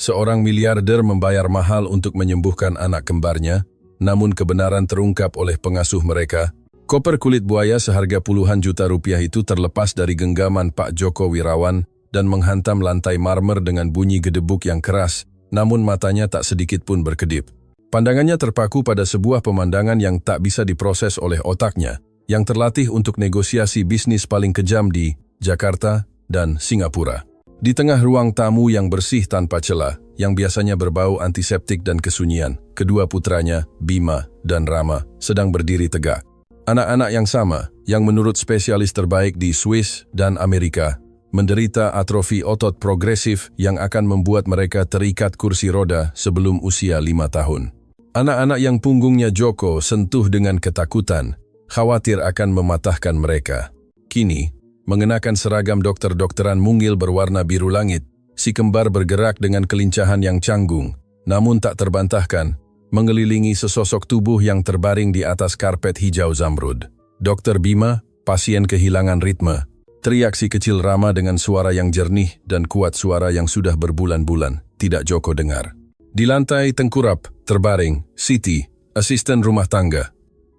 Seorang miliarder membayar mahal untuk menyembuhkan anak kembarnya, namun kebenaran terungkap oleh pengasuh mereka. Koper kulit buaya seharga puluhan juta rupiah itu terlepas dari genggaman Pak Joko Wirawan dan menghantam lantai marmer dengan bunyi gedebuk yang keras, namun matanya tak sedikit pun berkedip. Pandangannya terpaku pada sebuah pemandangan yang tak bisa diproses oleh otaknya, yang terlatih untuk negosiasi bisnis paling kejam di Jakarta dan Singapura. Di tengah ruang tamu yang bersih tanpa celah, yang biasanya berbau antiseptik dan kesunyian, kedua putranya, Bima dan Rama, sedang berdiri tegak. Anak-anak yang sama, yang menurut spesialis terbaik di Swiss dan Amerika, menderita atrofi otot progresif yang akan membuat mereka terikat kursi roda sebelum usia 5 tahun. Anak-anak yang punggungnya Joko sentuh dengan ketakutan, khawatir akan mematahkan mereka. Kini, mengenakan seragam dokter-dokteran mungil berwarna biru langit, si kembar bergerak dengan kelincahan yang canggung, namun tak terbantahkan, mengelilingi sesosok tubuh yang terbaring di atas karpet hijau zamrud. Dokter Bima, pasien kehilangan ritme, teriak si kecil Rama dengan suara yang jernih dan kuat, suara yang sudah berbulan-bulan tidak Joko dengar. Di lantai tengkurap, terbaring, Siti, asisten rumah tangga.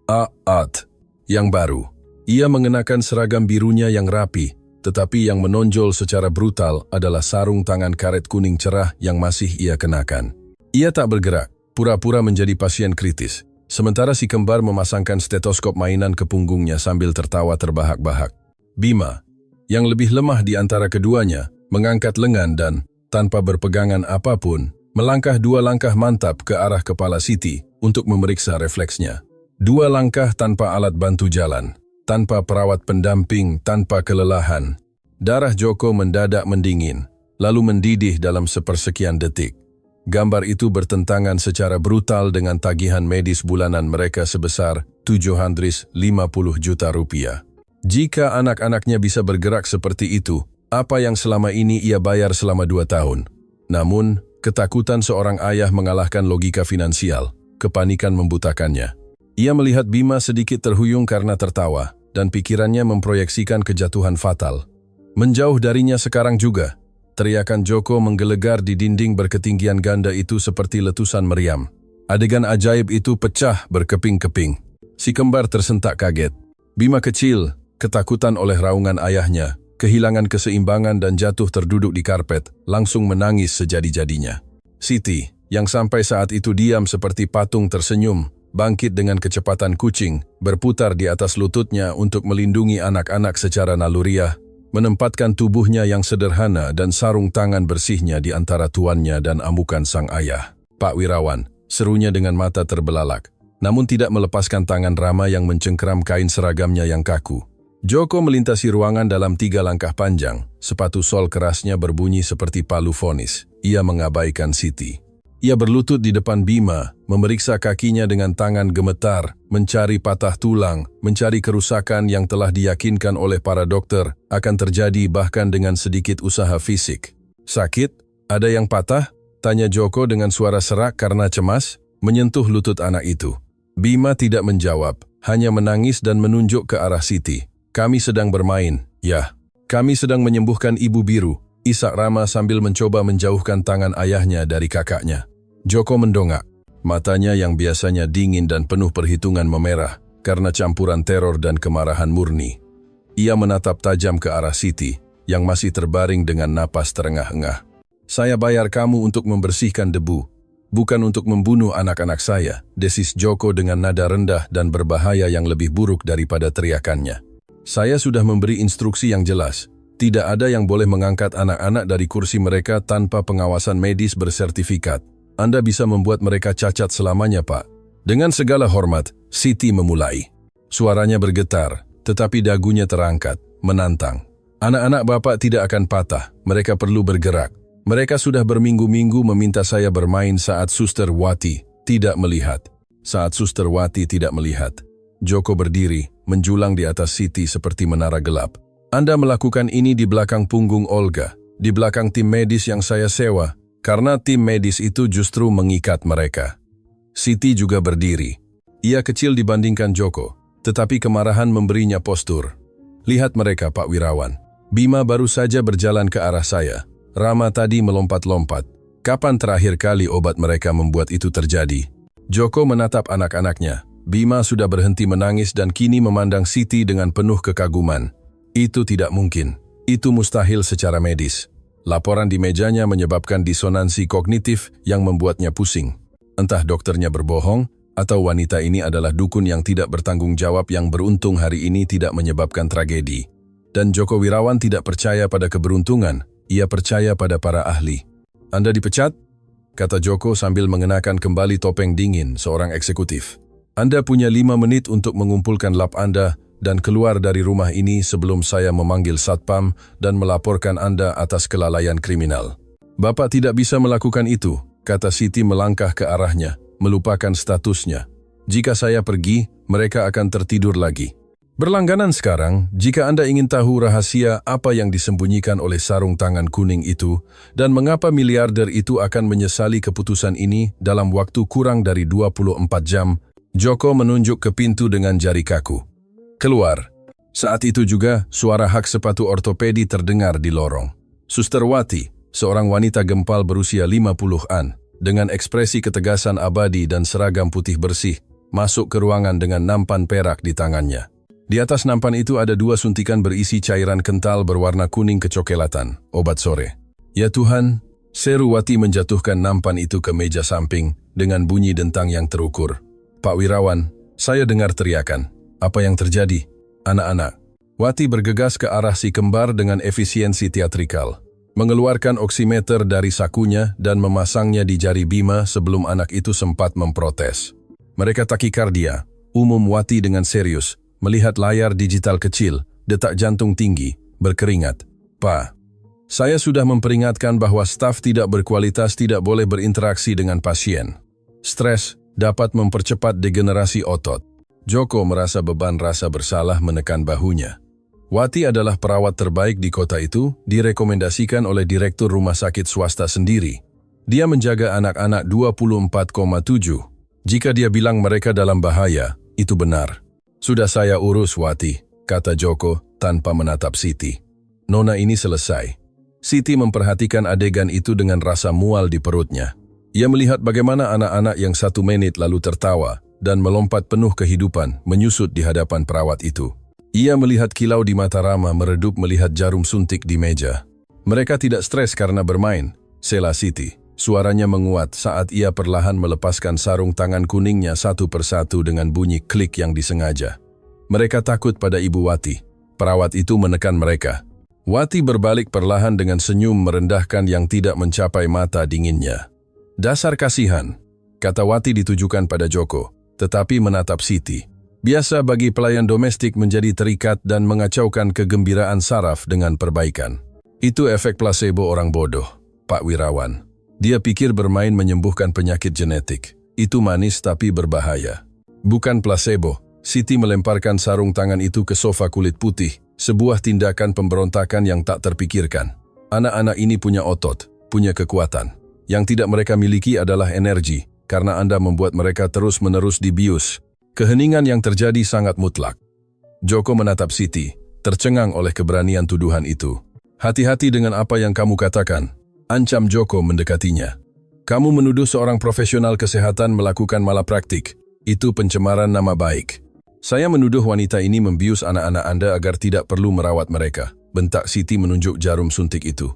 Aat, yang baru. Ia mengenakan seragam birunya yang rapi, tetapi yang menonjol secara brutal adalah sarung tangan karet kuning cerah yang masih ia kenakan. Ia tak bergerak, pura-pura menjadi pasien kritis, sementara si kembar memasangkan stetoskop mainan ke punggungnya sambil tertawa terbahak-bahak. Bima, yang lebih lemah di antara keduanya, mengangkat lengan dan, tanpa berpegangan apapun, melangkah 2 langkah mantap ke arah kepala Siti untuk memeriksa refleksnya. 2 langkah tanpa alat bantu jalan. Tanpa perawat pendamping, tanpa kelelahan. Darah Joko mendadak mendingin, lalu mendidih dalam sepersekian detik. Gambar itu bertentangan secara brutal dengan tagihan medis bulanan mereka sebesar 750 juta rupiah. Jika anak-anaknya bisa bergerak seperti itu, apa yang selama ini ia bayar selama 2 tahun? Namun, ketakutan seorang ayah mengalahkan logika finansial, kepanikan membutakannya. Ia melihat Bima sedikit terhuyung karena tertawa, dan pikirannya memproyeksikan kejatuhan fatal. Menjauh darinya sekarang juga, teriakan Joko menggelegar di dinding berketinggian ganda itu seperti letusan meriam. Adegan ajaib itu pecah berkeping-keping. Si kembar tersentak kaget. Bima kecil, ketakutan oleh raungan ayahnya, kehilangan keseimbangan dan jatuh terduduk di karpet, langsung menangis sejadi-jadinya. Siti, yang sampai saat itu diam seperti patung tersenyum, bangkit dengan kecepatan kucing, berputar di atas lututnya untuk melindungi anak-anak secara naluriah, menempatkan tubuhnya yang sederhana dan sarung tangan bersihnya di antara tuannya dan amukan sang ayah. Pak Wirawan, serunya dengan mata terbelalak, namun tidak melepaskan tangan Rama yang mencengkeram kain seragamnya yang kaku. Joko melintasi ruangan dalam 3 langkah panjang, sepatu sol kerasnya berbunyi seperti palu vonis. Ia mengabaikan Siti. Ia berlutut di depan Bima, memeriksa kakinya dengan tangan gemetar, mencari patah tulang, mencari kerusakan yang telah diyakinkan oleh para dokter akan terjadi bahkan dengan sedikit usaha fisik. Sakit? Ada yang patah? Tanya Joko dengan suara serak karena cemas, menyentuh lutut anak itu. Bima tidak menjawab, hanya menangis dan menunjuk ke arah Siti. Kami sedang bermain, ya. Kami sedang menyembuhkan Ibu Biru, isak Rama sambil mencoba menjauhkan tangan ayahnya dari kakaknya. Joko mendongak, matanya yang biasanya dingin dan penuh perhitungan memerah karena campuran teror dan kemarahan murni. Ia menatap tajam ke arah Siti, yang masih terbaring dengan napas terengah-engah. Saya bayar kamu untuk membersihkan debu, bukan untuk membunuh anak-anak saya, desis Joko dengan nada rendah dan berbahaya yang lebih buruk daripada teriakannya. Saya sudah memberi instruksi yang jelas, tidak ada yang boleh mengangkat anak-anak dari kursi mereka tanpa pengawasan medis bersertifikat. Anda bisa membuat mereka cacat selamanya, Pak. Dengan segala hormat, Siti memulai. Suaranya bergetar, tetapi dagunya terangkat, menantang. Anak-anak Bapak tidak akan patah, mereka perlu bergerak. Mereka sudah berminggu-minggu meminta saya bermain saat Suster Wati tidak melihat. Saat Suster Wati tidak melihat. Joko berdiri, menjulang di atas Siti seperti menara gelap. Anda melakukan ini di belakang punggung Olga, di belakang tim medis yang saya sewa, karena tim medis itu justru mengikat mereka. Siti juga berdiri. Ia kecil dibandingkan Joko, tetapi kemarahan memberinya postur. Lihat mereka, Pak Wirawan. Bima baru saja berjalan ke arah saya. Rama tadi melompat-lompat. Kapan terakhir kali obat mereka membuat itu terjadi? Joko menatap anak-anaknya. Bima sudah berhenti menangis dan kini memandang Siti dengan penuh kekaguman. Itu tidak mungkin. Itu mustahil secara medis. Laporan di mejanya menyebabkan disonansi kognitif yang membuatnya pusing. Entah dokternya berbohong, atau wanita ini adalah dukun yang tidak bertanggung jawab yang beruntung hari ini tidak menyebabkan tragedi. Dan Joko Wirawan tidak percaya pada keberuntungan, ia percaya pada para ahli. Anda dipecat? Kata Joko sambil mengenakan kembali topeng dingin seorang eksekutif. Anda punya 5 menit untuk mengumpulkan lap Anda dan keluar dari rumah ini sebelum saya memanggil Satpam dan melaporkan Anda atas kelalaian kriminal. Bapak tidak bisa melakukan itu, kata Siti melangkah ke arahnya, melupakan statusnya. Jika saya pergi, mereka akan tertidur lagi. Berlangganan sekarang, jika Anda ingin tahu rahasia apa yang disembunyikan oleh sarung tangan kuning itu dan mengapa miliarder itu akan menyesali keputusan ini dalam waktu kurang dari 24 jam, Joko menunjuk ke pintu dengan jari kaku. Keluar. Saat itu juga, suara hak sepatu ortopedi terdengar di lorong. Suster Wati, seorang wanita gempal berusia 50-an, dengan ekspresi ketegasan abadi dan seragam putih bersih, masuk ke ruangan dengan nampan perak di tangannya. Di atas nampan itu ada 2 suntikan berisi cairan kental berwarna kuning kecoklatan, obat sore. Ya Tuhan, seru Wati menjatuhkan nampan itu ke meja samping dengan bunyi dentang yang terukur. Pak Wirawan, saya dengar teriakan. Apa yang terjadi? Anak-anak. Wati bergegas ke arah si kembar dengan efisiensi teatrikal. Mengeluarkan oximeter dari sakunya dan memasangnya di jari Bima sebelum anak itu sempat memprotes. Mereka takikardia, umum Wati dengan serius, melihat layar digital kecil, detak jantung tinggi, berkeringat. Pak, saya sudah memperingatkan bahwa staf tidak berkualitas tidak boleh berinteraksi dengan pasien. Stres dapat mempercepat degenerasi otot. Joko merasa beban rasa bersalah menekan bahunya. Wati adalah perawat terbaik di kota itu, direkomendasikan oleh direktur rumah sakit swasta sendiri. Dia menjaga anak-anak 24,7. Jika dia bilang mereka dalam bahaya, itu benar. Sudah saya urus Wati, kata Joko tanpa menatap Siti. Nona ini selesai. Siti memperhatikan adegan itu dengan rasa mual di perutnya. Ia melihat bagaimana anak-anak yang 1 menit lalu tertawa dan melompat penuh kehidupan menyusut di hadapan perawat itu. Ia melihat kilau di mata Rama meredup melihat jarum suntik di meja. Mereka tidak stres karena bermain, sela Siti. Suaranya menguat saat ia perlahan melepaskan sarung tangan kuningnya satu persatu dengan bunyi klik yang disengaja. Mereka takut pada Ibu Wati. Perawat itu menekan mereka. Wati berbalik perlahan dengan senyum merendahkan yang tidak mencapai mata dinginnya. Dasar kasihan, kata Wati ditujukan pada Joko, tetapi menatap Siti. Biasa bagi pelayan domestik menjadi terikat dan mengacaukan kegembiraan saraf dengan perbaikan. Itu efek placebo orang bodoh, Pak Wirawan. Dia pikir bermain menyembuhkan penyakit genetik. Itu manis tapi berbahaya. Bukan placebo. Siti melemparkan sarung tangan itu ke sofa kulit putih, sebuah tindakan pemberontakan yang tak terpikirkan. Anak-anak ini punya otot, punya kekuatan. Yang tidak mereka miliki adalah energi, karena Anda membuat mereka terus-menerus dibius. Keheningan yang terjadi sangat mutlak. Joko menatap Siti, tercengang oleh keberanian tuduhan itu. Hati-hati dengan apa yang kamu katakan, ancam Joko mendekatinya. Kamu menuduh seorang profesional kesehatan melakukan malapraktik. Itu pencemaran nama baik. Saya menuduh wanita ini membius anak-anak Anda agar tidak perlu merawat mereka. Bentak Siti menunjuk jarum suntik itu.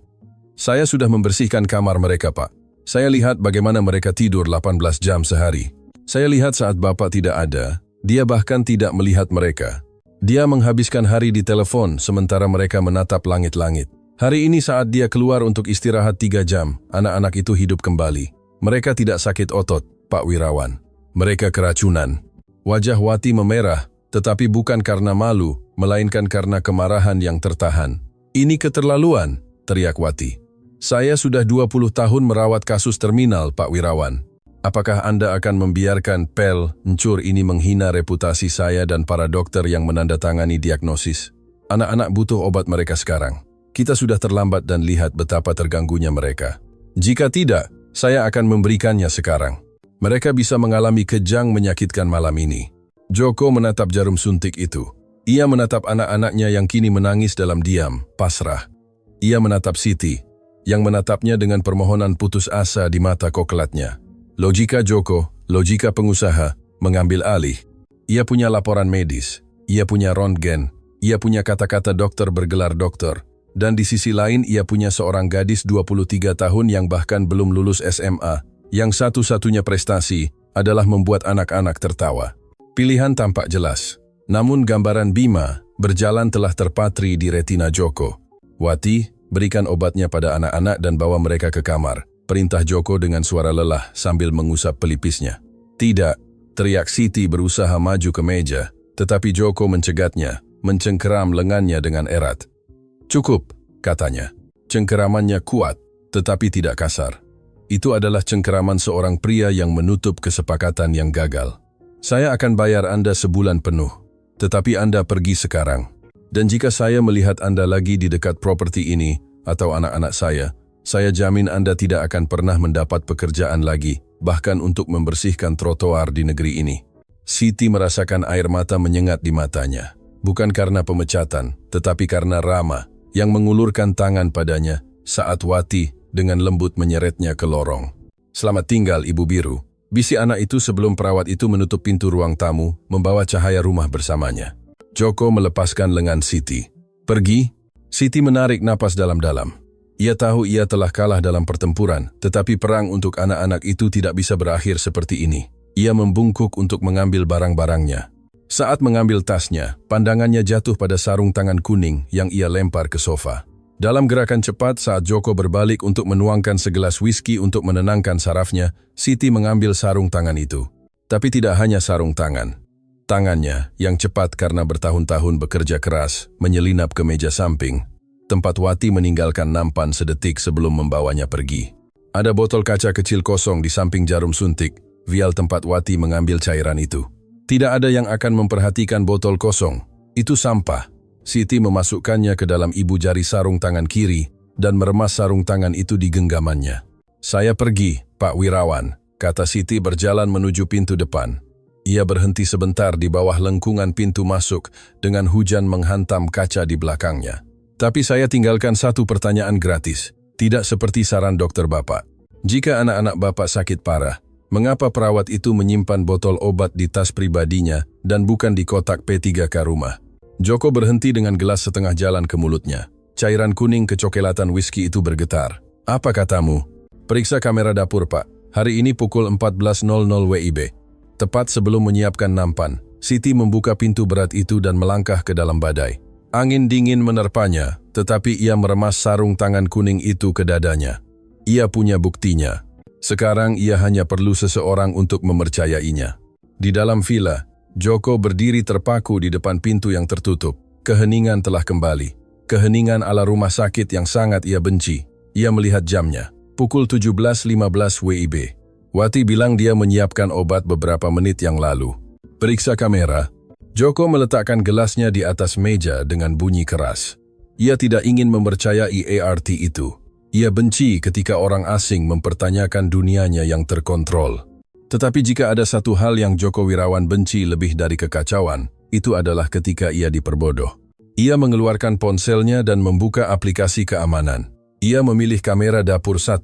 Saya sudah membersihkan kamar mereka, Pak. Saya lihat bagaimana mereka tidur 18 jam sehari. Saya lihat saat Bapak tidak ada, dia bahkan tidak melihat mereka. Dia menghabiskan hari di telepon sementara mereka menatap langit-langit. Hari ini saat dia keluar untuk istirahat 3 jam, anak-anak itu hidup kembali. Mereka tidak sakit otot, Pak Wirawan. Mereka keracunan. Wajah Wati memerah, tetapi bukan karena malu, melainkan karena kemarahan yang tertahan. Ini keterlaluan, teriak Wati. Saya sudah 20 tahun merawat kasus terminal, Pak Wirawan. Apakah Anda akan membiarkan pencur ini menghina reputasi saya dan para dokter yang menandatangani diagnosis? Anak-anak butuh obat mereka sekarang. Kita sudah terlambat dan lihat betapa terganggunya mereka. Jika tidak, saya akan memberikannya sekarang. Mereka bisa mengalami kejang menyakitkan malam ini. Joko menatap jarum suntik itu. Ia menatap anak-anaknya yang kini menangis dalam diam, pasrah. Ia menatap Siti. yang menatapnya dengan permohonan putus asa di mata koklatnya. Logika Joko, logika pengusaha, mengambil alih. Ia punya laporan medis, ia punya röntgen, ia punya kata-kata dokter bergelar dokter, dan di sisi lain ia punya seorang gadis 23 tahun yang bahkan belum lulus SMA, yang satu-satunya prestasi adalah membuat anak-anak tertawa. Pilihan tampak jelas, namun gambaran Bima berjalan telah terpatri di retina Joko. Wati, berikan obatnya pada anak-anak dan bawa mereka ke kamar, perintah Joko dengan suara lelah sambil mengusap pelipisnya. Tidak, teriak Siti berusaha maju ke meja, tetapi Joko mencegatnya, mencengkeram lengannya dengan erat. Cukup, katanya. Cengkeramannya kuat, tetapi tidak kasar. Itu adalah cengkeraman seorang pria yang menutup kesepakatan yang gagal. Saya akan bayar Anda sebulan penuh, tetapi Anda pergi sekarang. Dan jika saya melihat Anda lagi di dekat properti ini, atau anak-anak saya jamin Anda tidak akan pernah mendapat pekerjaan lagi, bahkan untuk membersihkan trotoar di negeri ini. Siti merasakan air mata menyengat di matanya. Bukan karena pemecatan, tetapi karena Rama, yang mengulurkan tangan padanya saat Wati dengan lembut menyeretnya ke lorong. Selamat tinggal, Ibu Biru. Bisi anak itu sebelum perawat itu menutup pintu ruang tamu, membawa cahaya rumah bersamanya. Joko melepaskan lengan Siti. Pergi? Siti menarik napas dalam-dalam. Ia tahu ia telah kalah dalam pertempuran, tetapi perang untuk anak-anak itu tidak bisa berakhir seperti ini. Ia membungkuk untuk mengambil barang-barangnya. Saat mengambil tasnya, pandangannya jatuh pada sarung tangan kuning yang ia lempar ke sofa. Dalam gerakan cepat saat Joko berbalik untuk menuangkan segelas whisky untuk menenangkan sarafnya, Siti mengambil sarung tangan itu. Tapi tidak hanya sarung tangan. Tangannya, yang cepat karena bertahun-tahun bekerja keras, menyelinap ke meja samping, tempat Wati meninggalkan nampan sedetik sebelum membawanya pergi. Ada botol kaca kecil kosong di samping jarum suntik, vial tempat Wati mengambil cairan itu. Tidak ada yang akan memperhatikan botol kosong. Itu sampah. Siti memasukkannya ke dalam ibu jari sarung tangan kiri dan meremas sarung tangan itu di genggamannya. Saya pergi, Pak Wirawan, kata Siti berjalan menuju pintu depan. Ia berhenti sebentar di bawah lengkungan pintu masuk dengan hujan menghantam kaca di belakangnya. Tapi saya tinggalkan satu pertanyaan gratis, tidak seperti saran dokter Bapak. Jika anak-anak Bapak sakit parah, mengapa perawat itu menyimpan botol obat di tas pribadinya dan bukan di kotak P3K rumah? Joko berhenti dengan gelas setengah jalan ke mulutnya. Cairan kuning kecoklatan whisky itu bergetar. Apa katamu? Periksa kamera dapur, Pak. Hari ini pukul 14.00 WIB. Tepat sebelum menyiapkan nampan, Siti membuka pintu berat itu dan melangkah ke dalam badai. Angin dingin menerpanya, tetapi ia meremas sarung tangan kuning itu ke dadanya. Ia punya buktinya. Sekarang ia hanya perlu seseorang untuk mempercayainya. Di dalam villa, Joko berdiri terpaku di depan pintu yang tertutup. Keheningan telah kembali. Keheningan ala rumah sakit yang sangat ia benci. Ia melihat jamnya. Pukul 17.15 WIB. Wati bilang dia menyiapkan obat beberapa menit yang lalu. Periksa kamera. Joko meletakkan gelasnya di atas meja dengan bunyi keras. Ia tidak ingin mempercayai ART itu. Ia benci ketika orang asing mempertanyakan dunianya yang terkontrol. Tetapi jika ada satu hal yang Joko Wirawan benci lebih dari kekacauan, itu adalah ketika ia diperbodoh. Ia mengeluarkan ponselnya dan membuka aplikasi keamanan. Ia memilih kamera dapur 1.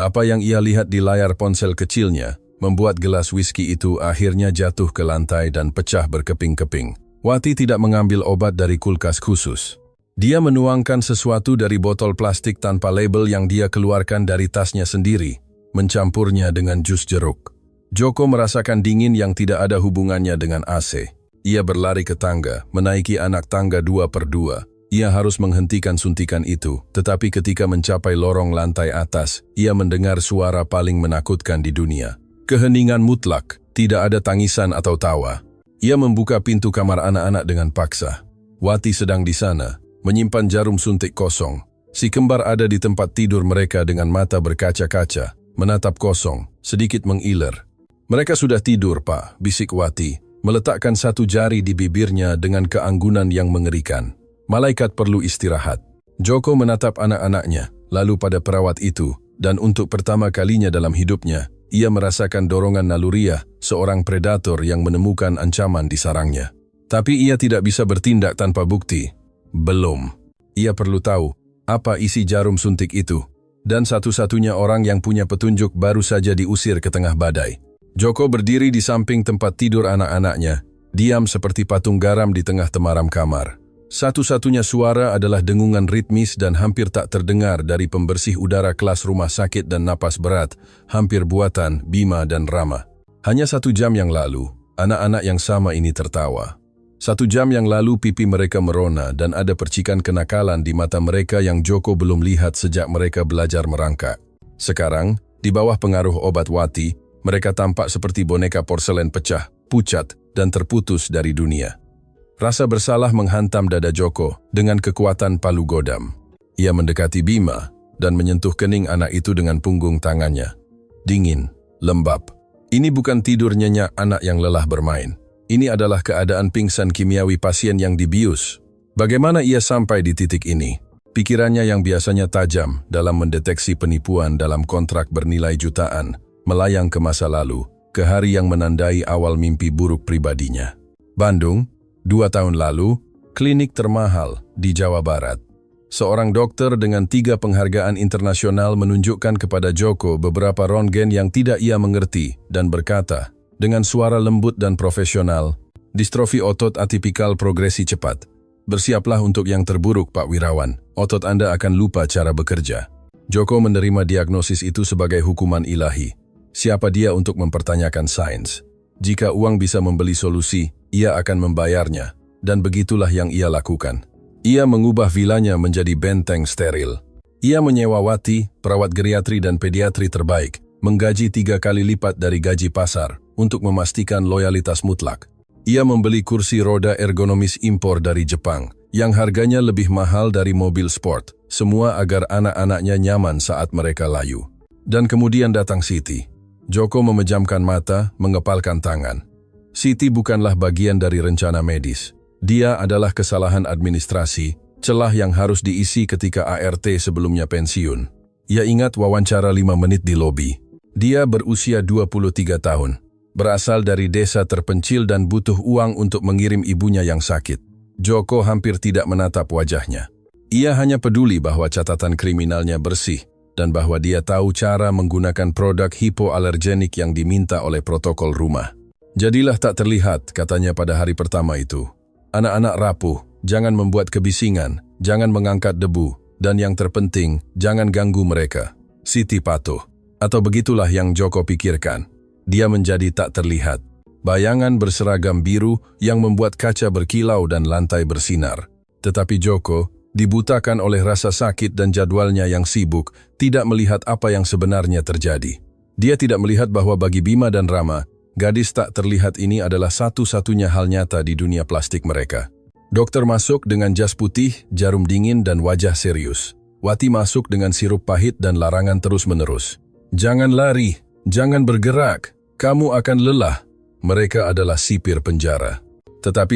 Apa yang ia lihat di layar ponsel kecilnya membuat gelas whisky itu akhirnya jatuh ke lantai dan pecah berkeping-keping. Wati tidak mengambil obat dari kulkas khusus. Dia menuangkan sesuatu dari botol plastik tanpa label yang dia keluarkan dari tasnya sendiri, mencampurnya dengan jus jeruk. Joko merasakan dingin yang tidak ada hubungannya dengan AC. Ia berlari ke tangga, menaiki anak tangga 2/2. Ia harus menghentikan suntikan itu, tetapi ketika mencapai lorong lantai atas, ia mendengar suara paling menakutkan di dunia. Keheningan mutlak, tidak ada tangisan atau tawa. Ia membuka pintu kamar anak-anak dengan paksa. Wati sedang di sana, menyimpan jarum suntik kosong. Si kembar ada di tempat tidur mereka dengan mata berkaca-kaca, menatap kosong, sedikit mengiler. Mereka sudah tidur, Pak, bisik Wati, meletakkan satu jari di bibirnya dengan keanggunan yang mengerikan. Malaikat perlu istirahat. Joko menatap anak-anaknya, lalu pada perawat itu, dan untuk pertama kalinya dalam hidupnya, ia merasakan dorongan naluriah seorang predator yang menemukan ancaman di sarangnya. Tapi ia tidak bisa bertindak tanpa bukti. Belum. Ia perlu tahu, apa isi jarum suntik itu. dan satu-satunya orang yang punya petunjuk baru saja diusir ke tengah badai. Joko berdiri di samping tempat tidur anak-anaknya, diam seperti patung garam di tengah temaram kamar. Satu-satunya suara adalah dengungan ritmis dan hampir tak terdengar dari pembersih udara kelas rumah sakit dan napas berat, hampir buatan Bima dan Rama. Hanya 1 jam yang lalu, anak-anak yang sama ini tertawa. 1 jam yang lalu pipi mereka merona dan ada percikan kenakalan di mata mereka yang Joko belum lihat sejak mereka belajar merangkak. Sekarang, di bawah pengaruh obat Wati, mereka tampak seperti boneka porselen pecah, pucat, dan terputus dari dunia. Rasa bersalah menghantam dada Joko dengan kekuatan palu godam. Ia mendekati Bima dan menyentuh kening anak itu dengan punggung tangannya. Dingin, lembab. Ini bukan tidur nyenyak anak yang lelah bermain. Ini adalah keadaan pingsan kimiawi pasien yang dibius. Bagaimana ia sampai di titik ini? Pikirannya yang biasanya tajam dalam mendeteksi penipuan dalam kontrak bernilai jutaan, melayang ke masa lalu, ke hari yang menandai awal mimpi buruk pribadinya. Bandung, 2 tahun lalu, klinik termahal di Jawa Barat. Seorang dokter dengan 3 penghargaan internasional menunjukkan kepada Joko beberapa röntgen yang tidak ia mengerti dan berkata, dengan suara lembut dan profesional, distrofi otot atipikal progresi cepat. Bersiaplah untuk yang terburuk, Pak Wirawan. Otot Anda akan lupa cara bekerja. Joko menerima diagnosis itu sebagai hukuman ilahi. Siapa dia untuk mempertanyakan sains? Jika uang bisa membeli solusi, ia akan membayarnya. Dan begitulah yang ia lakukan. Ia mengubah vilanya menjadi benteng steril. Ia menyewa Wati, perawat geriatri dan pediatri terbaik, menggaji 3 kali lipat dari gaji pasar, untuk memastikan loyalitas mutlak. Ia membeli kursi roda ergonomis impor dari Jepang, yang harganya lebih mahal dari mobil sport, semua agar anak-anaknya nyaman saat mereka layu. Dan kemudian datang Siti. Joko memejamkan mata, mengepalkan tangan. Siti bukanlah bagian dari rencana medis. Dia adalah kesalahan administrasi, celah yang harus diisi ketika ART sebelumnya pensiun. Ia ingat wawancara 5 menit di lobi. Dia berusia 23 tahun. Berasal dari desa terpencil dan butuh uang untuk mengirim ibunya yang sakit. Joko hampir tidak menatap wajahnya. Ia hanya peduli bahwa catatan kriminalnya bersih dan bahwa dia tahu cara menggunakan produk hipoalergenik yang diminta oleh protokol rumah. Jadilah tak terlihat, katanya pada hari pertama itu. Anak-anak rapuh, jangan membuat kebisingan, jangan mengangkat debu, dan yang terpenting, jangan ganggu mereka. Siti patuh. Atau begitulah yang Joko pikirkan. Dia menjadi tak terlihat. Bayangan berseragam biru yang membuat kaca berkilau dan lantai bersinar. Tetapi Joko, dibutakan oleh rasa sakit dan jadwalnya yang sibuk, tidak melihat apa yang sebenarnya terjadi. Dia tidak melihat bahwa bagi Bima dan Rama, gadis tak terlihat ini adalah satu-satunya hal nyata di dunia plastik mereka. Dokter masuk dengan jas putih, jarum dingin dan wajah serius. Wati masuk dengan sirup pahit dan larangan terus-menerus. Jangan lari, jangan bergerak. Kamu akan lelah. Mereka adalah sipir penjara. Tetapi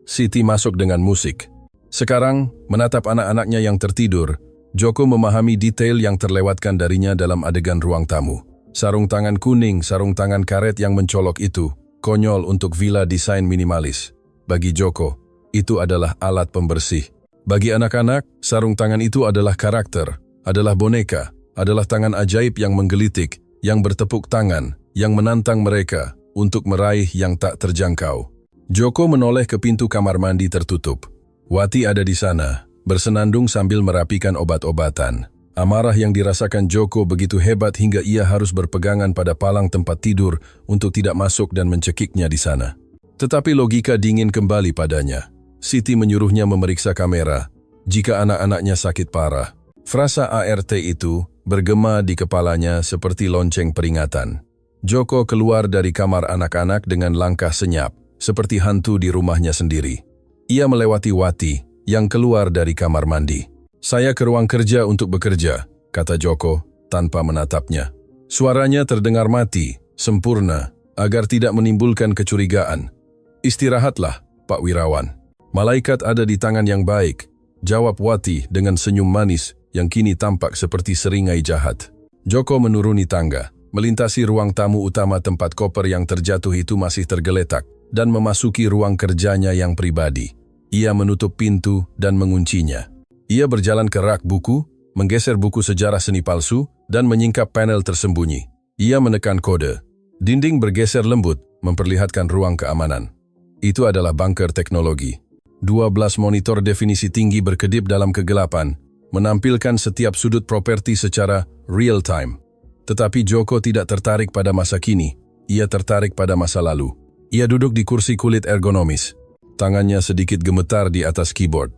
Siti masuk dengan musik. Sekarang, menatap anak-anaknya yang tertidur, Joko memahami detail yang terlewatkan darinya dalam adegan ruang tamu. Sarung tangan kuning, sarung tangan karet yang mencolok itu, konyol untuk villa desain minimalis. Bagi Joko, itu adalah alat pembersih. Bagi anak-anak, sarung tangan itu adalah karakter, adalah boneka, adalah tangan ajaib yang menggelitik, yang bertepuk tangan, yang menantang mereka untuk meraih yang tak terjangkau. Joko menoleh ke pintu kamar mandi tertutup. Wati ada di sana, bersenandung sambil merapikan obat-obatan. Amarah yang dirasakan Joko begitu hebat hingga ia harus berpegangan pada palang tempat tidur untuk tidak masuk dan mencekiknya di sana. Tetapi logika dingin kembali padanya. Siti menyuruhnya memeriksa kamera jika anak-anaknya sakit parah. Frasa ART itu bergema di kepalanya seperti lonceng peringatan. Joko keluar dari kamar anak-anak dengan langkah senyap, seperti hantu di rumahnya sendiri. Ia melewati Wati yang keluar dari kamar mandi. Saya ke ruang kerja untuk bekerja, kata Joko tanpa menatapnya. Suaranya terdengar mati, sempurna, agar tidak menimbulkan kecurigaan. Istirahatlah, Pak Wirawan. Malaikat ada di tangan yang baik, jawab Wati dengan senyum manis yang kini tampak seperti seringai jahat. Joko menuruni tangga, melintasi ruang tamu utama tempat koper yang terjatuh itu masih tergeletak, dan memasuki ruang kerjanya yang pribadi. Ia menutup pintu dan menguncinya. Ia berjalan ke rak buku, menggeser buku sejarah seni palsu, dan menyingkap panel tersembunyi. Ia menekan kode. Dinding bergeser lembut, memperlihatkan ruang keamanan. Itu adalah bunker teknologi. 12 monitor definisi tinggi berkedip dalam kegelapan, menampilkan setiap sudut properti secara real time. Tetapi Joko tidak tertarik pada masa kini, ia tertarik pada masa lalu. Ia duduk di kursi kulit ergonomis. Tangannya sedikit gemetar di atas keyboard.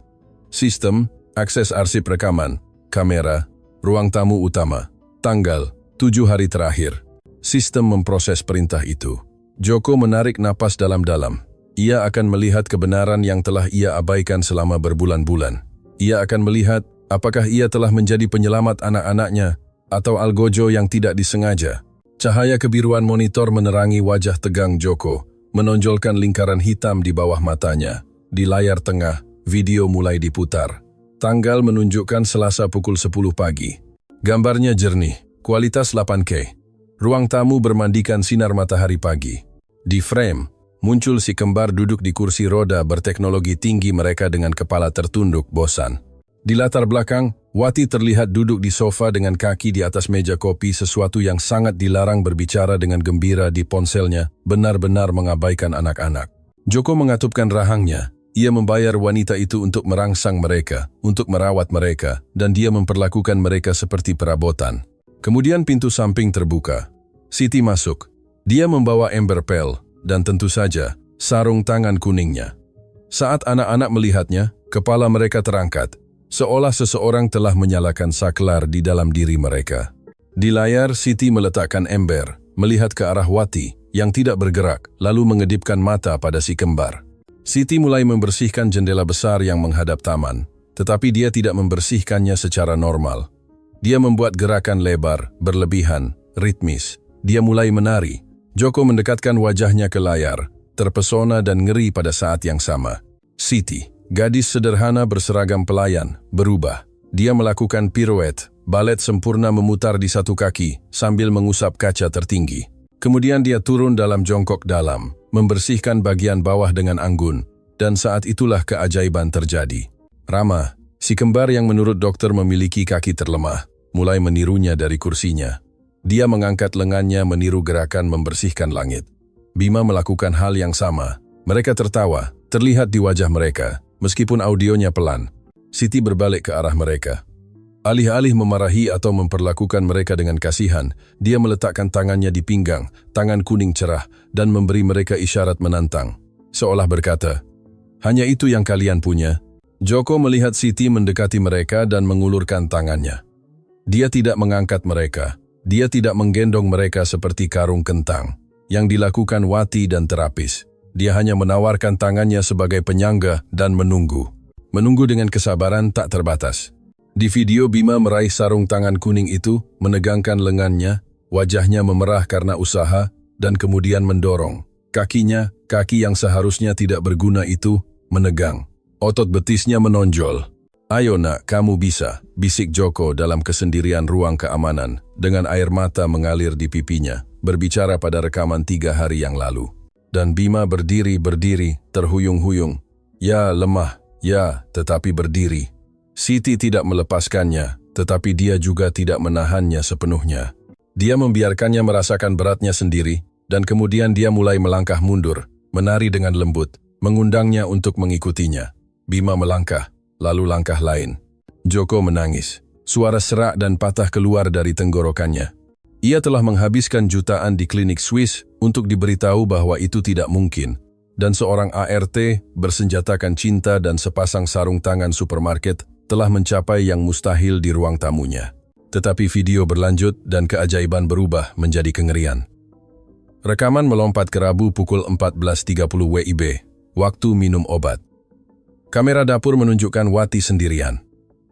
Sistem, akses arsip rekaman, kamera, ruang tamu utama, tanggal, 7 hari terakhir. Sistem memproses perintah itu. Joko menarik napas dalam-dalam. Ia akan melihat kebenaran yang telah ia abaikan selama berbulan-bulan. Ia akan melihat apakah ia telah menjadi penyelamat anak-anaknya atau algojo yang tidak disengaja. Cahaya kebiruan monitor menerangi wajah tegang Joko, menonjolkan lingkaran hitam di bawah matanya. Di layar tengah, video mulai diputar. Tanggal menunjukkan Selasa pukul 10 pagi. Gambarnya jernih, kualitas 8K. Ruang tamu bermandikan sinar matahari pagi. Di frame, muncul si kembar duduk di kursi roda berteknologi tinggi mereka dengan kepala tertunduk bosan. Di latar belakang, Wati terlihat duduk di sofa dengan kaki di atas meja kopi, sesuatu yang sangat dilarang berbicara dengan gembira di ponselnya, benar-benar mengabaikan anak-anak. Joko mengatupkan rahangnya. Ia membayar wanita itu untuk merangsang mereka, untuk merawat mereka, dan dia memperlakukan mereka seperti perabotan. Kemudian pintu samping terbuka. Siti masuk. Dia membawa ember pel, dan tentu saja, sarung tangan kuningnya. Saat anak-anak melihatnya, kepala mereka terangkat, seolah seseorang telah menyalakan saklar di dalam diri mereka. Di layar, Siti meletakkan ember, melihat ke arah Wati, yang tidak bergerak, lalu mengedipkan mata pada si kembar. Siti mulai membersihkan jendela besar yang menghadap taman, tetapi dia tidak membersihkannya secara normal. Dia membuat gerakan lebar, berlebihan, ritmis. Dia mulai menari. Joko mendekatkan wajahnya ke layar, terpesona dan ngeri pada saat yang sama. Siti, gadis sederhana berseragam pelayan, berubah. Dia melakukan pirouette, balet sempurna memutar di satu kaki, sambil mengusap kaca tertinggi. Kemudian dia turun dalam jongkok dalam, membersihkan bagian bawah dengan anggun, dan saat itulah keajaiban terjadi. Rama, si kembar yang menurut dokter memiliki kaki terlemah, mulai menirunya dari kursinya. Dia mengangkat lengannya meniru gerakan membersihkan langit. Bima melakukan hal yang sama. Mereka tertawa, terlihat di wajah mereka, meskipun audionya pelan. Siti berbalik ke arah mereka. Alih-alih memarahi atau memperlakukan mereka dengan kasihan, dia meletakkan tangannya di pinggang, tangan kuning cerah, dan memberi mereka isyarat menantang. Seolah berkata, "Hanya itu yang kalian punya." Joko melihat Siti mendekati mereka dan mengulurkan tangannya. Dia tidak mengangkat mereka. Dia tidak menggendong mereka seperti karung kentang, yang dilakukan Wati dan terapis. Dia hanya menawarkan tangannya sebagai penyangga dan menunggu. Menunggu dengan kesabaran tak terbatas. Di video Bima meraih sarung tangan kuning itu, menegangkan lengannya, wajahnya memerah karena usaha, dan kemudian mendorong. Kakinya, kaki yang seharusnya tidak berguna itu, menegang. Otot betisnya menonjol. "Ayo nak, kamu bisa," bisik Joko dalam kesendirian ruang keamanan, dengan air mata mengalir di pipinya, berbicara pada rekaman 3 hari yang lalu. Dan Bima berdiri, terhuyung-huyung. Ya, lemah, ya, tetapi berdiri. Siti tidak melepaskannya, tetapi dia juga tidak menahannya sepenuhnya. Dia membiarkannya merasakan beratnya sendiri, dan kemudian dia mulai melangkah mundur, menari dengan lembut, mengundangnya untuk mengikutinya. Bima melangkah, lalu langkah lain. Joko menangis. Suara serak dan patah keluar dari tenggorokannya. Ia telah menghabiskan jutaan di klinik Swiss untuk diberitahu bahwa itu tidak mungkin, dan seorang ART bersenjatakan cinta dan sepasang sarung tangan supermarket telah mencapai yang mustahil di ruang tamunya. Tetapi video berlanjut dan keajaiban berubah menjadi kengerian. Rekaman melompat ke Rabu pukul 14.30 WIB, waktu minum obat. Kamera dapur menunjukkan Wati sendirian.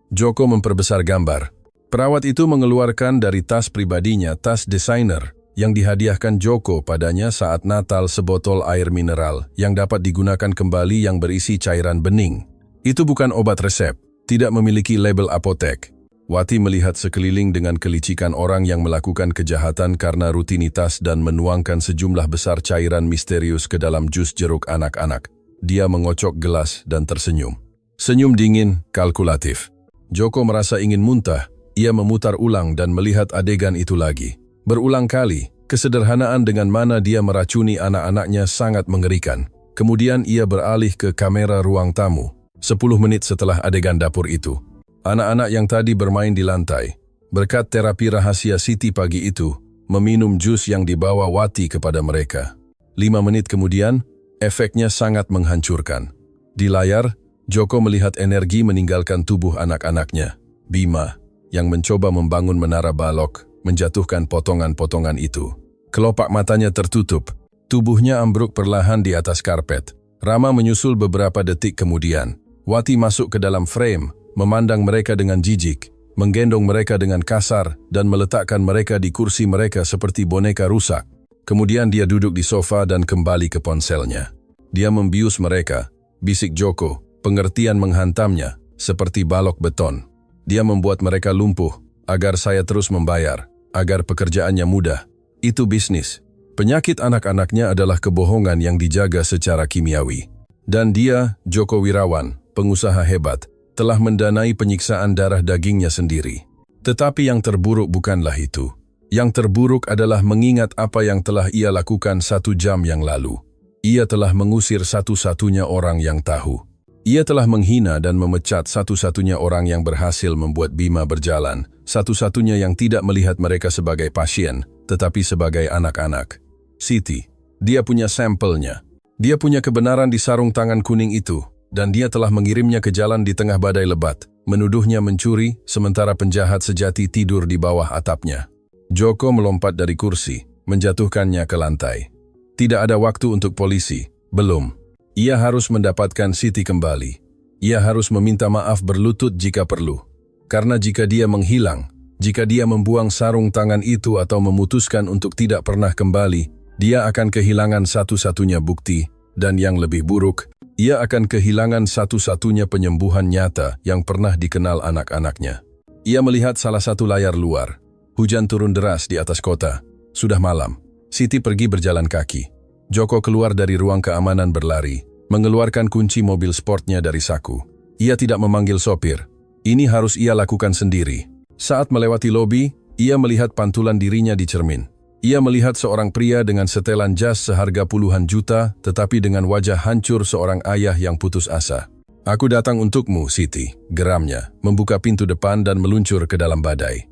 Joko memperbesar gambar. Perawat itu mengeluarkan dari tas pribadinya tas desainer yang dihadiahkan Joko padanya saat Natal sebotol air mineral yang dapat digunakan kembali yang berisi cairan bening. Itu bukan obat resep. Tidak memiliki label apotek. Wati melihat sekeliling dengan kelicikan orang yang melakukan kejahatan karena rutinitas dan menuangkan sejumlah besar cairan misterius ke dalam jus jeruk anak-anak. Dia mengocok gelas dan tersenyum. Senyum dingin, kalkulatif. Joko merasa ingin muntah, Ia memutar ulang dan melihat adegan itu lagi. Berulang kali, kesederhanaan dengan mana dia meracuni anak-anaknya sangat mengerikan. Kemudian ia beralih ke kamera ruang tamu. 10 menit setelah adegan dapur itu, anak-anak yang tadi bermain di lantai, berkat terapi rahasia Siti pagi itu, meminum jus yang dibawa Wati kepada mereka. 5 menit kemudian, efeknya sangat menghancurkan. Di layar, Joko melihat energi meninggalkan tubuh anak-anaknya. Bima, yang mencoba membangun menara balok, menjatuhkan potongan-potongan itu. Kelopak matanya tertutup, tubuhnya ambruk perlahan di atas karpet. Rama menyusul beberapa detik kemudian. Wati masuk ke dalam frame, memandang mereka dengan jijik, menggendong mereka dengan kasar, dan meletakkan mereka di kursi mereka seperti boneka rusak. Kemudian dia duduk di sofa dan kembali ke ponselnya. Dia membius mereka, bisik Joko, pengertian menghantamnya, seperti balok beton. Dia membuat mereka lumpuh, agar saya terus membayar, agar pekerjaannya mudah. Itu bisnis. Penyakit anak-anaknya adalah kebohongan yang dijaga secara kimiawi. Dan dia, Joko Wirawan, pengusaha hebat, telah mendanai penyiksaan darah dagingnya sendiri. Tetapi yang terburuk bukanlah itu. Yang terburuk adalah mengingat apa yang telah ia lakukan 1 jam yang lalu. Ia telah mengusir satu-satunya orang yang tahu. Ia telah menghina dan memecat satu-satunya orang yang berhasil membuat Bima berjalan, satu-satunya yang tidak melihat mereka sebagai pasien, tetapi sebagai anak-anak. Siti, dia punya sampelnya. Dia punya kebenaran di sarung tangan kuning itu, dan dia telah mengirimnya ke jalan di tengah badai lebat, menuduhnya mencuri, sementara penjahat sejati tidur di bawah atapnya. Joko melompat dari kursi, menjatuhkannya ke lantai. Tidak ada waktu untuk polisi, belum. Ia harus mendapatkan Siti kembali. Ia harus meminta maaf berlutut jika perlu. Karena jika dia menghilang, jika dia membuang sarung tangan itu atau memutuskan untuk tidak pernah kembali, dia akan kehilangan satu-satunya bukti, dan yang lebih buruk, ia akan kehilangan satu-satunya penyembuhan nyata yang pernah dikenal anak-anaknya. Ia melihat salah satu layar luar. Hujan turun deras di atas kota. Sudah malam. Siti pergi berjalan kaki. Joko keluar dari ruang keamanan berlari, mengeluarkan kunci mobil sportnya dari saku. Ia tidak memanggil sopir. Ini harus ia lakukan sendiri. Saat melewati lobi, ia melihat pantulan dirinya di cermin. Ia melihat seorang pria dengan setelan jas seharga puluhan juta, tetapi dengan wajah hancur seorang ayah yang putus asa. "Aku datang untukmu, Siti," geramnya, membuka pintu depan dan meluncur ke dalam badai.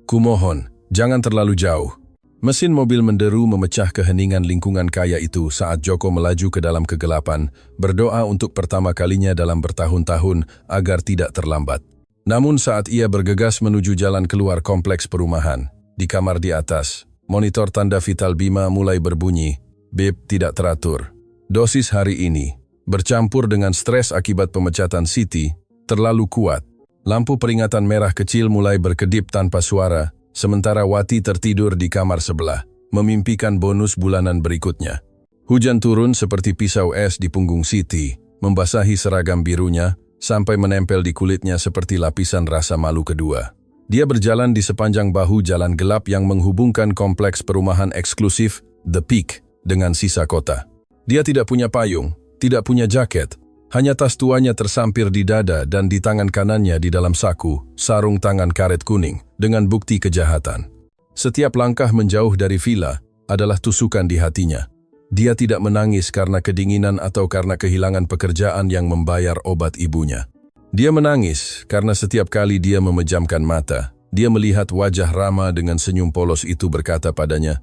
"Kumohon, jangan terlalu jauh." Mesin mobil menderu memecah keheningan lingkungan kaya itu saat Joko melaju ke dalam kegelapan, berdoa untuk pertama kalinya dalam bertahun-tahun agar tidak terlambat. Namun saat ia bergegas menuju jalan keluar kompleks perumahan, di kamar di atas, monitor tanda vital Bima mulai berbunyi, "Bip tidak teratur." Dosis hari ini, bercampur dengan stres akibat pemecatan Siti, terlalu kuat. Lampu peringatan merah kecil mulai berkedip tanpa suara, sementara Wati tertidur di kamar sebelah, memimpikan bonus bulanan berikutnya. Hujan turun seperti pisau es di punggung Siti, membasahi seragam birunya, sampai menempel di kulitnya seperti lapisan rasa malu kedua. Dia berjalan di sepanjang bahu jalan gelap yang menghubungkan kompleks perumahan eksklusif The Peak dengan sisa kota. Dia tidak punya payung, tidak punya jaket, hanya tas tuanya tersampir di dada dan di tangan kanannya di dalam saku, sarung tangan karet kuning, dengan bukti kejahatan. Setiap langkah menjauh dari villa adalah tusukan di hatinya. Dia tidak menangis karena kedinginan atau karena kehilangan pekerjaan yang membayar obat ibunya. Dia menangis karena setiap kali dia memejamkan mata, dia melihat wajah Rama dengan senyum polos itu berkata padanya,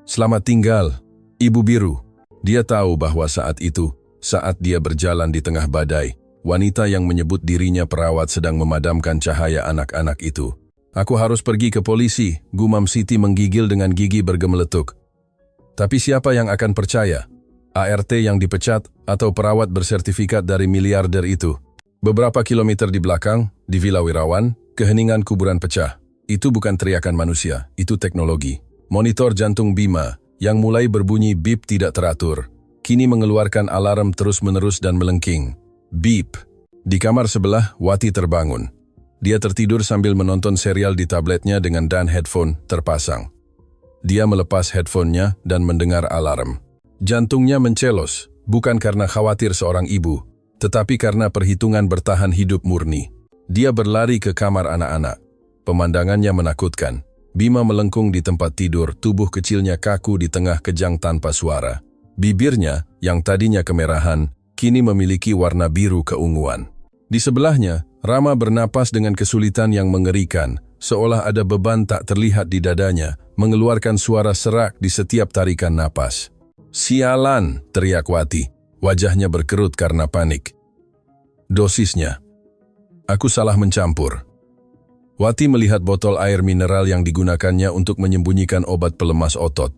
"Selamat tinggal, Ibu Biru." Dia tahu bahwa saat itu, saat dia berjalan di tengah badai, wanita yang menyebut dirinya perawat sedang memadamkan cahaya anak-anak itu. "Aku harus pergi ke polisi," gumam Siti menggigil dengan gigi bergemeletuk. Tapi siapa yang akan percaya? ART yang dipecat atau perawat bersertifikat dari miliarder itu? Beberapa kilometer di belakang, di Villa Wirawan, keheningan kuburan pecah. Itu bukan teriakan manusia, itu teknologi. Monitor jantung Bima, yang mulai berbunyi bip tidak teratur, kini mengeluarkan alarm terus-menerus dan melengking. Beep. Di kamar sebelah, Wati terbangun. Dia tertidur sambil menonton serial di tabletnya dengan dan headphone terpasang. Dia melepas headphone-nya dan mendengar alarm. Jantungnya mencelos, bukan karena khawatir seorang ibu, tetapi karena perhitungan bertahan hidup murni. Dia berlari ke kamar anak-anak. Pemandangannya menakutkan. Bima melengkung di tempat tidur, tubuh kecilnya kaku di tengah kejang tanpa suara. Bibirnya, yang tadinya kemerahan, kini memiliki warna biru keunguan. Di sebelahnya, Rama bernapas dengan kesulitan yang mengerikan, seolah ada beban tak terlihat di dadanya, mengeluarkan suara serak di setiap tarikan napas. "Sialan!" teriak Wati. Wajahnya berkerut karena panik. Dosisnya. Aku salah mencampur. Wati melihat botol air mineral yang digunakannya untuk menyembunyikan obat pelemas otot.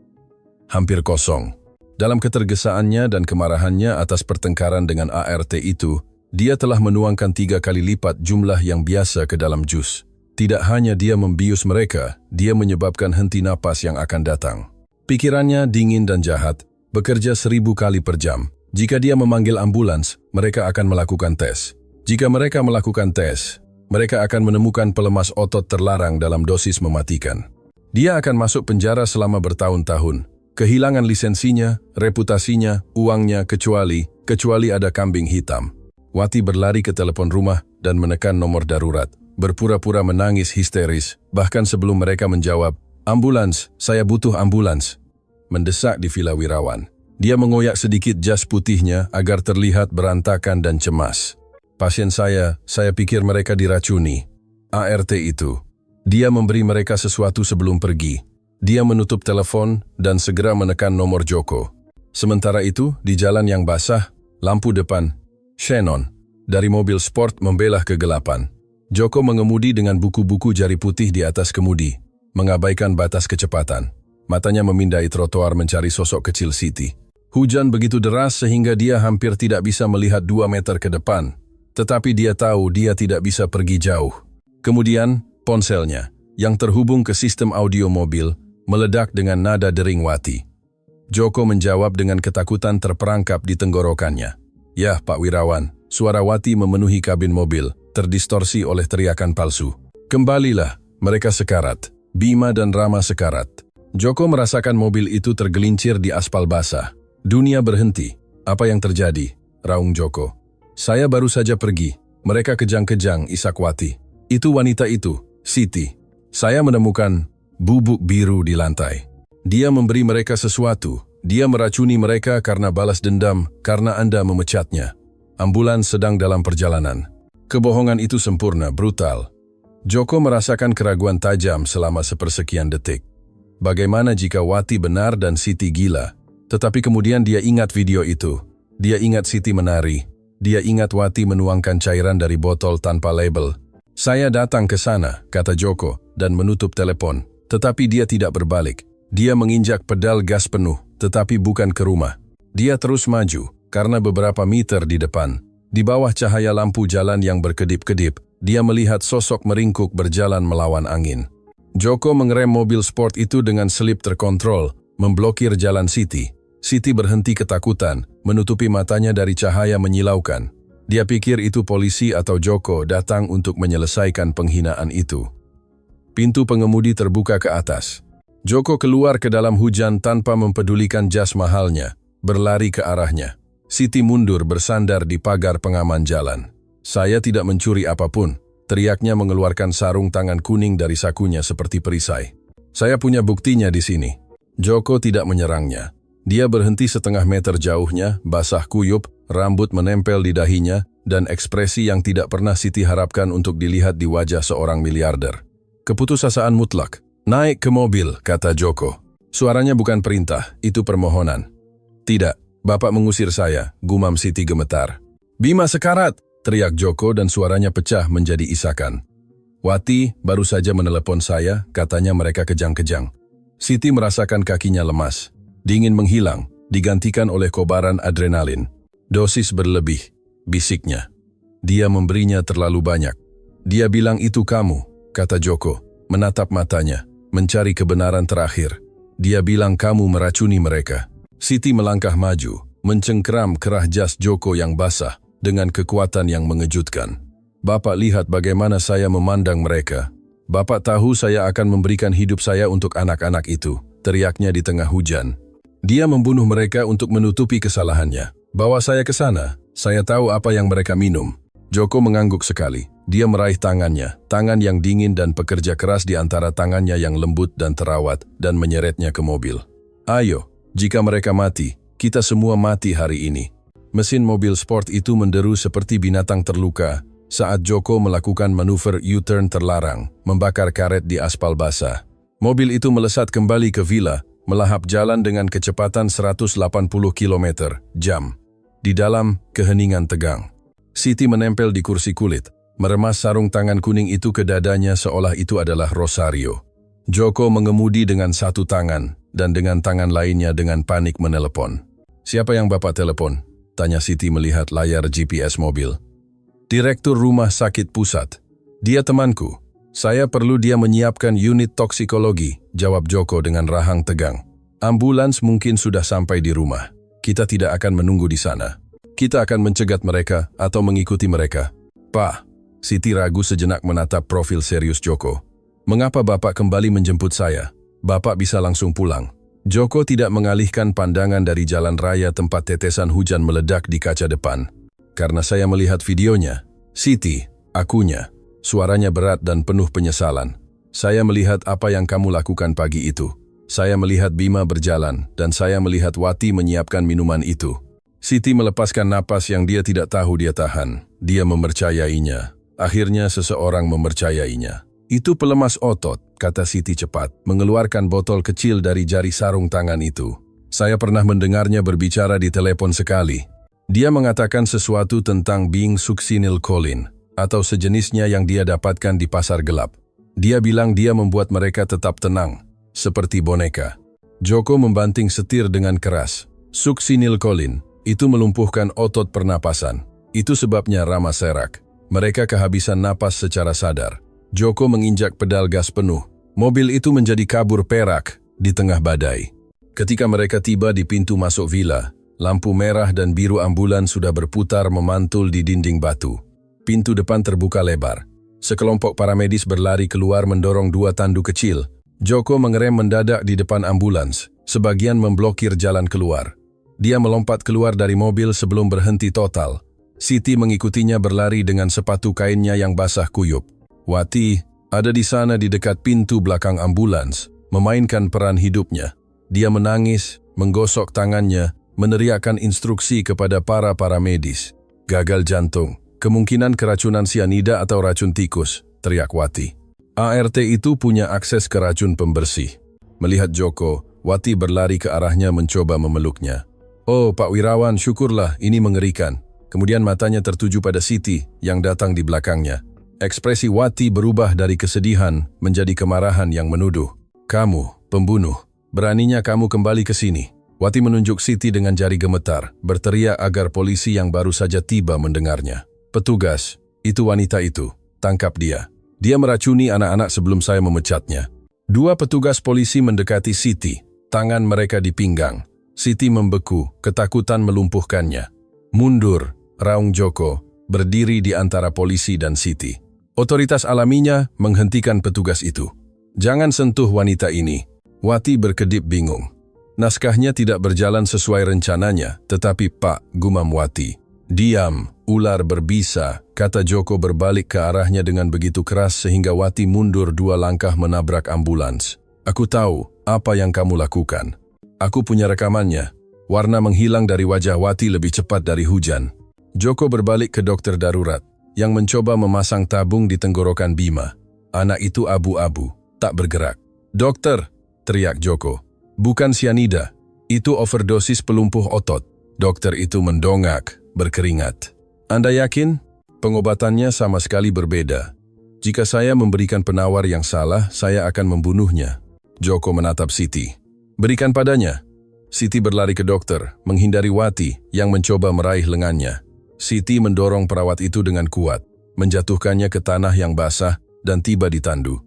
Hampir kosong. Dalam ketergesaannya dan kemarahannya atas pertengkaran dengan ART itu, dia telah menuangkan 3 kali lipat jumlah yang biasa ke dalam jus. Tidak hanya dia membius mereka, dia menyebabkan henti napas yang akan datang. Pikirannya dingin dan jahat, bekerja 1000 kali per jam. Jika dia memanggil ambulans, mereka akan melakukan tes. Jika mereka melakukan tes, mereka akan menemukan pelemas otot terlarang dalam dosis mematikan. Dia akan masuk penjara selama bertahun-tahun. Kehilangan lisensinya, reputasinya, uangnya, kecuali ada kambing hitam. Wati berlari ke telepon rumah dan menekan nomor darurat. Berpura-pura menangis histeris, bahkan sebelum mereka menjawab, "Ambulans, saya butuh ambulans." Mendesak di Villa Wirawan. Dia mengoyak sedikit jas putihnya agar terlihat berantakan dan cemas. "Pasien saya pikir mereka diracuni. ART itu. Dia memberi mereka sesuatu sebelum pergi." Dia menutup telepon dan segera menekan nomor Joko. Sementara itu, di jalan yang basah, lampu depan, Shannon, dari mobil sport membelah kegelapan. Joko mengemudi dengan buku-buku jari putih di atas kemudi, mengabaikan batas kecepatan. Matanya memindai trotoar mencari sosok kecil Siti. Hujan begitu deras sehingga dia hampir tidak bisa melihat 2 meter ke depan. Tetapi dia tahu dia tidak bisa pergi jauh. Kemudian, ponselnya, yang terhubung ke sistem audio mobil, meledak dengan nada dering Wati. Joko menjawab dengan ketakutan terperangkap di tenggorokannya. "Ya, Pak Wirawan." Suara Wati memenuhi kabin mobil, terdistorsi oleh teriakan palsu. "Kembalilah, mereka sekarat. Bima dan Rama sekarat." Joko merasakan mobil itu tergelincir di aspal basah. Dunia berhenti. "Apa yang terjadi?" raung Joko. "Saya baru saja pergi. Mereka kejang-kejang," isak Wati. "Itu wanita itu, Siti. Saya menemukan bubuk biru di lantai. Dia memberi mereka sesuatu. Dia meracuni mereka karena balas dendam, karena Anda memecatnya. Ambulans sedang dalam perjalanan." Kebohongan itu sempurna, brutal. Joko merasakan keraguan tajam selama sepersekian detik. Bagaimana jika Wati benar dan Siti gila? Tetapi kemudian dia ingat video itu. Dia ingat Siti menari. Dia ingat Wati menuangkan cairan dari botol tanpa label. "Saya datang ke sana," kata Joko, dan menutup telepon. Tetapi dia tidak berbalik. Dia menginjak pedal gas penuh, tetapi bukan ke rumah. Dia terus maju, karena beberapa meter di depan, di bawah cahaya lampu jalan yang berkedip-kedip, dia melihat sosok meringkuk berjalan melawan angin. Joko mengerem mobil sport itu dengan selip terkontrol, memblokir jalan Siti. Siti berhenti ketakutan, menutupi matanya dari cahaya menyilaukan. Dia pikir itu polisi atau Joko datang untuk menyelesaikan penghinaan itu. Pintu pengemudi terbuka ke atas. Joko keluar ke dalam hujan tanpa mempedulikan jas mahalnya, berlari ke arahnya. Siti mundur bersandar di pagar pengaman jalan. "Saya tidak mencuri apapun," teriaknya mengeluarkan sarung tangan kuning dari sakunya seperti perisai. "Saya punya buktinya di sini." Joko tidak menyerangnya. Dia berhenti setengah meter jauhnya, basah kuyup, rambut menempel di dahinya, dan ekspresi yang tidak pernah Siti harapkan untuk dilihat di wajah seorang miliarder. "Keputusasaan mutlak. Naik ke mobil," kata Joko. Suaranya bukan perintah, itu permohonan. "Tidak, Bapak mengusir saya," gumam Siti gemetar. "Bima sekarat!" teriak Joko dan suaranya pecah menjadi isakan. "Wati baru saja menelepon saya, katanya mereka kejang-kejang." Siti merasakan kakinya lemas. Dingin menghilang, digantikan oleh kobaran adrenalin. "Dosis berlebih," bisiknya. "Dia memberinya terlalu banyak." "Dia bilang itu kamu," kata Joko, menatap matanya, mencari kebenaran terakhir. "Dia bilang kamu meracuni mereka." Siti melangkah maju, mencengkeram kerah jas Joko yang basah dengan kekuatan yang mengejutkan. "Bapak lihat bagaimana saya memandang mereka. Bapak tahu saya akan memberikan hidup saya untuk anak-anak itu," teriaknya di tengah hujan. "Dia membunuh mereka untuk menutupi kesalahannya. Bawa saya ke sana, saya tahu apa yang mereka minum." Joko mengangguk sekali. Dia meraih tangannya, tangan yang dingin dan pekerja keras di antara tangannya yang lembut dan terawat, dan menyeretnya ke mobil. Ayo, jika mereka mati, kita semua mati hari ini. Mesin mobil sport itu menderu seperti binatang terluka saat Joko melakukan manuver U-turn terlarang, membakar karet di aspal basah. Mobil itu melesat kembali ke villa, melahap jalan dengan kecepatan 180 km/jam. Di dalam, keheningan tegang. Siti menempel di kursi kulit, meremas sarung tangan kuning itu ke dadanya seolah itu adalah Rosario. Joko mengemudi dengan satu tangan, dan dengan tangan lainnya dengan panik menelepon. "Siapa yang Bapak telepon?" tanya Siti melihat layar GPS mobil. "Direktur Rumah Sakit Pusat. Dia temanku. Saya perlu dia menyiapkan unit toksikologi," jawab Joko dengan rahang tegang. "Ambulans mungkin sudah sampai di rumah. Kita tidak akan menunggu di sana. Kita akan mencegat mereka atau mengikuti mereka." "Pak," Siti ragu sejenak menatap profil serius Joko. "Mengapa Bapak kembali menjemput saya? Bapak bisa langsung pulang." Joko tidak mengalihkan pandangan dari jalan raya tempat tetesan hujan meledak di kaca depan. "Karena saya melihat videonya." "Siti, akunya." Suaranya berat dan penuh penyesalan. "Saya melihat apa yang kamu lakukan pagi itu. Saya melihat Bima berjalan, dan saya melihat Wati menyiapkan minuman itu." Siti melepaskan napas yang dia tidak tahu dia tahan. Dia mempercayainya. Akhirnya seseorang mempercayainya. "Itu pelemas otot," kata Siti cepat, mengeluarkan botol kecil dari jari sarung tangan itu. "Saya pernah mendengarnya berbicara di telepon sekali. Dia mengatakan sesuatu tentang Bing Succinylcholine, atau sejenisnya yang dia dapatkan di pasar gelap. Dia bilang dia membuat mereka tetap tenang, seperti boneka." Joko membanting setir dengan keras. "Succinylcholine itu melumpuhkan otot pernapasan. Itu sebabnya Rama serak. Mereka kehabisan napas secara sadar." Joko menginjak pedal gas penuh. Mobil itu menjadi kabur perak di tengah badai. Ketika mereka tiba di pintu masuk villa, lampu merah dan biru ambulans sudah berputar memantul di dinding batu. Pintu depan terbuka lebar. Sekelompok paramedis berlari keluar mendorong dua tandu kecil. Joko mengerem mendadak di depan ambulans, sebagian memblokir jalan keluar. Dia melompat keluar dari mobil sebelum berhenti total. Siti mengikutinya berlari dengan sepatu kainnya yang basah kuyup. Wati ada di sana di dekat pintu belakang ambulans, memainkan peran hidupnya. Dia menangis, menggosok tangannya, meneriakkan instruksi kepada para paramedis. "Gagal jantung, kemungkinan keracunan sianida atau racun tikus," teriak Wati. "ART itu punya akses ke racun pembersih." Melihat Joko, Wati berlari ke arahnya mencoba memeluknya. "Oh, Pak Wirawan, syukurlah, ini mengerikan." Kemudian matanya tertuju pada Siti yang datang di belakangnya. Ekspresi Wati berubah dari kesedihan menjadi kemarahan yang menuduh. "Kamu, pembunuh, beraninya kamu kembali ke sini." Wati menunjuk Siti dengan jari gemetar, berteriak agar polisi yang baru saja tiba mendengarnya. "Petugas, itu wanita itu, tangkap dia. Dia meracuni anak-anak sebelum saya memecatnya." Dua petugas polisi mendekati Siti, tangan mereka di pinggang. Siti membeku, ketakutan melumpuhkannya. "Mundur," raung Joko, berdiri di antara polisi dan Siti. Otoritas alaminya menghentikan petugas itu. "Jangan sentuh wanita ini." Wati berkedip bingung. Naskahnya tidak berjalan sesuai rencananya, tetapi "Pak," gumam Wati. "Diam, ular berbisa," kata Joko berbalik ke arahnya dengan begitu keras sehingga Wati mundur 2 langkah menabrak ambulans. "Aku tahu apa yang kamu lakukan. Aku punya rekamannya." Warna menghilang dari wajah Wati lebih cepat dari hujan. Joko berbalik ke dokter darurat, yang mencoba memasang tabung di tenggorokan Bima. Anak itu abu-abu, tak bergerak. "Dokter," teriak Joko. "Bukan sianida, itu overdosis pelumpuh otot." Dokter itu mendongak, berkeringat. "Anda yakin?" "Pengobatannya sama sekali berbeda. Jika saya memberikan penawar yang salah, saya akan membunuhnya." Joko menatap Siti. "Berikan padanya." Siti berlari ke dokter, menghindari Wati yang mencoba meraih lengannya. Siti mendorong perawat itu dengan kuat, menjatuhkannya ke tanah yang basah dan tiba di tandu.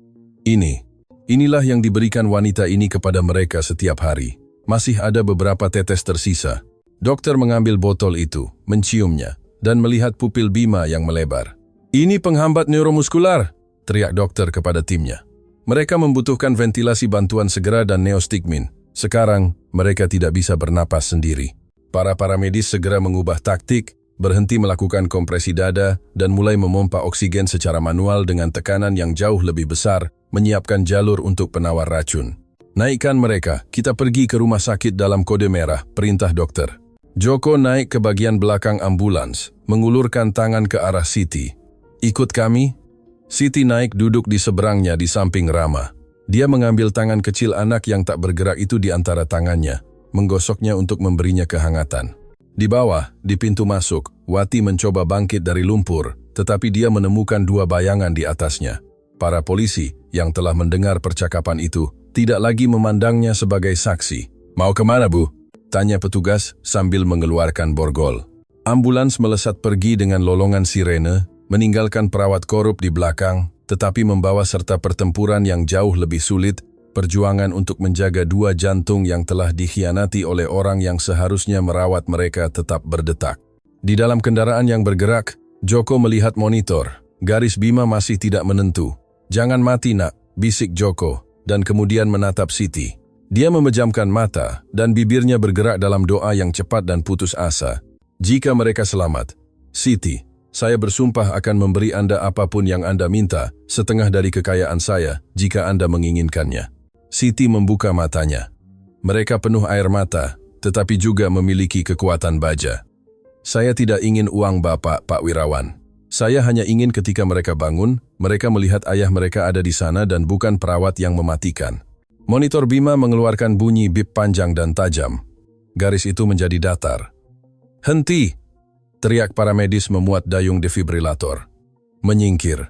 Inilah yang diberikan wanita ini kepada mereka setiap hari. Masih ada beberapa tetes tersisa." Dokter mengambil botol itu, menciumnya, dan melihat pupil Bima yang melebar. "Ini penghambat neuromuskular," teriak dokter kepada timnya. "Mereka membutuhkan ventilasi bantuan segera dan neostigmin. Sekarang, mereka tidak bisa bernapas sendiri." Para paramedis segera mengubah taktik berhenti melakukan kompresi dada, dan mulai memompa oksigen secara manual dengan tekanan yang jauh lebih besar, menyiapkan jalur untuk penawar racun. Naikkan mereka, kita pergi ke rumah sakit dalam kode merah, perintah dokter. Joko naik ke bagian belakang ambulans, mengulurkan tangan ke arah Siti. Ikut kami? Siti naik duduk di seberangnya di samping Rama. Dia mengambil tangan kecil anak yang tak bergerak itu di antara tangannya, menggosoknya untuk memberinya kehangatan. Di bawah, di pintu masuk, Wati mencoba bangkit dari lumpur, tetapi dia menemukan dua bayangan di atasnya. Para polisi yang telah mendengar percakapan itu tidak lagi memandangnya sebagai saksi. Mau kemana, Bu? Tanya petugas sambil mengeluarkan borgol. Ambulans melesat pergi dengan lolongan sirene, meninggalkan perawat korup di belakang, tetapi membawa serta pertempuran yang jauh lebih sulit, perjuangan untuk menjaga dua jantung yang telah dikhianati oleh orang yang seharusnya merawat mereka tetap berdetak. Di dalam kendaraan yang bergerak, Joko melihat monitor. Garis Bima masih tidak menentu. Jangan mati nak, bisik Joko, dan kemudian menatap Siti. Dia memejamkan mata, dan bibirnya bergerak dalam doa yang cepat dan putus asa. Jika mereka selamat, Siti, saya bersumpah akan memberi Anda apapun yang Anda minta, setengah dari kekayaan saya, jika Anda menginginkannya. Siti membuka matanya. Mereka penuh air mata, tetapi juga memiliki kekuatan baja. Saya tidak ingin uang Bapak, Pak Wirawan. Saya hanya ingin ketika mereka bangun, mereka melihat ayah mereka ada di sana dan bukan perawat yang mematikan. Monitor Bima mengeluarkan bunyi bip panjang dan tajam. Garis itu menjadi datar. Henti! Teriak para medis memuat dayung defibrilator. Menyingkir.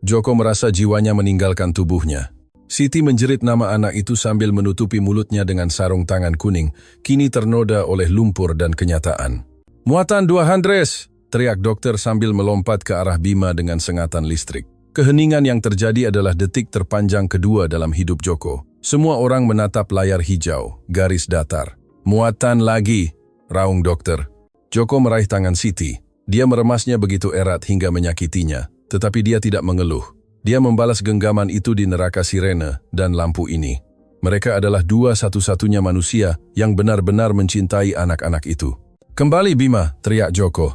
Joko merasa jiwanya meninggalkan tubuhnya. Siti menjerit nama anak itu sambil menutupi mulutnya dengan sarung tangan kuning, kini ternoda oleh lumpur dan kenyataan. Muatan 200! Teriak dokter sambil melompat ke arah Bima dengan sengatan listrik. Keheningan yang terjadi adalah detik terpanjang kedua dalam hidup Joko. Semua orang menatap layar hijau, garis datar. Muatan lagi, raung dokter. Joko meraih tangan Siti. Dia meremasnya begitu erat hingga menyakitinya, tetapi dia tidak mengeluh. Dia membalas genggaman itu di neraka sirene dan lampu ini. Mereka adalah dua satu-satunya manusia yang benar-benar mencintai anak-anak itu. Kembali Bima, teriak Joko.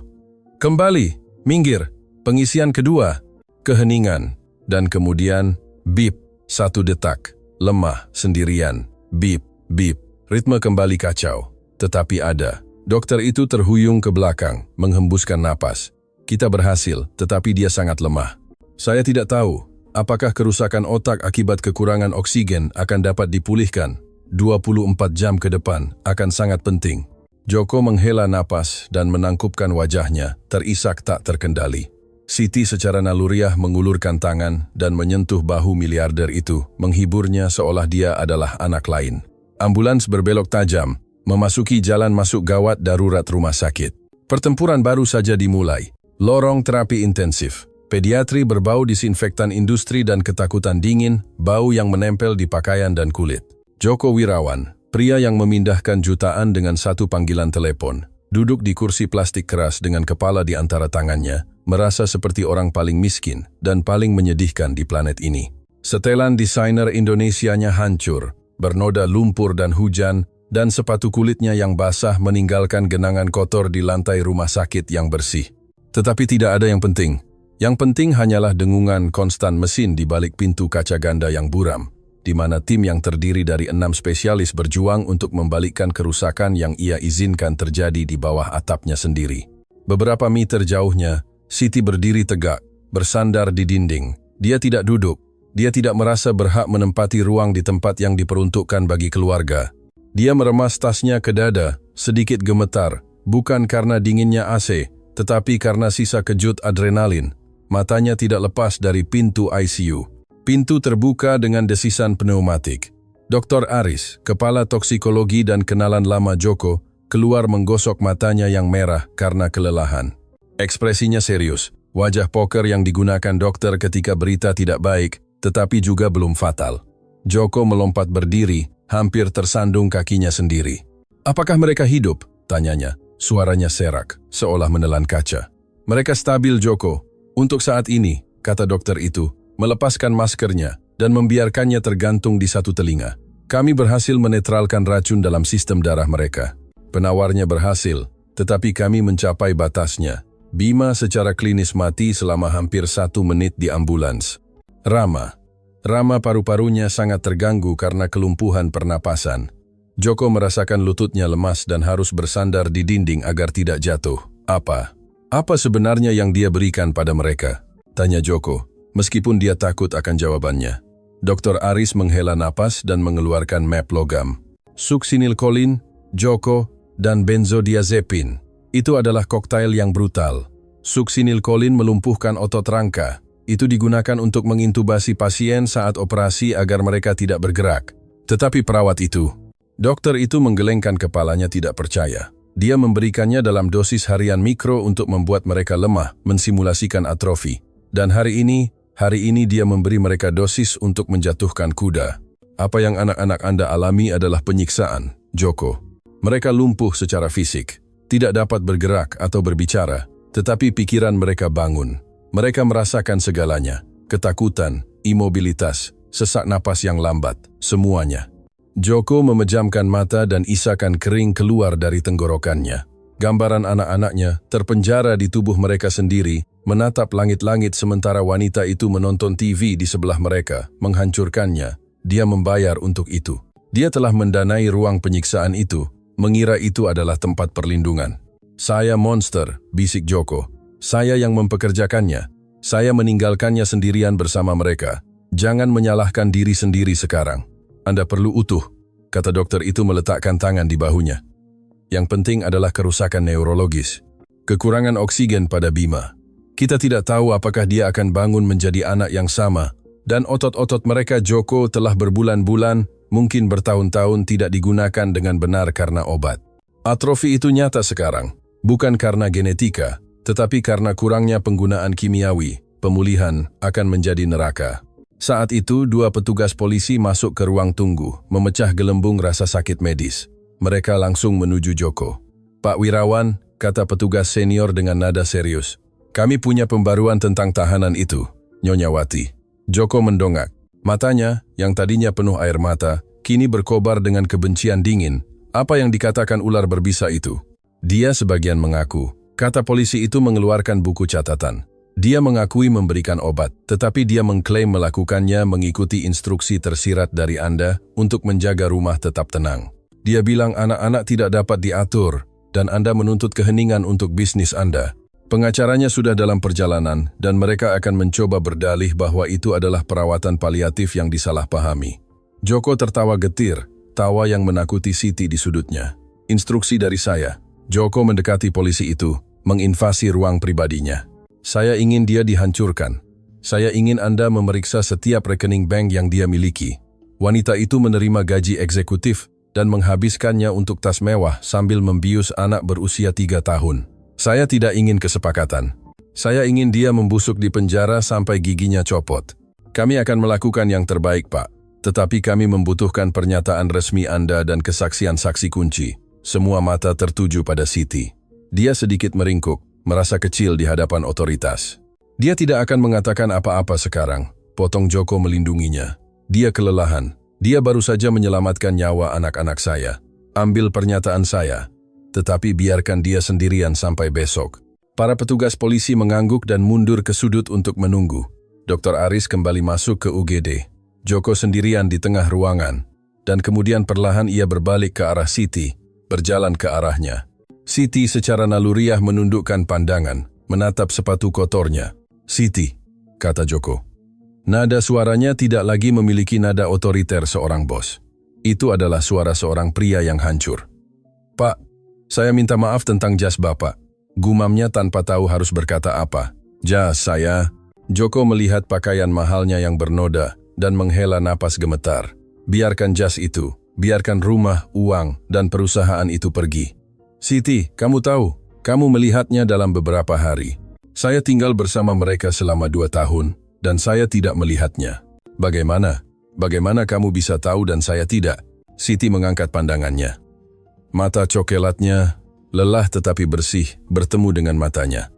Kembali, minggir, pengisian kedua. Keheningan, dan kemudian bip, 1 detak, lemah, sendirian, bip, bip, ritme kembali kacau. Tetapi ada. Dokter itu terhuyung ke belakang, menghembuskan napas. Kita berhasil, tetapi dia sangat lemah. Saya tidak tahu, apakah kerusakan otak akibat kekurangan oksigen akan dapat dipulihkan. 24 jam ke depan akan sangat penting. Joko menghela napas dan menangkupkan wajahnya, terisak tak terkendali. Siti secara naluriah mengulurkan tangan dan menyentuh bahu miliarder itu, menghiburnya seolah dia adalah anak lain. Ambulans berbelok tajam, memasuki jalan masuk gawat darurat rumah sakit. Pertempuran baru saja dimulai. Lorong terapi intensif. Pediatri berbau disinfektan industri dan ketakutan dingin, bau yang menempel di pakaian dan kulit. Joko Wirawan, pria yang memindahkan jutaan dengan satu panggilan telepon, duduk di kursi plastik keras dengan kepala di antara tangannya, merasa seperti orang paling miskin dan paling menyedihkan di planet ini. Setelan desainer Indonesianya hancur, bernoda lumpur dan hujan, dan sepatu kulitnya yang basah meninggalkan genangan kotor di lantai rumah sakit yang bersih. Tetapi tidak ada yang penting. Yang penting hanyalah dengungan konstan mesin di balik pintu kaca ganda yang buram, di mana tim yang terdiri dari 6 spesialis berjuang untuk membalikkan kerusakan yang ia izinkan terjadi di bawah atapnya sendiri. Beberapa meter jauhnya, Siti berdiri tegak, bersandar di dinding. Dia tidak duduk. Dia tidak merasa berhak menempati ruang di tempat yang diperuntukkan bagi keluarga. Dia meremas tasnya ke dada, sedikit gemetar, bukan karena dinginnya AC, tetapi karena sisa kejut adrenalin. Matanya tidak lepas dari pintu ICU. Pintu terbuka dengan desisan pneumatik. Dr. Aris, kepala toksikologi dan kenalan lama Joko, keluar menggosok matanya yang merah karena kelelahan. Ekspresinya serius, wajah poker yang digunakan dokter ketika berita tidak baik, tetapi juga belum fatal. Joko melompat berdiri, hampir tersandung kakinya sendiri. Apakah mereka hidup? Tanyanya. Suaranya serak, seolah menelan kaca. Mereka stabil, Joko. Untuk saat ini, kata dokter itu, melepaskan maskernya dan membiarkannya tergantung di satu telinga. Kami berhasil menetralkan racun dalam sistem darah mereka. Penawarnya berhasil, Tetapi kami mencapai batasnya. Bima secara klinis mati selama hampir 1 menit di ambulans. Rama paru-parunya sangat terganggu karena kelumpuhan pernapasan. Joko merasakan lututnya lemas dan harus bersandar di dinding agar tidak jatuh. Apa sebenarnya yang dia berikan pada mereka? Tanya Joko, meskipun dia takut akan jawabannya. Dr. Aris menghela napas dan mengeluarkan map logam. Suksinilkolin, Joko, dan benzodiazepin. Itu adalah koktail yang brutal. Suksinilkolin melumpuhkan otot rangka. Itu digunakan untuk mengintubasi pasien saat operasi agar mereka tidak bergerak. Tetapi dokter itu menggelengkan kepalanya tidak percaya. Dia memberikannya dalam dosis harian mikro untuk membuat mereka lemah, mensimulasikan atrofi. Dan hari ini dia memberi mereka dosis untuk menjatuhkan kuda. Apa yang anak-anak Anda alami adalah penyiksaan, Joko. Mereka lumpuh secara fisik, tidak dapat bergerak atau berbicara, tetapi pikiran mereka bangun. Mereka merasakan segalanya, ketakutan, imobilitas, sesak napas yang lambat, semuanya. Joko memejamkan mata dan isakan kering keluar dari tenggorokannya. Gambaran anak-anaknya terpenjara di tubuh mereka sendiri, menatap langit-langit sementara wanita itu menonton TV di sebelah mereka, menghancurkannya. Dia membayar untuk itu. Dia telah mendanai ruang penyiksaan itu, mengira itu adalah tempat perlindungan. Saya monster, bisik Joko. Saya yang mempekerjakannya. Saya meninggalkannya sendirian bersama mereka. Jangan menyalahkan diri sendiri sekarang. Anda perlu utuh, kata dokter itu meletakkan tangan di bahunya. Yang penting adalah kerusakan neurologis. Kekurangan oksigen pada Bima. Kita tidak tahu apakah dia akan bangun menjadi anak yang sama. Dan otot-otot mereka Joko telah berbulan-bulan, mungkin bertahun-tahun tidak digunakan dengan benar karena obat. Atrofi itu nyata sekarang. Bukan karena genetika, tetapi karena kurangnya penggunaan kimiawi, pemulihan akan menjadi neraka. Saat itu, 2 petugas polisi masuk ke ruang tunggu, memecah gelembung rasa sakit medis. Mereka langsung menuju Joko. Pak Wirawan, kata petugas senior dengan nada serius. Kami punya pembaruan tentang tahanan itu, Nyonya Wati. Joko mendongak. Matanya, yang tadinya penuh air mata, kini berkobar dengan kebencian dingin. Apa yang dikatakan ular berbisa itu? Dia sebagian mengaku. Kata polisi itu mengeluarkan buku catatan. Dia mengakui memberikan obat, tetapi dia mengklaim melakukannya mengikuti instruksi tersirat dari Anda untuk menjaga rumah tetap tenang. Dia bilang anak-anak tidak dapat diatur, dan Anda menuntut keheningan untuk bisnis Anda. Pengacaranya sudah dalam perjalanan, dan mereka akan mencoba berdalih bahwa itu adalah perawatan paliatif yang disalahpahami. Joko tertawa getir, tawa yang menakuti Siti di sudutnya. Instruksi dari saya. Joko mendekati polisi itu, menginvasi ruang pribadinya. Saya ingin dia dihancurkan. Saya ingin Anda memeriksa setiap rekening bank yang dia miliki. Wanita itu menerima gaji eksekutif dan menghabiskannya untuk tas mewah sambil membius anak berusia 3 tahun. Saya tidak ingin kesepakatan. Saya ingin dia membusuk di penjara sampai giginya copot. Kami akan melakukan yang terbaik, Pak. Tetapi kami membutuhkan pernyataan resmi Anda dan kesaksian saksi kunci. Semua mata tertuju pada Siti. Dia sedikit meringkuk, merasa kecil di hadapan otoritas. Dia tidak akan mengatakan apa-apa sekarang, potong Joko melindunginya. Dia kelelahan. Dia baru saja menyelamatkan nyawa anak-anak saya. Ambil pernyataan saya, tetapi biarkan dia sendirian sampai besok. Para petugas polisi mengangguk dan mundur ke sudut untuk menunggu. Dr. Aris kembali masuk ke UGD. Joko sendirian di tengah ruangan, dan kemudian perlahan ia berbalik ke arah Siti, berjalan ke arahnya. Siti secara naluriah menundukkan pandangan, menatap sepatu kotornya. Siti, kata Joko. Nada suaranya tidak lagi memiliki nada otoriter seorang bos. Itu adalah suara seorang pria yang hancur. Pak, saya minta maaf tentang jas Bapak. Gumamnya tanpa tahu harus berkata apa. Jas saya. Joko melihat pakaian mahalnya yang bernoda dan menghela napas gemetar. Biarkan jas itu, biarkan rumah, uang, dan perusahaan itu pergi. Siti, kamu tahu, kamu melihatnya dalam beberapa hari. Saya tinggal bersama mereka selama 2 tahun, dan saya tidak melihatnya. Bagaimana? Bagaimana kamu bisa tahu dan saya tidak? Siti mengangkat pandangannya. Mata cokelatnya, lelah tetapi bersih, bertemu dengan matanya.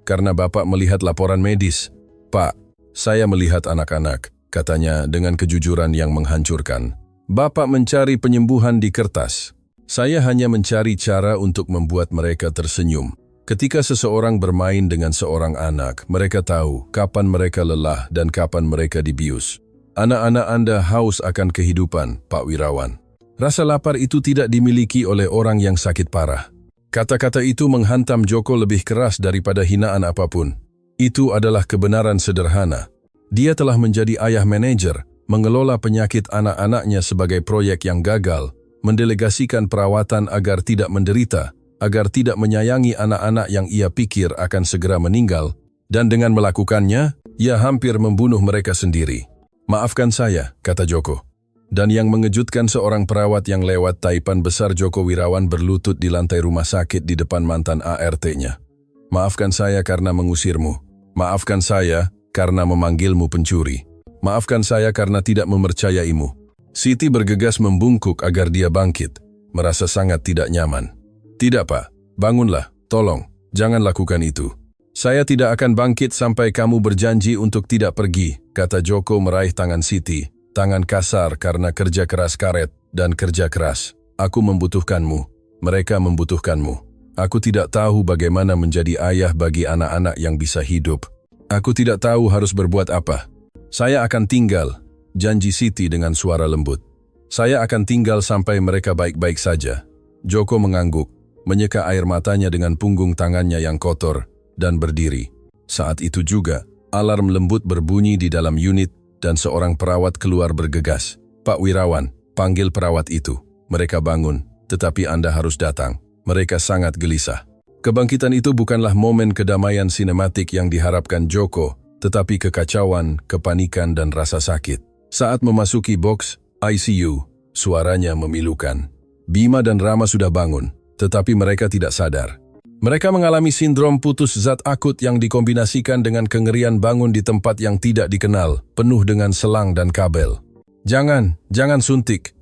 Karena Bapak melihat laporan medis. Pak, saya melihat anak-anak, katanya dengan kejujuran yang menghancurkan. Bapak mencari penyembuhan di kertas. Saya hanya mencari cara untuk membuat mereka tersenyum. Ketika seseorang bermain dengan seorang anak, mereka tahu kapan mereka lelah dan kapan mereka dibius. Anak-anak Anda haus akan kehidupan, Pak Wirawan. Rasa lapar itu tidak dimiliki oleh orang yang sakit parah. Kata-kata itu menghantam Joko lebih keras daripada hinaan apapun. Itu adalah kebenaran sederhana. Dia telah menjadi ayah manajer, mengelola penyakit anak-anaknya sebagai proyek yang gagal, mendelegasikan perawatan agar tidak menderita, agar tidak menyayangi anak-anak yang ia pikir akan segera meninggal, dan dengan melakukannya, ia hampir membunuh mereka sendiri. Maafkan saya, kata Joko. Dan yang mengejutkan, seorang perawat yang lewat taipan besar Joko Wirawan berlutut di lantai rumah sakit di depan mantan ART-nya. Maafkan saya karena mengusirmu. Maafkan saya karena memanggilmu pencuri. Maafkan saya karena tidak mempercayaimu. Siti bergegas membungkuk agar dia bangkit, merasa sangat tidak nyaman. Tidak, Pak. Bangunlah. Tolong. Jangan lakukan itu. Saya tidak akan bangkit sampai kamu berjanji untuk tidak pergi, kata Joko meraih tangan Siti. Tangan kasar karena kerja keras karet dan kerja keras. Aku membutuhkanmu. Mereka membutuhkanmu. Aku tidak tahu bagaimana menjadi ayah bagi anak-anak yang bisa hidup. Aku tidak tahu harus berbuat apa. Saya akan tinggal, janji Siti dengan suara lembut. Saya akan tinggal sampai mereka baik-baik saja. Joko mengangguk, menyeka air matanya dengan punggung tangannya yang kotor, dan berdiri. Saat itu juga, alarm lembut berbunyi di dalam unit, dan seorang perawat keluar bergegas. Pak Wirawan, panggil perawat itu. Mereka bangun, tetapi Anda harus datang. Mereka sangat gelisah. Kebangkitan itu bukanlah momen kedamaian sinematik yang diharapkan Joko, tetapi kekacauan, kepanikan, dan rasa sakit. Saat memasuki box ICU, suaranya memilukan. Bima dan Rama sudah bangun, tetapi mereka tidak sadar. Mereka mengalami sindrom putus zat akut yang dikombinasikan dengan kengerian bangun di tempat yang tidak dikenal, penuh dengan selang dan kabel. Jangan suntik,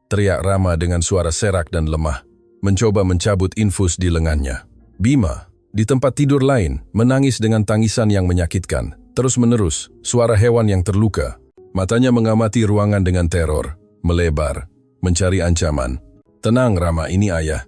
teriak Rama dengan suara serak dan lemah, mencoba mencabut infus di lengannya. Bima, di tempat tidur lain, menangis dengan tangisan yang menyakitkan, terus-menerus, suara hewan yang terluka. Matanya mengamati ruangan dengan teror, melebar, mencari ancaman. Tenang Rama, ini ayah.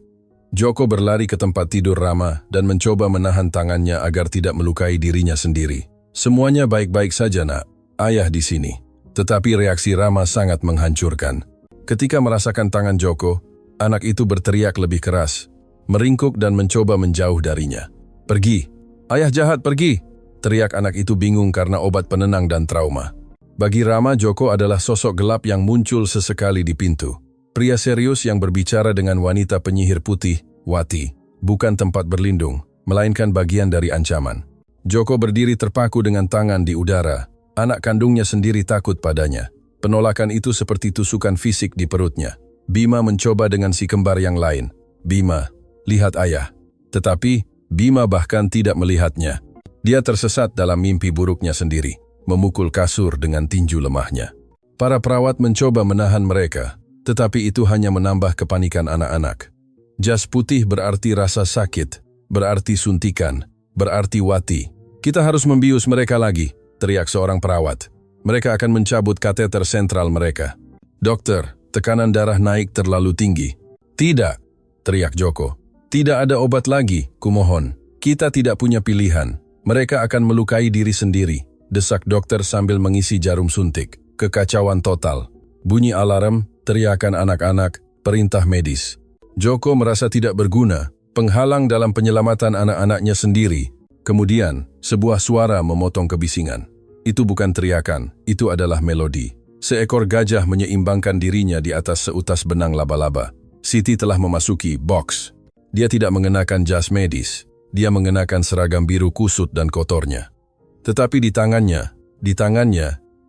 Joko berlari ke tempat tidur Rama dan mencoba menahan tangannya agar tidak melukai dirinya sendiri. Semuanya baik-baik saja, nak. Ayah di sini. Tetapi reaksi Rama sangat menghancurkan. Ketika merasakan tangan Joko, anak itu berteriak lebih keras, meringkuk dan mencoba menjauh darinya. Pergi. Ayah jahat, pergi. Teriak anak itu bingung karena obat penenang dan trauma. Bagi Rama, Joko adalah sosok gelap yang muncul sesekali di pintu. Pria serius yang berbicara dengan wanita penyihir putih, Wati, bukan tempat berlindung, melainkan bagian dari ancaman. Joko berdiri terpaku dengan tangan di udara. Anak kandungnya sendiri takut padanya. Penolakan itu seperti tusukan fisik di perutnya. Bima mencoba dengan si kembar yang lain. Bima, lihat ayah. Tetapi, Bima bahkan tidak melihatnya. Dia tersesat dalam mimpi buruknya sendiri, memukul kasur dengan tinju lemahnya. Para perawat mencoba menahan mereka, tetapi itu hanya menambah kepanikan anak-anak. Jas putih berarti rasa sakit, berarti suntikan, berarti Wati. Kita harus membius mereka lagi, teriak seorang perawat. Mereka akan mencabut kateter sentral mereka. Dokter, tekanan darah naik terlalu tinggi. Tidak, teriak Joko. Tidak ada obat lagi, kumohon. Kita tidak punya pilihan. Mereka akan melukai diri sendiri, desak dokter sambil mengisi jarum suntik. Kekacauan total. Bunyi alarm, teriakan anak-anak, perintah medis. Joko merasa tidak berguna, penghalang dalam penyelamatan anak-anaknya sendiri. Kemudian, sebuah suara memotong kebisingan. Itu bukan teriakan, itu adalah melodi. Seekor gajah menyeimbangkan dirinya di atas seutas benang laba-laba. Siti telah memasuki box. Dia tidak mengenakan jas medis. Dia mengenakan seragam biru kusut dan kotornya. Tetapi di tangannya,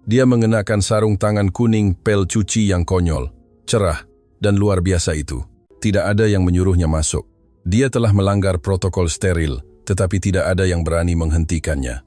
dia mengenakan sarung tangan kuning pel cuci yang konyol, cerah, dan luar biasa itu. Tidak ada yang menyuruhnya masuk. Dia telah melanggar protokol steril, tetapi tidak ada yang berani menghentikannya.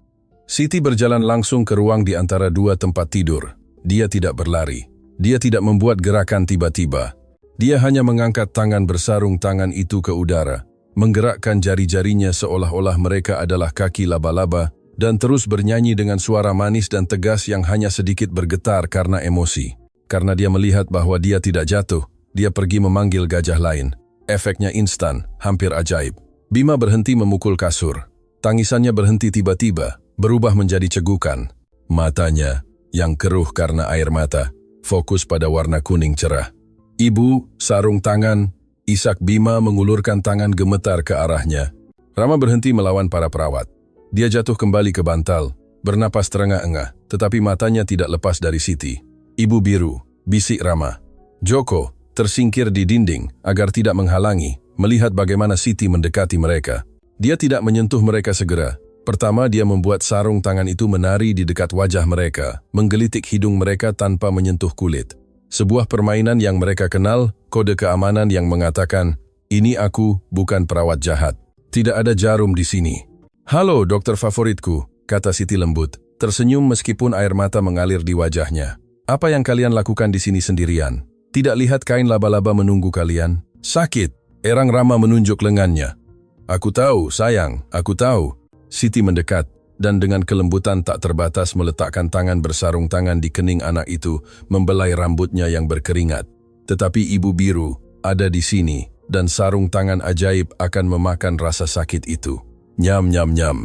Siti berjalan langsung ke ruang di antara dua tempat tidur. Dia tidak berlari. Dia tidak membuat gerakan tiba-tiba. Dia hanya mengangkat tangan bersarung tangan itu ke udara, menggerakkan jari-jarinya seolah-olah mereka adalah kaki laba-laba, dan terus bernyanyi dengan suara manis dan tegas yang hanya sedikit bergetar karena emosi. Karena dia melihat bahwa dia tidak jatuh, dia pergi memanggil gajah lain. Efeknya instan, hampir ajaib. Bima berhenti memukul kasur. Tangisannya berhenti tiba-tiba, berubah menjadi cegukan. Matanya, yang keruh karena air mata, fokus pada warna kuning cerah. Ibu, sarung tangan, isak Bima mengulurkan tangan gemetar ke arahnya. Rama berhenti melawan para perawat. Dia jatuh kembali ke bantal, bernapas terengah-engah, tetapi matanya tidak lepas dari Siti. Ibu biru, bisik Rama. Joko tersingkir di dinding agar tidak menghalangi, melihat bagaimana Siti mendekati mereka. Dia tidak menyentuh mereka segera. Pertama, dia membuat sarung tangan itu menari di dekat wajah mereka, menggelitik hidung mereka tanpa menyentuh kulit. Sebuah permainan yang mereka kenal, kode keamanan yang mengatakan, "Ini aku, bukan perawat jahat. Tidak ada jarum di sini." "Halo, dokter favoritku," kata Siti lembut, tersenyum meskipun air mata mengalir di wajahnya. "Apa yang kalian lakukan di sini sendirian? Tidak lihat kain laba-laba menunggu kalian? Sakit." Erang Rama menunjuk lengannya. "Aku tahu, sayang, aku tahu." Siti mendekat, dan dengan kelembutan tak terbatas meletakkan tangan bersarung tangan di kening anak itu, membelai rambutnya yang berkeringat. Tetapi ibu biru ada di sini, dan sarung tangan ajaib akan memakan rasa sakit itu. Nyam, nyam, nyam.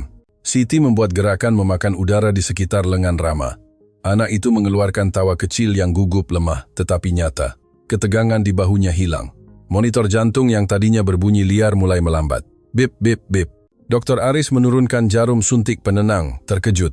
Siti membuat gerakan memakan udara di sekitar lengan Rama. Anak itu mengeluarkan tawa kecil yang gugup lemah, tetapi nyata. Ketegangan di bahunya hilang. Monitor jantung yang tadinya berbunyi liar mulai melambat. Bip, bip, bip. Dr. Aris menurunkan jarum suntik penenang, terkejut.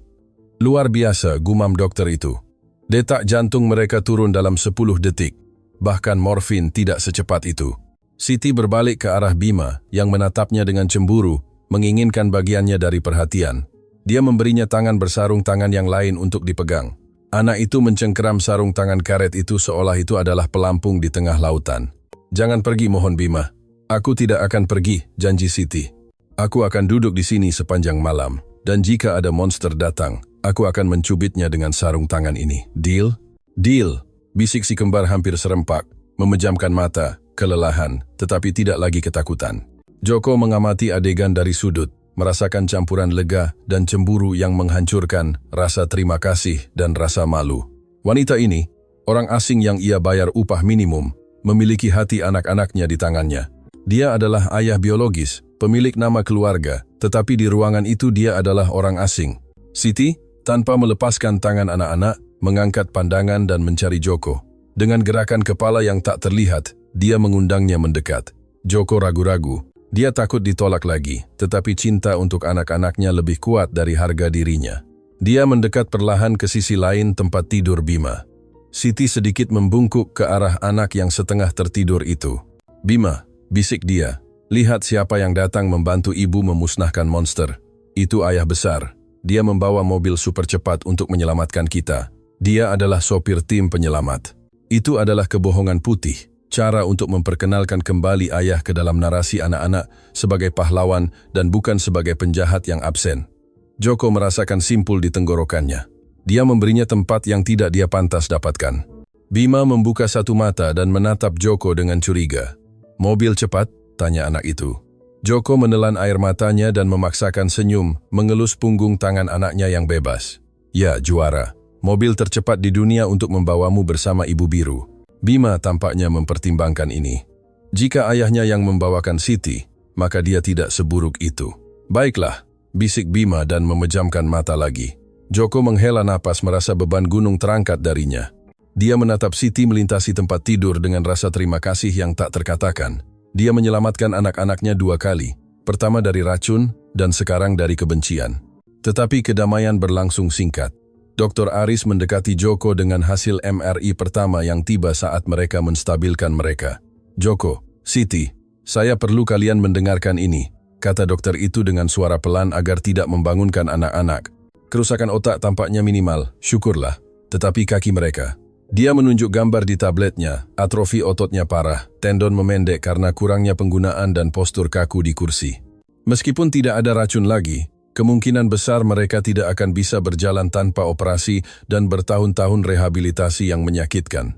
"Luar biasa," gumam dokter itu. Detak jantung mereka turun dalam 10 detik. Bahkan morfin tidak secepat itu. Siti berbalik ke arah Bima, yang menatapnya dengan cemburu, menginginkan bagiannya dari perhatian. Dia memberinya tangan bersarung tangan yang lain untuk dipegang. Anak itu mencengkeram sarung tangan karet itu seolah itu adalah pelampung di tengah lautan. "Jangan pergi, mohon Bima." "Aku tidak akan pergi," janji Siti. "Aku akan duduk di sini sepanjang malam, dan jika ada monster datang, aku akan mencubitnya dengan sarung tangan ini. Deal?" "Deal," bisik si kembar hampir serempak, memejamkan mata, kelelahan, tetapi tidak lagi ketakutan. Joko mengamati adegan dari sudut, merasakan campuran lega dan cemburu yang menghancurkan, rasa terima kasih dan rasa malu. Wanita ini, orang asing yang ia bayar upah minimum, memiliki hati anak-anaknya di tangannya. Dia adalah ayah biologis, pemilik nama keluarga, tetapi di ruangan itu dia adalah orang asing. Siti, tanpa melepaskan tangan anak-anak, mengangkat pandangan dan mencari Joko. Dengan gerakan kepala yang tak terlihat, dia mengundangnya mendekat. Joko ragu-ragu. Dia takut ditolak lagi, tetapi cinta untuk anak-anaknya lebih kuat dari harga dirinya. Dia mendekat perlahan ke sisi lain tempat tidur Bima. Siti sedikit membungkuk ke arah anak yang setengah tertidur itu. "Bima," bisik dia, "lihat siapa yang datang membantu ibu memusnahkan monster. Itu ayah besar. Dia membawa mobil super cepat untuk menyelamatkan kita. Dia adalah sopir tim penyelamat." Itu adalah kebohongan putih. Cara untuk memperkenalkan kembali ayah ke dalam narasi anak-anak sebagai pahlawan dan bukan sebagai penjahat yang absen. Joko merasakan simpul di tenggorokannya. Dia memberinya tempat yang tidak dia pantas dapatkan. Bima membuka satu mata dan menatap Joko dengan curiga. "Mobil cepat?" tanya anak itu. Joko menelan air matanya dan memaksakan senyum, mengelus punggung tangan anaknya yang bebas. "Ya, juara. Mobil tercepat di dunia untuk membawamu bersama Ibu Biru." Bima tampaknya mempertimbangkan ini. Jika ayahnya yang membawakan Siti, maka dia tidak seburuk itu. "Baiklah," bisik Bima dan memejamkan mata lagi. Joko menghela napas merasa beban gunung terangkat darinya. Dia menatap Siti melintasi tempat tidur dengan rasa terima kasih yang tak terkatakan. Dia menyelamatkan anak-anaknya 2 kali, pertama dari racun dan sekarang dari kebencian. Tetapi kedamaian berlangsung singkat. Dr. Aris mendekati Joko dengan hasil MRI pertama yang tiba saat mereka menstabilkan mereka. "Joko, Siti, saya perlu kalian mendengarkan ini," kata dokter itu dengan suara pelan agar tidak membangunkan anak-anak. "Kerusakan otak tampaknya minimal, syukurlah. Tetapi kaki mereka." Dia menunjuk gambar di tabletnya, atrofi ototnya parah, tendon memendek karena kurangnya penggunaan dan postur kaku di kursi. Meskipun tidak ada racun lagi, kemungkinan besar mereka tidak akan bisa berjalan tanpa operasi dan bertahun-tahun rehabilitasi yang menyakitkan.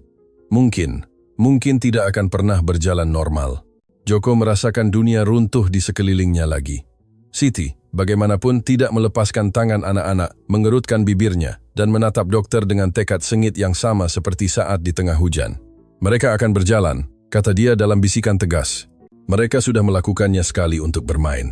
Mungkin tidak akan pernah berjalan normal. Joko merasakan dunia runtuh di sekelilingnya lagi. Siti, bagaimanapun tidak melepaskan tangan anak-anak, mengerutkan bibirnya, dan menatap dokter dengan tekad sengit yang sama seperti saat di tengah hujan. "Mereka akan berjalan," kata dia dalam bisikan tegas. Mereka sudah melakukannya sekali untuk bermain.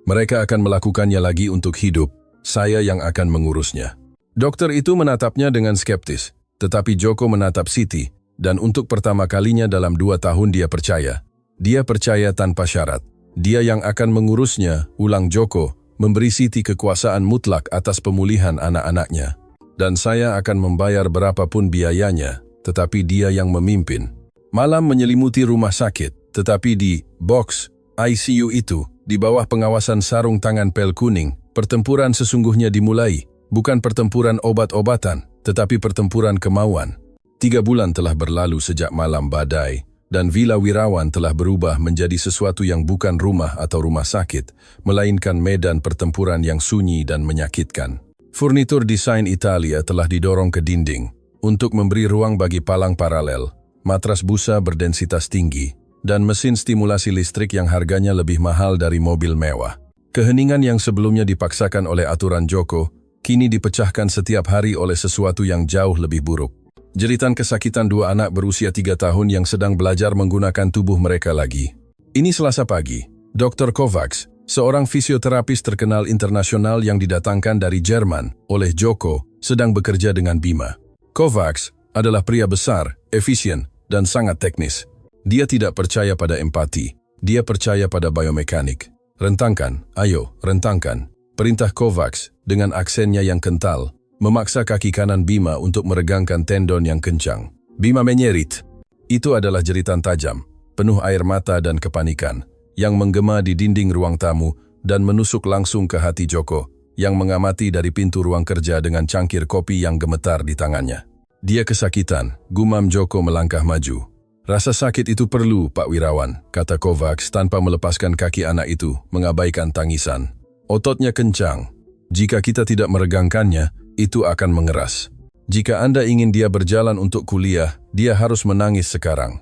Mereka akan melakukannya lagi untuk hidup. Saya yang akan mengurusnya. Dokter itu menatapnya dengan skeptis, tetapi Joko menatap Siti, dan untuk pertama kalinya dalam 2 tahun dia percaya. Dia percaya tanpa syarat. Dia yang akan mengurusnya, ulang Joko, memberi Siti kekuasaan mutlak atas pemulihan anak-anaknya. Dan saya akan membayar berapapun biayanya, tetapi dia yang memimpin. Malam menyelimuti rumah sakit, tetapi di box ICU itu, di bawah pengawasan sarung tangan pel kuning, pertempuran sesungguhnya dimulai, bukan pertempuran obat-obatan, tetapi pertempuran kemauan. 3 bulan telah berlalu sejak malam badai, dan Villa Wirawan telah berubah menjadi sesuatu yang bukan rumah atau rumah sakit, melainkan medan pertempuran yang sunyi dan menyakitkan. Furnitur desain Italia telah didorong ke dinding, untuk memberi ruang bagi palang paralel, matras busa berdensitas tinggi, dan mesin stimulasi listrik yang harganya lebih mahal dari mobil mewah. Keheningan yang sebelumnya dipaksakan oleh aturan Joko, kini dipecahkan setiap hari oleh sesuatu yang jauh lebih buruk. Jeritan kesakitan 2 anak berusia 3 tahun yang sedang belajar menggunakan tubuh mereka lagi. Ini Selasa pagi, Dr. Kovacs, seorang fisioterapis terkenal internasional yang didatangkan dari Jerman oleh Joko, sedang bekerja dengan Bima. Kovacs adalah pria besar, efisien, dan sangat teknis. Dia tidak percaya pada empati, dia percaya pada biomekanik. Rentangkan, ayo, rentangkan. Perintah Kovacs dengan aksennya yang kental, memaksa kaki kanan Bima untuk meregangkan tendon yang kencang. Bima menyerit. Itu adalah jeritan tajam, penuh air mata dan kepanikan, yang menggema di dinding ruang tamu dan menusuk langsung ke hati Joko, yang mengamati dari pintu ruang kerja dengan cangkir kopi yang gemetar di tangannya. Dia kesakitan, gumam Joko melangkah maju. Rasa sakit itu perlu, Pak Wirawan, kata Kovacs tanpa melepaskan kaki anak itu, mengabaikan tangisan. Ototnya kencang. Jika kita tidak meregangkannya, itu akan mengeras. Jika Anda ingin dia berjalan untuk kuliah, dia harus menangis sekarang.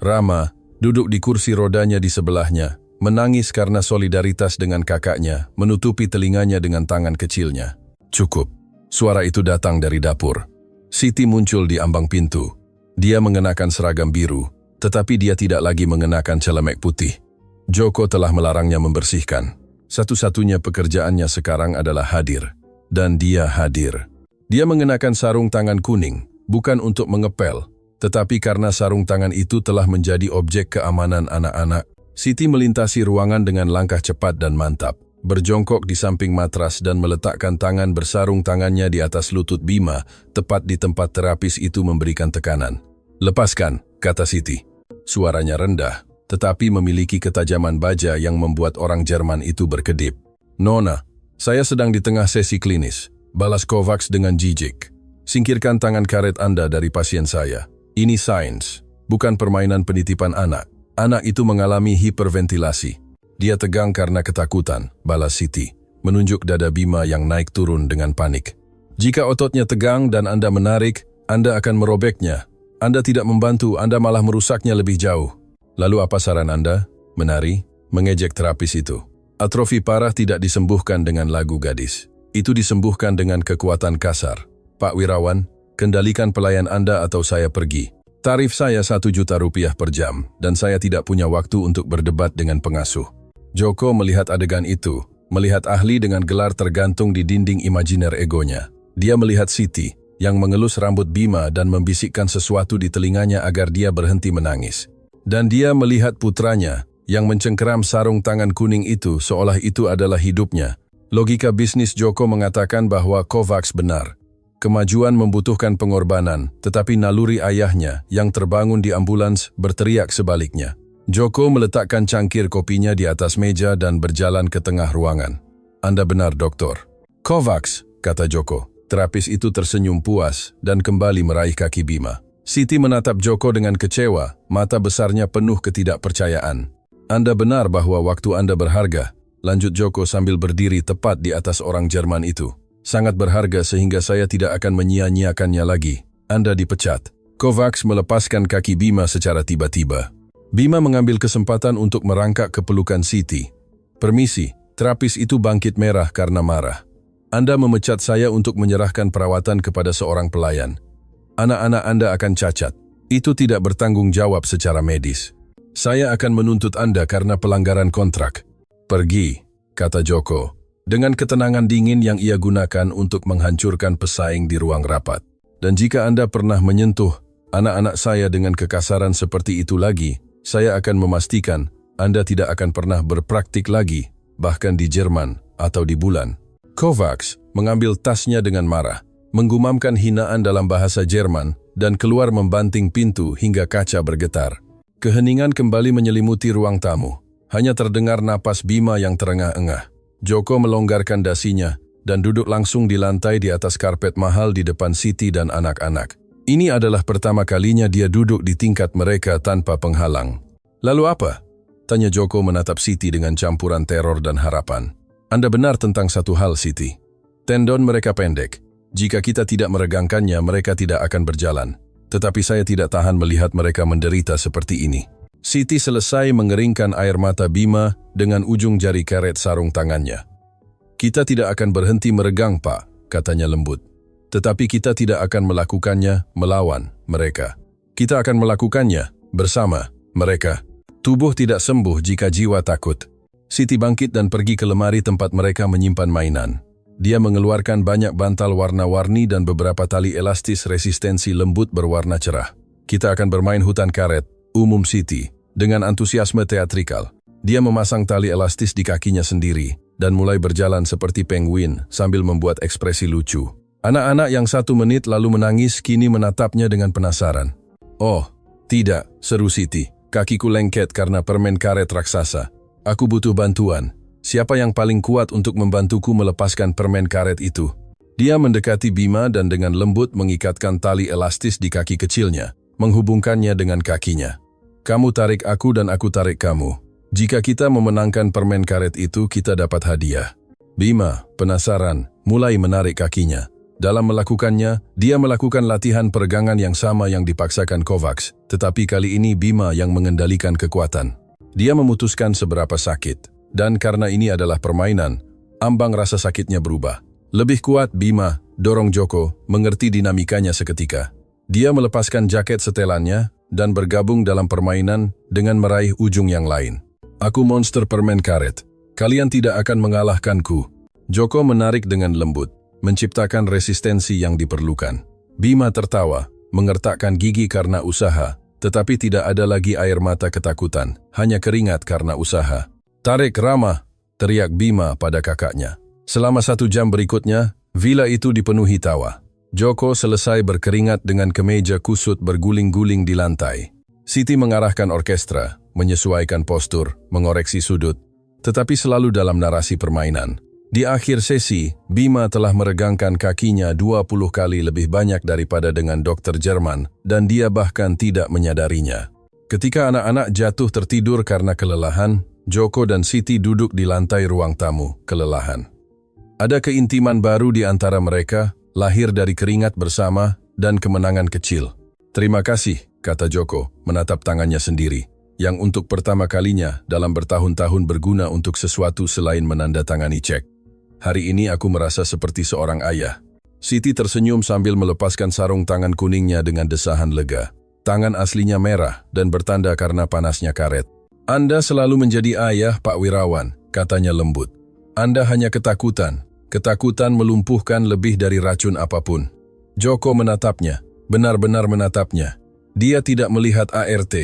Rama, duduk di kursi rodanya di sebelahnya, menangis karena solidaritas dengan kakaknya, menutupi telinganya dengan tangan kecilnya. Cukup. Suara itu datang dari dapur. Siti muncul di ambang pintu. Dia mengenakan seragam biru, tetapi dia tidak lagi mengenakan celemek putih. Joko telah melarangnya membersihkan. Satu-satunya pekerjaannya sekarang adalah hadir. Dan dia hadir. Dia mengenakan sarung tangan kuning, bukan untuk mengepel, tetapi karena sarung tangan itu telah menjadi objek keamanan anak-anak. Siti melintasi ruangan dengan langkah cepat dan mantap, berjongkok di samping matras dan meletakkan tangan bersarung tangannya di atas lutut Bima, tepat di tempat terapis itu memberikan tekanan. Lepaskan, kata Siti. Suaranya rendah, tetapi memiliki ketajaman baja yang membuat orang Jerman itu berkedip. Nona, saya sedang di tengah sesi klinis, balas Kovacs dengan jijik. Singkirkan tangan karet Anda dari pasien saya. Ini sains, bukan permainan penitipan anak. Anak itu mengalami hiperventilasi. Dia tegang karena ketakutan, balas Siti, menunjuk dada Bima yang naik turun dengan panik. Jika ototnya tegang dan Anda menarik, Anda akan merobeknya. Anda tidak membantu, Anda malah merusaknya lebih jauh. Lalu apa saran Anda? Menari? Mengejek terapis itu. Atrofi parah tidak disembuhkan dengan lagu gadis. Itu disembuhkan dengan kekuatan kasar. Pak Wirawan, kendalikan pelayan Anda atau saya pergi. Tarif saya 1 juta rupiah per jam, dan saya tidak punya waktu untuk berdebat dengan pengasuh. Joko melihat adegan itu, melihat ahli dengan gelar tergantung di dinding imajiner egonya. Dia melihat Siti, yang mengelus rambut Bima dan membisikkan sesuatu di telinganya agar dia berhenti menangis. Dan dia melihat putranya, yang mencengkeram sarung tangan kuning itu seolah itu adalah hidupnya. Logika bisnis Joko mengatakan bahwa Kovacs benar. Kemajuan membutuhkan pengorbanan, tetapi naluri ayahnya yang terbangun di ambulans berteriak sebaliknya. Joko meletakkan cangkir kopinya di atas meja dan berjalan ke tengah ruangan. Anda benar, doktor. Kovacs, kata Joko. Terapis itu tersenyum puas dan kembali meraih kaki Bima. Siti menatap Joko dengan kecewa, mata besarnya penuh ketidakpercayaan. Anda benar bahwa waktu Anda berharga, lanjut Joko sambil berdiri tepat di atas orang Jerman itu. Sangat berharga sehingga saya tidak akan menyia-nyiakannya lagi. Anda dipecat. Kovacs melepaskan kaki Bima secara tiba-tiba. Bima mengambil kesempatan untuk merangkak ke pelukan Siti. Permisi, terapis itu bangkit merah karena marah. Anda memecat saya untuk menyerahkan perawatan kepada seorang pelayan. Anak-anak Anda akan cacat. Itu tidak bertanggung jawab secara medis. Saya akan menuntut Anda karena pelanggaran kontrak. Pergi, kata Joko, dengan ketenangan dingin yang ia gunakan untuk menghancurkan pesaing di ruang rapat. Dan jika Anda pernah menyentuh anak-anak saya dengan kekasaran seperti itu lagi, saya akan memastikan Anda tidak akan pernah berpraktik lagi, bahkan di Jerman atau di bulan. Kovacs mengambil tasnya dengan marah, menggumamkan hinaan dalam bahasa Jerman, dan keluar membanting pintu hingga kaca bergetar. Keheningan kembali menyelimuti ruang tamu. Hanya terdengar napas Bima yang terengah-engah. Joko melonggarkan dasinya dan duduk langsung di lantai di atas karpet mahal di depan Siti dan anak-anak. Ini adalah pertama kalinya dia duduk di tingkat mereka tanpa penghalang. Lalu apa? Tanya Joko menatap Siti dengan campuran teror dan harapan. Anda benar tentang satu hal, Siti. Tendon mereka pendek. Jika kita tidak meregangkannya, mereka tidak akan berjalan. Tetapi saya tidak tahan melihat mereka menderita seperti ini. Siti selesai mengeringkan air mata Bima dengan ujung jari karet sarung tangannya. Kita tidak akan berhenti meregang, Pak, katanya lembut. Tetapi kita tidak akan melakukannya melawan mereka. Kita akan melakukannya bersama mereka. Tubuh tidak sembuh jika jiwa takut. Siti bangkit dan pergi ke lemari tempat mereka menyimpan mainan. Dia mengeluarkan banyak bantal warna-warni dan beberapa tali elastis resistensi lembut berwarna cerah. Kita akan bermain hutan karet, umum Siti, dengan antusiasme teatrikal. Dia memasang tali elastis di kakinya sendiri dan mulai berjalan seperti penguin sambil membuat ekspresi lucu. Anak-anak yang 1 menit lalu menangis kini menatapnya dengan penasaran. Oh, tidak, seru Siti. Kakiku lengket karena permen karet raksasa. Aku butuh bantuan. Siapa yang paling kuat untuk membantuku melepaskan permen karet itu? Dia mendekati Bima dan dengan lembut mengikatkan tali elastis di kaki kecilnya, menghubungkannya dengan kakinya. Kamu tarik aku dan aku tarik kamu. Jika kita memenangkan permen karet itu, kita dapat hadiah. Bima, penasaran, mulai menarik kakinya. Dalam melakukannya, dia melakukan latihan peregangan yang sama yang dipaksakan Kovacs, tetapi kali ini Bima yang mengendalikan kekuatan. Dia memutuskan seberapa sakit. Dan karena ini adalah permainan, ambang rasa sakitnya berubah. Lebih kuat Bima, dorong Joko, mengerti dinamikanya seketika. Dia melepaskan jaket setelannya dan bergabung dalam permainan dengan meraih ujung yang lain. Aku monster permen karet. Kalian tidak akan mengalahkanku. Joko menarik dengan lembut, menciptakan resistensi yang diperlukan. Bima tertawa, mengertakkan gigi karena usaha, tetapi tidak ada lagi air mata ketakutan, hanya keringat karena usaha. Tarik Rama, teriak Bima pada kakaknya. Selama 1 jam berikutnya, villa itu dipenuhi tawa. Joko selesai berkeringat dengan kemeja kusut berguling-guling di lantai. Siti mengarahkan orkestra, menyesuaikan postur, mengoreksi sudut, tetapi selalu dalam narasi permainan. Di akhir sesi, Bima telah meregangkan kakinya 20 kali lebih banyak daripada dengan dokter Jerman, dan dia bahkan tidak menyadarinya. Ketika anak-anak jatuh tertidur karena kelelahan, Joko dan Siti duduk di lantai ruang tamu, kelelahan. Ada keintiman baru di antara mereka, lahir dari keringat bersama dan kemenangan kecil. Terima kasih, kata Joko, menatap tangannya sendiri, yang untuk pertama kalinya dalam bertahun-tahun berguna untuk sesuatu selain menandatangani cek. Hari ini aku merasa seperti seorang ayah. Siti tersenyum sambil melepaskan sarung tangan kuningnya dengan desahan lega. Tangan aslinya merah dan bertanda karena panasnya karet. Anda selalu menjadi ayah, Pak Wirawan, katanya lembut. Anda hanya ketakutan. Ketakutan melumpuhkan lebih dari racun apapun. Joko menatapnya, benar-benar menatapnya. Dia tidak melihat ART.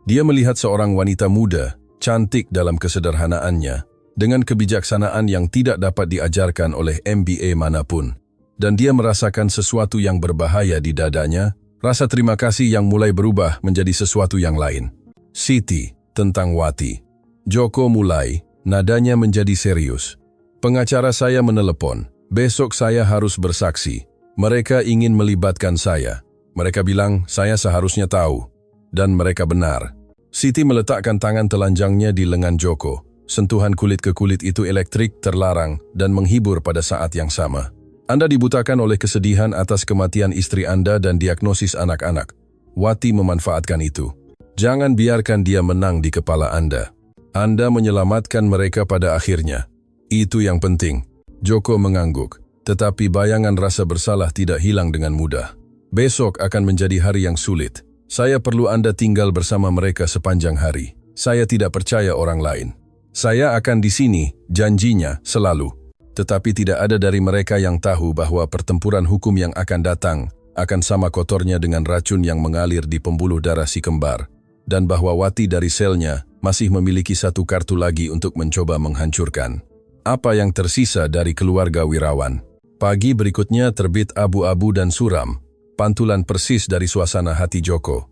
Dia melihat seorang wanita muda, cantik dalam kesederhanaannya, dengan kebijaksanaan yang tidak dapat diajarkan oleh MBA manapun. Dan dia merasakan sesuatu yang berbahaya di dadanya, rasa terima kasih yang mulai berubah menjadi sesuatu yang lain. Siti. Tentang Wati. Joko mulai, nadanya menjadi serius. Pengacara saya menelepon. Besok saya harus bersaksi. Mereka ingin melibatkan saya. Mereka bilang saya seharusnya tahu. Dan mereka benar. Siti meletakkan tangan telanjangnya di lengan Joko. Sentuhan kulit ke kulit itu elektrik, terlarang, dan menghibur pada saat yang sama. Anda dibutakan oleh kesedihan atas kematian istri Anda dan diagnosis anak-anak. Wati memanfaatkan itu. Jangan biarkan dia menang di kepala Anda. Anda menyelamatkan mereka pada akhirnya. Itu yang penting. Joko mengangguk, tetapi bayangan rasa bersalah tidak hilang dengan mudah. Besok akan menjadi hari yang sulit. Saya perlu Anda tinggal bersama mereka sepanjang hari. Saya tidak percaya orang lain. Saya akan di sini, janjinya, selalu. Tetapi tidak ada dari mereka yang tahu bahwa pertempuran hukum yang akan datang akan sama kotornya dengan racun yang mengalir di pembuluh darah si kembar, dan bahwa Wati dari selnya masih memiliki satu kartu lagi untuk mencoba menghancurkan apa yang tersisa dari keluarga Wirawan. Pagi berikutnya terbit abu-abu dan suram, pantulan persis dari suasana hati Joko.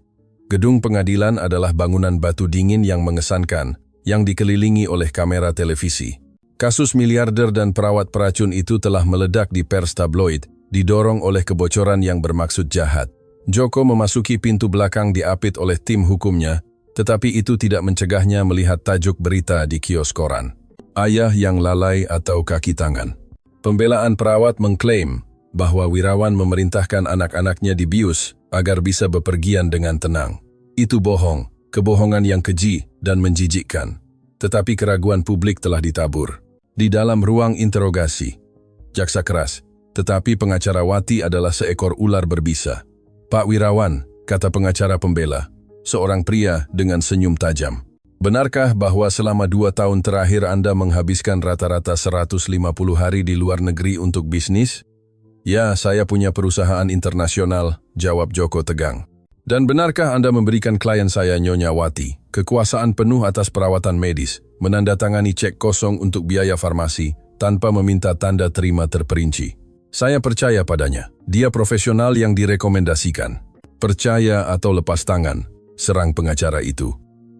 Gedung pengadilan adalah bangunan batu dingin yang mengesankan, yang dikelilingi oleh kamera televisi. Kasus miliarder dan perawat peracun itu telah meledak di pers tabloid, didorong oleh kebocoran yang bermaksud jahat. Joko memasuki pintu belakang diapit oleh tim hukumnya, tetapi itu tidak mencegahnya melihat tajuk berita di kios koran. Ayah yang lalai atau kaki tangan. Pembelaan perawat mengklaim bahwa Wirawan memerintahkan anak-anaknya dibius agar bisa bepergian dengan tenang. Itu bohong, kebohongan yang keji dan menjijikkan. Tetapi keraguan publik telah ditabur. Di dalam ruang interogasi, jaksa keras, tetapi pengacara Wati adalah seekor ular berbisa. Pak Wirawan, kata pengacara pembela, seorang pria dengan senyum tajam. Benarkah bahwa selama 2 tahun terakhir Anda menghabiskan rata-rata 150 hari di luar negeri untuk bisnis? Ya, saya punya perusahaan internasional, jawab Joko tegang. Dan benarkah Anda memberikan klien saya Nyonya Wati kekuasaan penuh atas perawatan medis, menandatangani cek kosong untuk biaya farmasi, tanpa meminta tanda terima terperinci? Saya percaya padanya. Dia profesional yang direkomendasikan. Percaya atau lepas tangan, serang pengacara itu.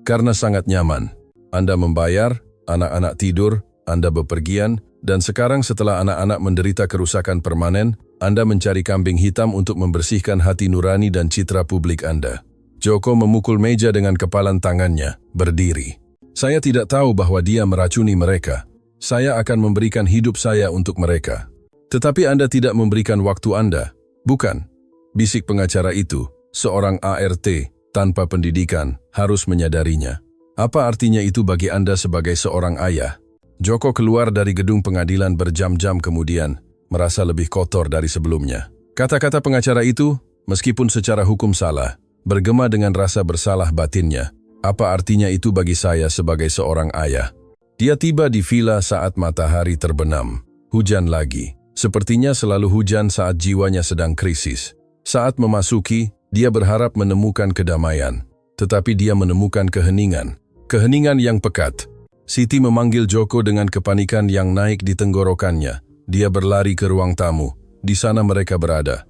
Karena sangat nyaman. Anda membayar, anak-anak tidur, Anda bepergian, dan sekarang setelah anak-anak menderita kerusakan permanen, Anda mencari kambing hitam untuk membersihkan hati nurani dan citra publik Anda. Joko memukul meja dengan kepalan tangannya, berdiri. Saya tidak tahu bahwa dia meracuni mereka. Saya akan memberikan hidup saya untuk mereka. Tetapi Anda tidak memberikan waktu Anda, bukan? Bisik pengacara itu, seorang ART, tanpa pendidikan, harus menyadarinya. Apa artinya itu bagi Anda sebagai seorang ayah? Joko keluar dari gedung pengadilan berjam-jam kemudian, merasa lebih kotor dari sebelumnya. Kata-kata pengacara itu, meskipun secara hukum salah, bergema dengan rasa bersalah batinnya. Apa artinya itu bagi saya sebagai seorang ayah? Dia tiba di villa saat matahari terbenam. Hujan lagi. Sepertinya selalu hujan saat jiwanya sedang krisis. Saat memasuki, dia berharap menemukan kedamaian. Tetapi dia menemukan keheningan. Keheningan yang pekat. Siti memanggil Joko dengan kepanikan yang naik di tenggorokannya. Dia berlari ke ruang tamu. Di sana mereka berada.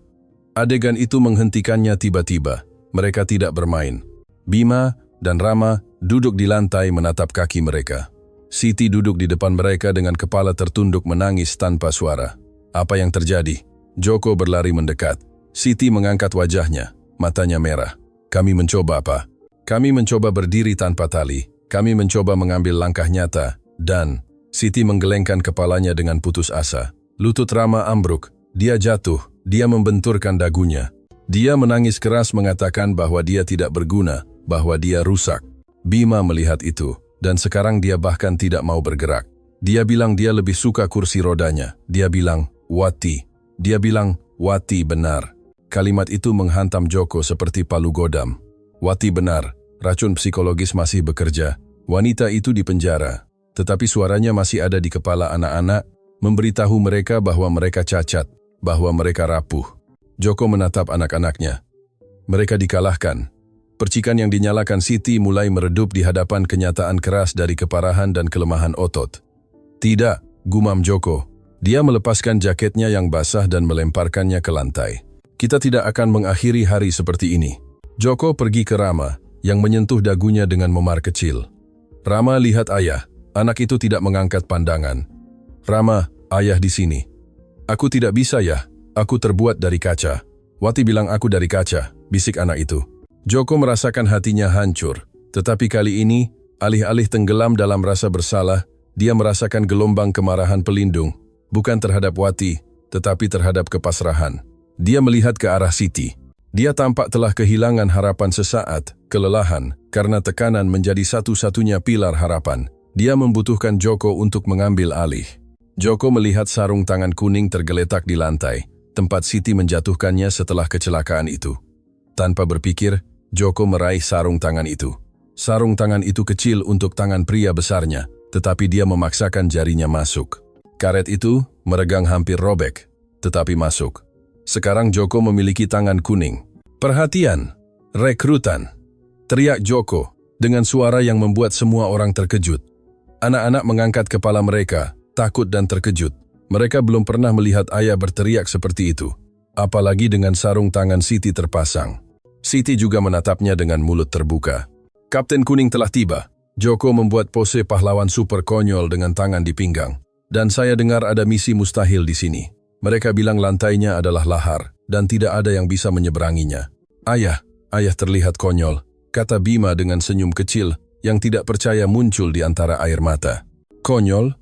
Adegan itu menghentikannya tiba-tiba. Mereka tidak bermain. Bima dan Rama duduk di lantai menatap kaki mereka. Siti duduk di depan mereka dengan kepala tertunduk menangis tanpa suara. Apa yang terjadi? Joko berlari mendekat. Siti mengangkat wajahnya. Matanya merah. Kami mencoba apa? Kami mencoba berdiri tanpa tali. Kami mencoba mengambil langkah nyata, dan Siti menggelengkan kepalanya dengan putus asa. Lutut Rama ambruk, dia jatuh, dia membenturkan dagunya. Dia menangis keras mengatakan bahwa dia tidak berguna, bahwa dia rusak. Bima melihat itu, dan sekarang dia bahkan tidak mau bergerak. Dia bilang dia lebih suka kursi rodanya. Dia bilang, Wati. Dia bilang, Wati benar. Kalimat itu menghantam Joko seperti palu godam. Wati benar. Racun psikologis masih bekerja. Wanita itu dipenjara. Tetapi suaranya masih ada di kepala anak-anak, memberitahu mereka bahwa mereka cacat, bahwa mereka rapuh. Joko menatap anak-anaknya. Mereka dikalahkan. Percikan yang dinyalakan Siti mulai meredup di hadapan kenyataan keras dari keparahan dan kelemahan otot. Tidak, gumam Joko. Dia melepaskan jaketnya yang basah dan melemparkannya ke lantai. Kita tidak akan mengakhiri hari seperti ini. Joko pergi ke Rama, yang menyentuh dagunya dengan memar kecil. Rama lihat ayah. Anak itu tidak mengangkat pandangan. Rama, ayah di sini. Aku tidak bisa ya, aku terbuat dari kaca. Wati bilang aku dari kaca, bisik anak itu. Joko merasakan hatinya hancur. Tetapi kali ini, alih-alih tenggelam dalam rasa bersalah, dia merasakan gelombang kemarahan pelindung. Bukan terhadap Wati, tetapi terhadap kepasrahan. Dia melihat ke arah Siti. Dia tampak telah kehilangan harapan sesaat, kelelahan, karena tekanan menjadi satu-satunya pilar harapan. Dia membutuhkan Joko untuk mengambil alih. Joko melihat sarung tangan kuning tergeletak di lantai, tempat Siti menjatuhkannya setelah kecelakaan itu. Tanpa berpikir, Joko meraih sarung tangan itu. Sarung tangan itu kecil untuk tangan pria besarnya, tetapi dia memaksakan jarinya masuk. Karet itu meregang hampir robek, tetapi masuk. Sekarang Joko memiliki tangan kuning. Perhatian! Rekrutan! Teriak Joko dengan suara yang membuat semua orang terkejut. Anak-anak mengangkat kepala mereka, takut dan terkejut. Mereka belum pernah melihat ayah berteriak seperti itu. Apalagi dengan sarung tangan Siti terpasang. Siti juga menatapnya dengan mulut terbuka. Kapten Kuning telah tiba. Joko membuat pose pahlawan super konyol dengan tangan di pinggang. Dan saya dengar ada misi mustahil di sini. Mereka bilang lantainya adalah lahar, dan tidak ada yang bisa menyeberanginya. Ayah terlihat konyol, kata Bima dengan senyum kecil yang tidak percaya muncul di antara air mata. Konyol?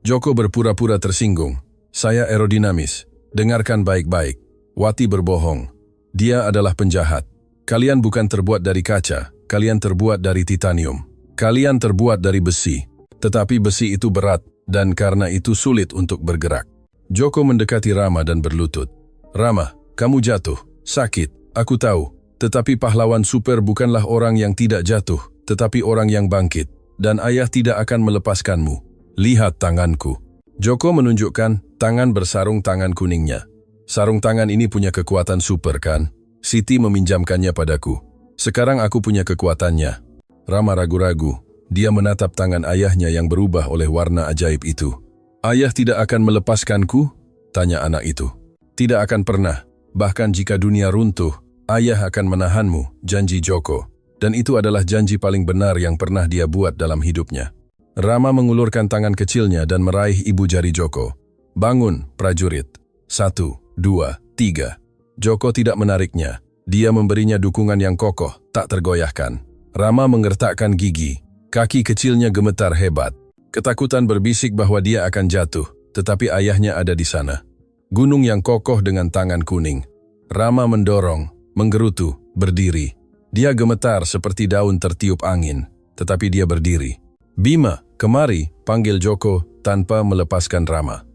Joko berpura-pura tersinggung. Saya aerodinamis. Dengarkan baik-baik. Wati berbohong. Dia adalah penjahat. Kalian bukan terbuat dari kaca, kalian terbuat dari titanium. Kalian terbuat dari besi, tetapi besi itu berat dan karena itu sulit untuk bergerak. Joko mendekati Rama dan berlutut. Rama, kamu jatuh, sakit, aku tahu. Tetapi pahlawan super bukanlah orang yang tidak jatuh, tetapi orang yang bangkit. Dan ayah tidak akan melepaskanmu. Lihat tanganku. Joko menunjukkan tangan bersarung tangan kuningnya. Sarung tangan ini punya kekuatan super kan? Siti meminjamkannya padaku. Sekarang aku punya kekuatannya. Rama ragu-ragu. Dia menatap tangan ayahnya yang berubah oleh warna ajaib itu. Ayah tidak akan melepaskanku? Tanya anak itu. Tidak akan pernah. Bahkan jika dunia runtuh, ayah akan menahanmu, janji Joko. Dan itu adalah janji paling benar yang pernah dia buat dalam hidupnya. Rama mengulurkan tangan kecilnya dan meraih ibu jari Joko. Bangun, prajurit. 1, 2, 3. Joko tidak menariknya. Dia memberinya dukungan yang kokoh, tak tergoyahkan. Rama menggertakkan gigi. Kaki kecilnya gemetar hebat. Ketakutan berbisik bahwa dia akan jatuh, tetapi ayahnya ada di sana. Gunung yang kokoh dengan tangan kuning. Rama mendorong, menggerutu, berdiri. Dia gemetar seperti daun tertiup angin, tetapi dia berdiri. Bima, kemari, panggil Joko tanpa melepaskan Rama.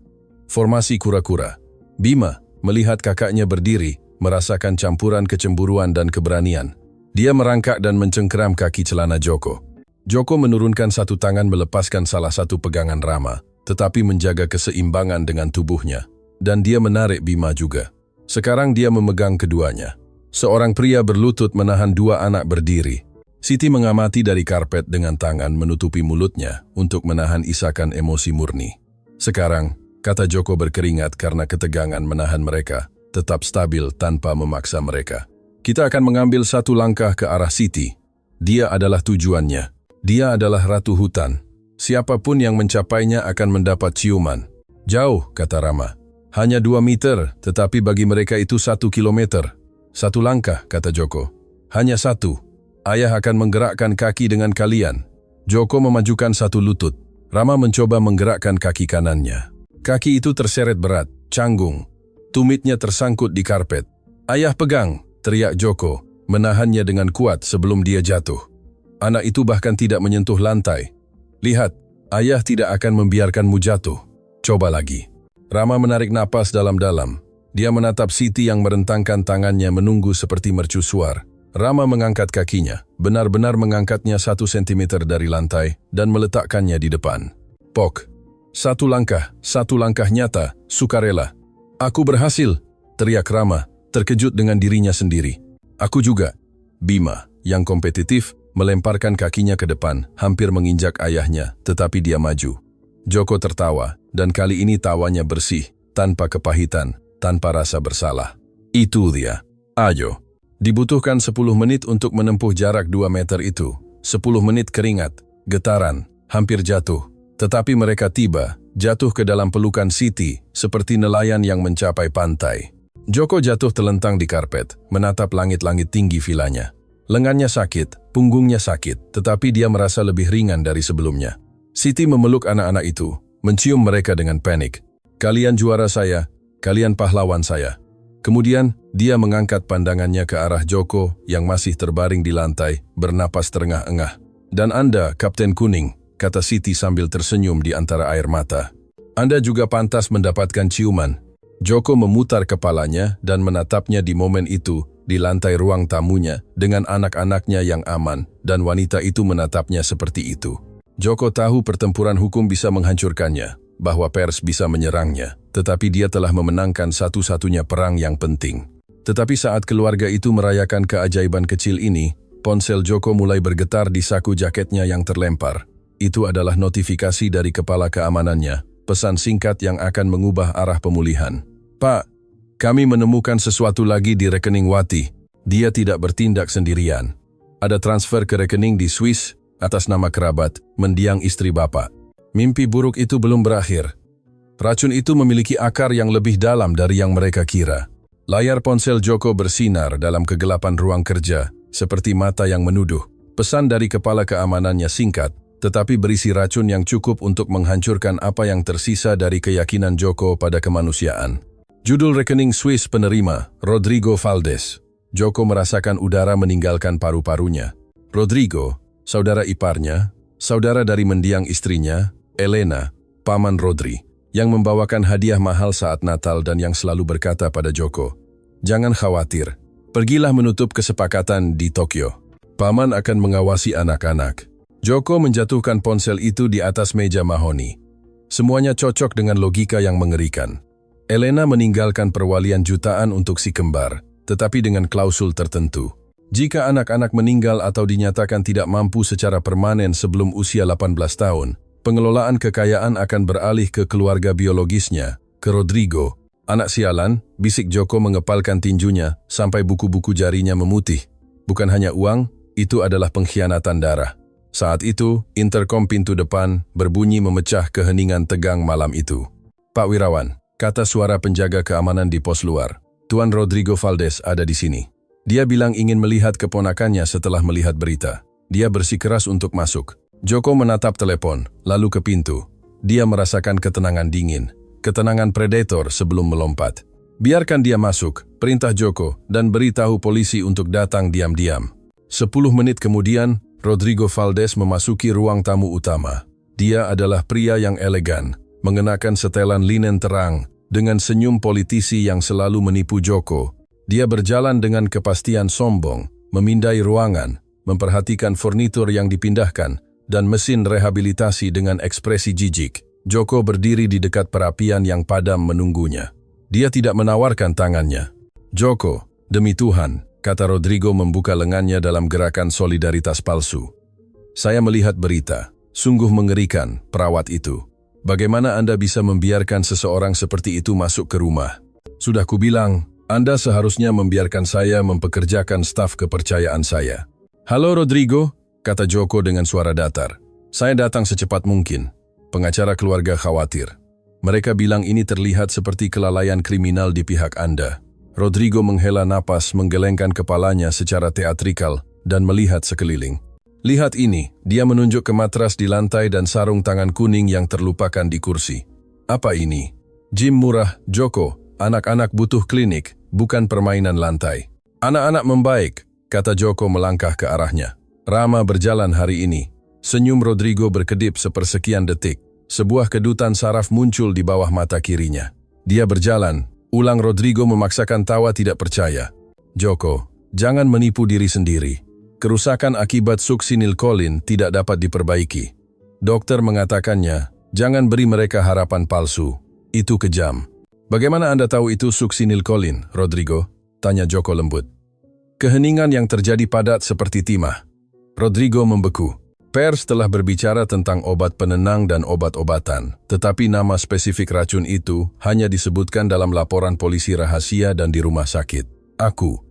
Formasi kura-kura. Bima, melihat kakaknya berdiri, merasakan campuran kecemburuan dan keberanian. Dia merangkak dan mencengkeram kaki celana Joko. Joko menurunkan satu tangan melepaskan salah satu pegangan Rama, tetapi menjaga keseimbangan dengan tubuhnya. Dan dia menarik Bima juga. Sekarang dia memegang keduanya. Seorang pria berlutut menahan dua anak berdiri. Siti mengamati dari karpet dengan tangan menutupi mulutnya untuk menahan isakan emosi murni. Sekarang, kata Joko berkeringat karena ketegangan menahan mereka, tetap stabil tanpa memaksa mereka. Kita akan mengambil satu langkah ke arah Siti. Dia adalah tujuannya. Dia adalah ratu hutan. Siapapun yang mencapainya akan mendapat ciuman. Jauh, kata Rama. Hanya 2 meter, tetapi bagi mereka itu 1 kilometer. 1 langkah, kata Joko. Hanya 1. Ayah akan menggerakkan kaki dengan kalian. Joko memajukan 1 lutut. Rama mencoba menggerakkan kaki kanannya. Kaki itu terseret berat, canggung. Tumitnya tersangkut di karpet. Ayah pegang, teriak Joko, menahannya dengan kuat sebelum dia jatuh. Anak itu bahkan tidak menyentuh lantai. Lihat, ayah tidak akan membiarkanmu jatuh. Coba lagi. Rama menarik napas dalam-dalam. Dia menatap Siti yang merentangkan tangannya menunggu seperti mercusuar. Rama mengangkat kakinya, benar-benar mengangkatnya 1 sentimeter dari lantai dan meletakkannya di depan. Pok. 1 langkah nyata, sukarela. Aku berhasil, teriak Rama, terkejut dengan dirinya sendiri. Aku juga. Bima, yang kompetitif, melemparkan kakinya ke depan, hampir menginjak ayahnya, tetapi dia maju. Joko tertawa, dan kali ini tawanya bersih, tanpa kepahitan, tanpa rasa bersalah. Itu dia. Ayo. Dibutuhkan 10 menit untuk menempuh jarak 2 meter itu. 10 menit keringat, getaran, hampir jatuh. Tetapi mereka tiba, jatuh ke dalam pelukan Siti, seperti nelayan yang mencapai pantai. Joko jatuh telentang di karpet, menatap langit-langit tinggi vilanya. Lengannya sakit, punggungnya sakit, tetapi dia merasa lebih ringan dari sebelumnya. Siti memeluk anak-anak itu, mencium mereka dengan panik. Kalian juara saya, kalian pahlawan saya. Kemudian, dia mengangkat pandangannya ke arah Joko yang masih terbaring di lantai, bernapas terengah-engah. Dan Anda, Kapten Kuning, kata Siti sambil tersenyum di antara air mata. Anda juga pantas mendapatkan ciuman. Joko memutar kepalanya dan menatapnya di momen itu di lantai ruang tamunya dengan anak-anaknya yang aman dan wanita itu menatapnya seperti itu. Joko tahu pertempuran hukum bisa menghancurkannya, bahwa pers bisa menyerangnya, tetapi dia telah memenangkan satu-satunya perang yang penting. Tetapi saat keluarga itu merayakan keajaiban kecil ini, ponsel Joko mulai bergetar di saku jaketnya yang terlempar. Itu adalah notifikasi dari kepala keamanannya, pesan singkat yang akan mengubah arah pemulihan. Pak, kami menemukan sesuatu lagi di rekening Wati. Dia tidak bertindak sendirian. Ada transfer ke rekening di Swiss atas nama kerabat, mendiang istri Bapak. Mimpi buruk itu belum berakhir. Racun itu memiliki akar yang lebih dalam dari yang mereka kira. Layar ponsel Joko bersinar dalam kegelapan ruang kerja, seperti mata yang menuduh. Pesan dari kepala keamanannya singkat, tetapi berisi racun yang cukup untuk menghancurkan apa yang tersisa dari keyakinan Joko pada kemanusiaan. Judul rekening Swiss penerima, Rodrigo Valdez. Joko merasakan udara meninggalkan paru-parunya. Rodrigo, saudara iparnya, saudara dari mendiang istrinya, Elena, paman Rodri, yang membawakan hadiah mahal saat Natal dan yang selalu berkata pada Joko, "Jangan khawatir, pergilah menutup kesepakatan di Tokyo. Paman akan mengawasi anak-anak." Joko menjatuhkan ponsel itu di atas meja mahoni. Semuanya cocok dengan logika yang mengerikan. Elena meninggalkan perwalian jutaan untuk si kembar, tetapi dengan klausul tertentu. Jika anak-anak meninggal atau dinyatakan tidak mampu secara permanen sebelum usia 18 tahun, pengelolaan kekayaan akan beralih ke keluarga biologisnya, ke Rodrigo. Anak sialan, bisik Joko mengepalkan tinjunya sampai buku-buku jarinya memutih. Bukan hanya uang, itu adalah pengkhianatan darah. Saat itu, interkom pintu depan berbunyi memecah keheningan tegang malam itu. "Pak Wirawan," kata suara penjaga keamanan di pos luar. "Tuan Rodrigo Valdez ada di sini." Dia bilang ingin melihat keponakannya setelah melihat berita. Dia bersikeras untuk masuk. Joko menatap telepon, lalu ke pintu. Dia merasakan ketenangan dingin, ketenangan predator sebelum melompat. "Biarkan dia masuk," perintah Joko, dan beritahu polisi untuk datang diam-diam. 10 menit kemudian, Rodrigo Valdez memasuki ruang tamu utama. Dia adalah pria yang elegan, mengenakan setelan linen terang, dengan senyum politisi yang selalu menipu Joko. Dia berjalan dengan kepastian sombong, memindai ruangan, memperhatikan furnitur yang dipindahkan, dan mesin rehabilitasi dengan ekspresi jijik. Joko berdiri di dekat perapian yang padam menunggunya. Dia tidak menawarkan tangannya. "Joko, demi Tuhan," kata Rodrigo membuka lengannya dalam gerakan solidaritas palsu. "Saya melihat berita. Sungguh mengerikan, perawat itu. Bagaimana Anda bisa membiarkan seseorang seperti itu masuk ke rumah? Sudah kubilang, Anda seharusnya membiarkan saya mempekerjakan staf kepercayaan saya." "Halo Rodrigo," kata Joko dengan suara datar. "Saya datang secepat mungkin." Pengacara keluarga khawatir. "Mereka bilang ini terlihat seperti kelalaian kriminal di pihak Anda." Rodrigo menghela napas, menggelengkan kepalanya secara teatrikal, dan melihat sekeliling. "Lihat ini," dia menunjuk ke matras di lantai dan sarung tangan kuning yang terlupakan di kursi. "Apa ini?" "Gym murah, Joko. Anak-anak butuh klinik, bukan permainan lantai." "Anak-anak membaik," kata Joko melangkah ke arahnya. "Rama berjalan hari ini." Senyum Rodrigo berkedip sepersekian detik. Sebuah kedutan saraf muncul di bawah mata kirinya. "Dia berjalan," ulang Rodrigo memaksakan tawa tidak percaya. "Joko, jangan menipu diri sendiri. Kerusakan akibat suksinilkolin tidak dapat diperbaiki. Dokter mengatakannya, jangan beri mereka harapan palsu. Itu kejam." "Bagaimana Anda tahu itu suksinilkolin, Rodrigo?" tanya Joko lembut. Keheningan yang terjadi padat seperti timah. Rodrigo membeku. Pers telah berbicara tentang obat penenang dan obat-obatan, tetapi nama spesifik racun itu hanya disebutkan dalam laporan polisi rahasia dan di rumah sakit. Aku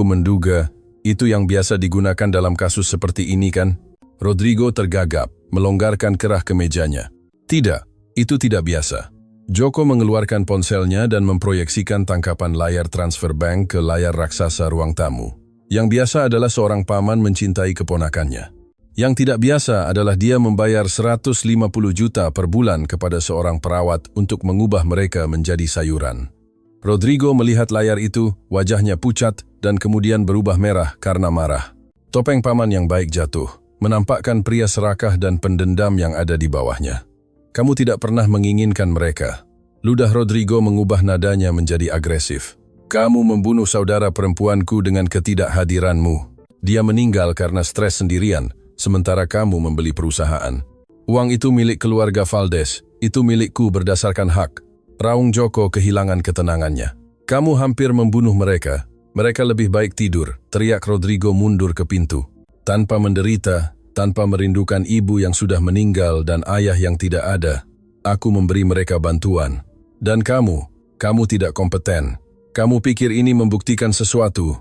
menduga itu yang biasa digunakan dalam kasus seperti ini kan?" Rodrigo tergagap, melonggarkan kerah kemejanya. "Tidak, itu tidak biasa." Joko mengeluarkan ponselnya dan memproyeksikan tangkapan layar transfer bank ke layar raksasa ruang tamu. Yang biasa adalah seorang paman mencintai keponakannya. Yang tidak biasa adalah dia membayar 150 juta per bulan kepada seorang perawat untuk mengubah mereka menjadi sayuran. Rodrigo melihat layar itu, wajahnya pucat dan kemudian berubah merah karena marah. Topeng paman yang baik jatuh, menampakkan pria serakah dan pendendam yang ada di bawahnya. "Kamu tidak pernah menginginkan mereka." Ludah Rodrigo mengubah nadanya menjadi agresif. Kamu membunuh saudara perempuanku dengan ketidakhadiranmu. Dia meninggal karena stres sendirian, sementara kamu membeli perusahaan. Uang itu milik keluarga Valdez, itu milikku berdasarkan hak. Raung Joko kehilangan ketenangannya. Kamu hampir membunuh mereka. Mereka lebih baik tidur, teriak Rodrigo mundur ke pintu. Tanpa menderita, tanpa merindukan ibu yang sudah meninggal dan ayah yang tidak ada, aku memberi mereka bantuan. Dan kamu tidak kompeten. Kamu pikir ini membuktikan sesuatu?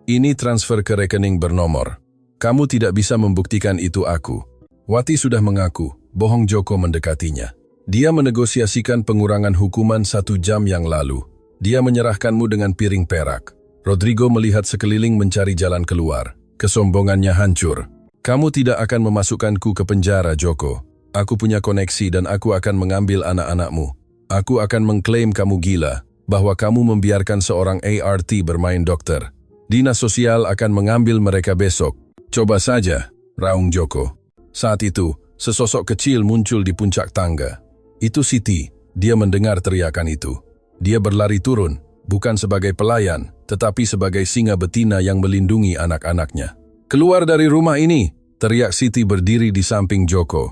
Ini transfer ke rekening bernomor. Kamu tidak bisa membuktikan itu aku. Wati sudah mengaku, bohong Joko mendekatinya. Dia menegosiasikan pengurangan hukuman 1 jam yang lalu. Dia menyerahkanmu dengan piring perak. Rodrigo melihat sekeliling mencari jalan keluar. Kesombongannya hancur. Kamu tidak akan memasukkanku ke penjara, Joko. Aku punya koneksi dan aku akan mengambil anak-anakmu. Aku akan mengklaim kamu gila, bahwa kamu membiarkan seorang ART bermain dokter. Dinas sosial akan mengambil mereka besok. Coba saja, raung Joko. Saat itu, sesosok kecil muncul di puncak tangga. Itu Siti. Dia mendengar teriakan itu. Dia berlari turun, bukan sebagai pelayan, tetapi sebagai singa betina yang melindungi anak-anaknya. Keluar dari rumah ini, teriak Siti berdiri di samping Joko.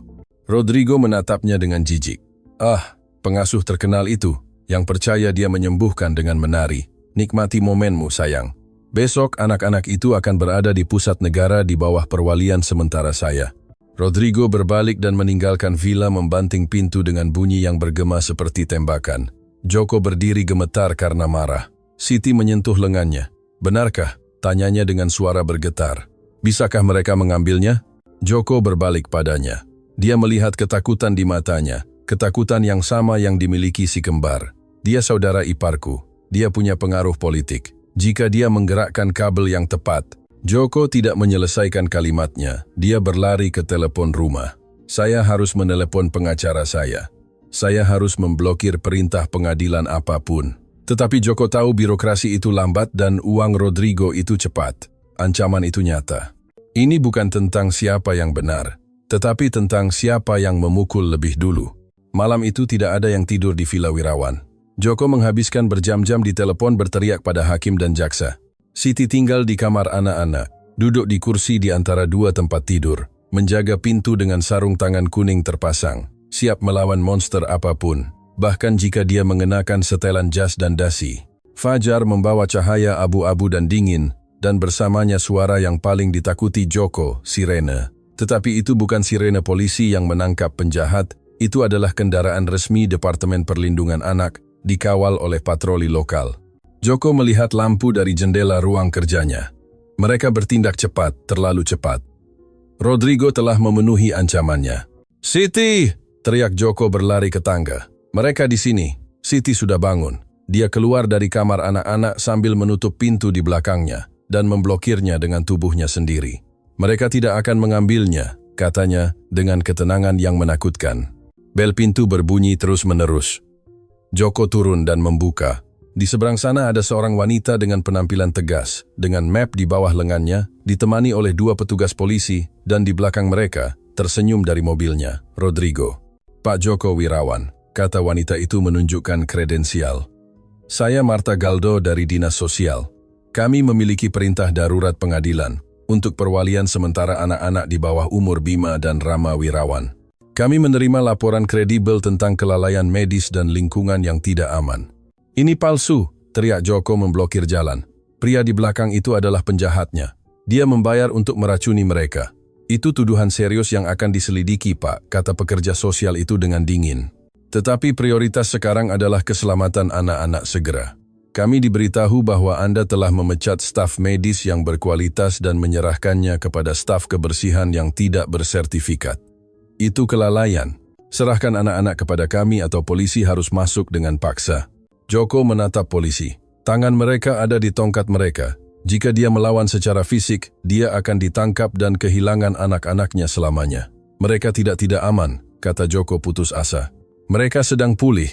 Rodrigo menatapnya dengan jijik. Ah, pengasuh terkenal itu, yang percaya dia menyembuhkan dengan menari. Nikmati momenmu, sayang. Besok anak-anak itu akan berada di pusat negara di bawah perwalian sementara saya. Rodrigo berbalik dan meninggalkan villa membanting pintu dengan bunyi yang bergema seperti tembakan. Joko berdiri gemetar karena marah. Siti menyentuh lengannya. Benarkah? Tanyanya dengan suara bergetar. Bisakah mereka mengambilnya? Joko berbalik padanya. Dia melihat ketakutan di matanya. Ketakutan yang sama yang dimiliki si kembar. Dia saudara iparku. Dia punya pengaruh politik. Jika dia menggerakkan kabel yang tepat, Joko tidak menyelesaikan kalimatnya. Dia berlari ke telepon rumah. Saya harus menelepon pengacara saya. Saya harus memblokir perintah pengadilan apapun. Tetapi Joko tahu birokrasi itu lambat dan uang Rodrigo itu cepat. Ancaman itu nyata. Ini bukan tentang siapa yang benar, tetapi tentang siapa yang memukul lebih dulu. Malam itu tidak ada yang tidur di Villa Wirawan. Joko menghabiskan berjam-jam di telepon berteriak pada hakim dan jaksa. Siti tinggal di kamar anak-anak, duduk di kursi di antara 2 tempat tidur, menjaga pintu dengan sarung tangan kuning terpasang, siap melawan monster apapun, bahkan jika dia mengenakan setelan jas dan dasi. Fajar membawa cahaya abu-abu dan dingin, dan bersamanya suara yang paling ditakuti Joko, sirene. Tetapi itu bukan sirene polisi yang menangkap penjahat, itu adalah kendaraan resmi Departemen Perlindungan Anak, dikawal oleh patroli lokal. Joko melihat lampu dari jendela ruang kerjanya. Mereka bertindak cepat, terlalu cepat. Rodrigo telah memenuhi ancamannya. Siti! Teriak Joko berlari ke tangga. Mereka di sini. Siti sudah bangun. Dia keluar dari kamar anak-anak sambil menutup pintu di belakangnya dan memblokirnya dengan tubuhnya sendiri. Mereka tidak akan mengambilnya, katanya dengan ketenangan yang menakutkan. Bel pintu berbunyi terus-menerus. Joko turun dan membuka. Di seberang sana ada seorang wanita dengan penampilan tegas, dengan map di bawah lengannya, ditemani oleh 2 petugas polisi, dan di belakang mereka, tersenyum dari mobilnya, Rodrigo. Pak Joko Wirawan, kata wanita itu menunjukkan kredensial. Saya Marta Galdo dari Dinas Sosial. Kami memiliki perintah darurat pengadilan untuk perwalian sementara anak-anak di bawah umur Bima dan Rama Wirawan. Kami menerima laporan kredibel tentang kelalaian medis dan lingkungan yang tidak aman. Ini palsu, teriak Joko memblokir jalan. Pria di belakang itu adalah penjahatnya. Dia membayar untuk meracuni mereka. Itu tuduhan serius yang akan diselidiki, Pak, kata pekerja sosial itu dengan dingin. Tetapi prioritas sekarang adalah keselamatan anak-anak segera. Kami diberitahu bahwa Anda telah memecat staf medis yang berkualitas dan menyerahkannya kepada staf kebersihan yang tidak bersertifikat. Itu kelalaian. Serahkan anak-anak kepada kami atau polisi harus masuk dengan paksa. Joko menatap polisi. Tangan mereka ada di tongkat mereka. Jika dia melawan secara fisik, dia akan ditangkap dan kehilangan anak-anaknya selamanya. Mereka tidak aman, kata Joko putus asa. Mereka sedang pulih.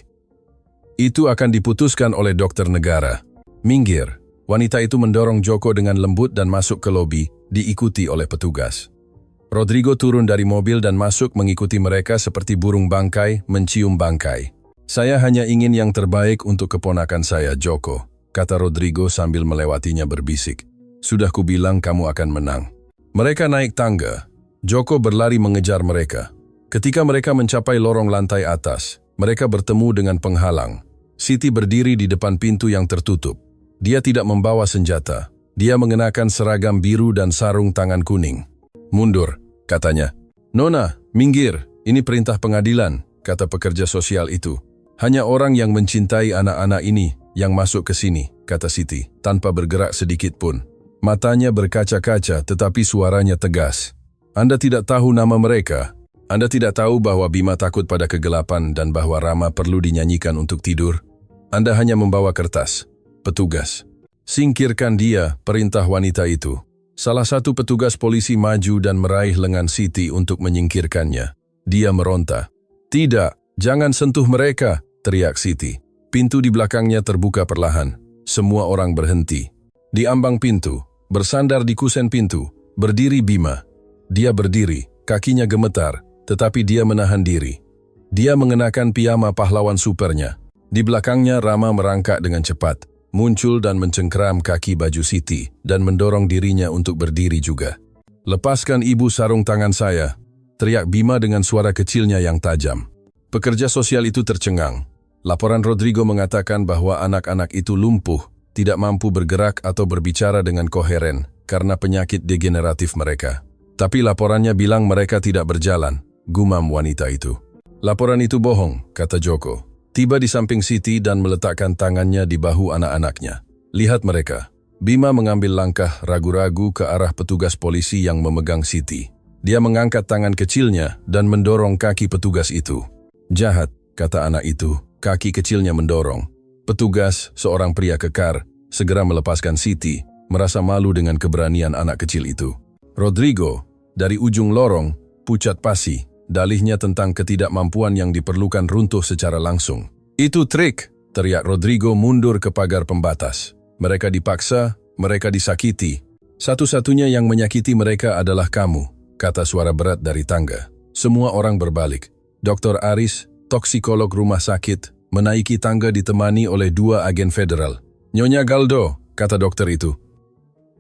Itu akan diputuskan oleh dokter negara. Minggir. Wanita itu mendorong Joko dengan lembut dan masuk ke lobi, diikuti oleh petugas. Rodrigo turun dari mobil dan masuk mengikuti mereka seperti burung bangkai mencium bangkai. Saya hanya ingin yang terbaik untuk keponakan saya, Joko, kata Rodrigo sambil melewatinya berbisik. Sudah kubilang kamu akan menang. Mereka naik tangga. Joko berlari mengejar mereka. Ketika mereka mencapai lorong lantai atas, mereka bertemu dengan penghalang. Siti berdiri di depan pintu yang tertutup. Dia tidak membawa senjata. Dia mengenakan seragam biru dan sarung tangan kuning. Mundur, katanya. Nona, minggir, ini perintah pengadilan, kata pekerja sosial itu. Hanya orang yang mencintai anak-anak ini yang masuk ke sini, kata Siti, tanpa bergerak sedikit pun. Matanya berkaca-kaca tetapi suaranya tegas. Anda tidak tahu nama mereka. Anda tidak tahu bahwa Bima takut pada kegelapan dan bahwa Rama perlu dinyanyikan untuk tidur. Anda hanya membawa kertas. Petugas. Singkirkan dia, perintah wanita itu. Salah satu petugas polisi maju dan meraih lengan Siti untuk menyingkirkannya. Dia meronta. Tidak, jangan sentuh mereka, teriak Siti. Pintu di belakangnya terbuka perlahan. Semua orang berhenti. Di ambang pintu, bersandar di kusen pintu, berdiri Bima. Dia berdiri, kakinya gemetar, tetapi dia menahan diri. Dia mengenakan piyama pahlawan supernya. Di belakangnya Rama merangkak dengan cepat, muncul dan mencengkeram kaki baju Siti dan mendorong dirinya untuk berdiri juga. Lepaskan ibu sarung tangan saya, teriak Bima dengan suara kecilnya yang tajam. Pekerja sosial itu tercengang. Laporan Rodrigo mengatakan bahwa anak-anak itu lumpuh, tidak mampu bergerak atau berbicara dengan koheren karena penyakit degeneratif mereka. Tapi laporannya bilang mereka tidak berjalan, gumam wanita itu. Laporan itu bohong, kata Joko. Tiba di samping Siti dan meletakkan tangannya di bahu anak-anaknya. Lihat mereka. Bima mengambil langkah ragu-ragu ke arah petugas polisi yang memegang Siti. Dia mengangkat tangan kecilnya dan mendorong kaki petugas itu. Jahat, kata anak itu. Kaki kecilnya mendorong. Petugas, seorang pria kekar, segera melepaskan Siti, merasa malu dengan keberanian anak kecil itu. Rodrigo, dari ujung lorong, pucat pasi. Dalihnya tentang ketidakmampuan yang diperlukan runtuh secara langsung. Itu trik, teriak Rodrigo mundur ke pagar pembatas. Mereka dipaksa, mereka disakiti. Satu-satunya yang menyakiti mereka adalah kamu, kata suara berat dari tangga. Semua orang berbalik. Dr. Aris, toksikolog rumah sakit, menaiki tangga ditemani oleh 2 agen federal. Nyonya Galdo, kata dokter itu.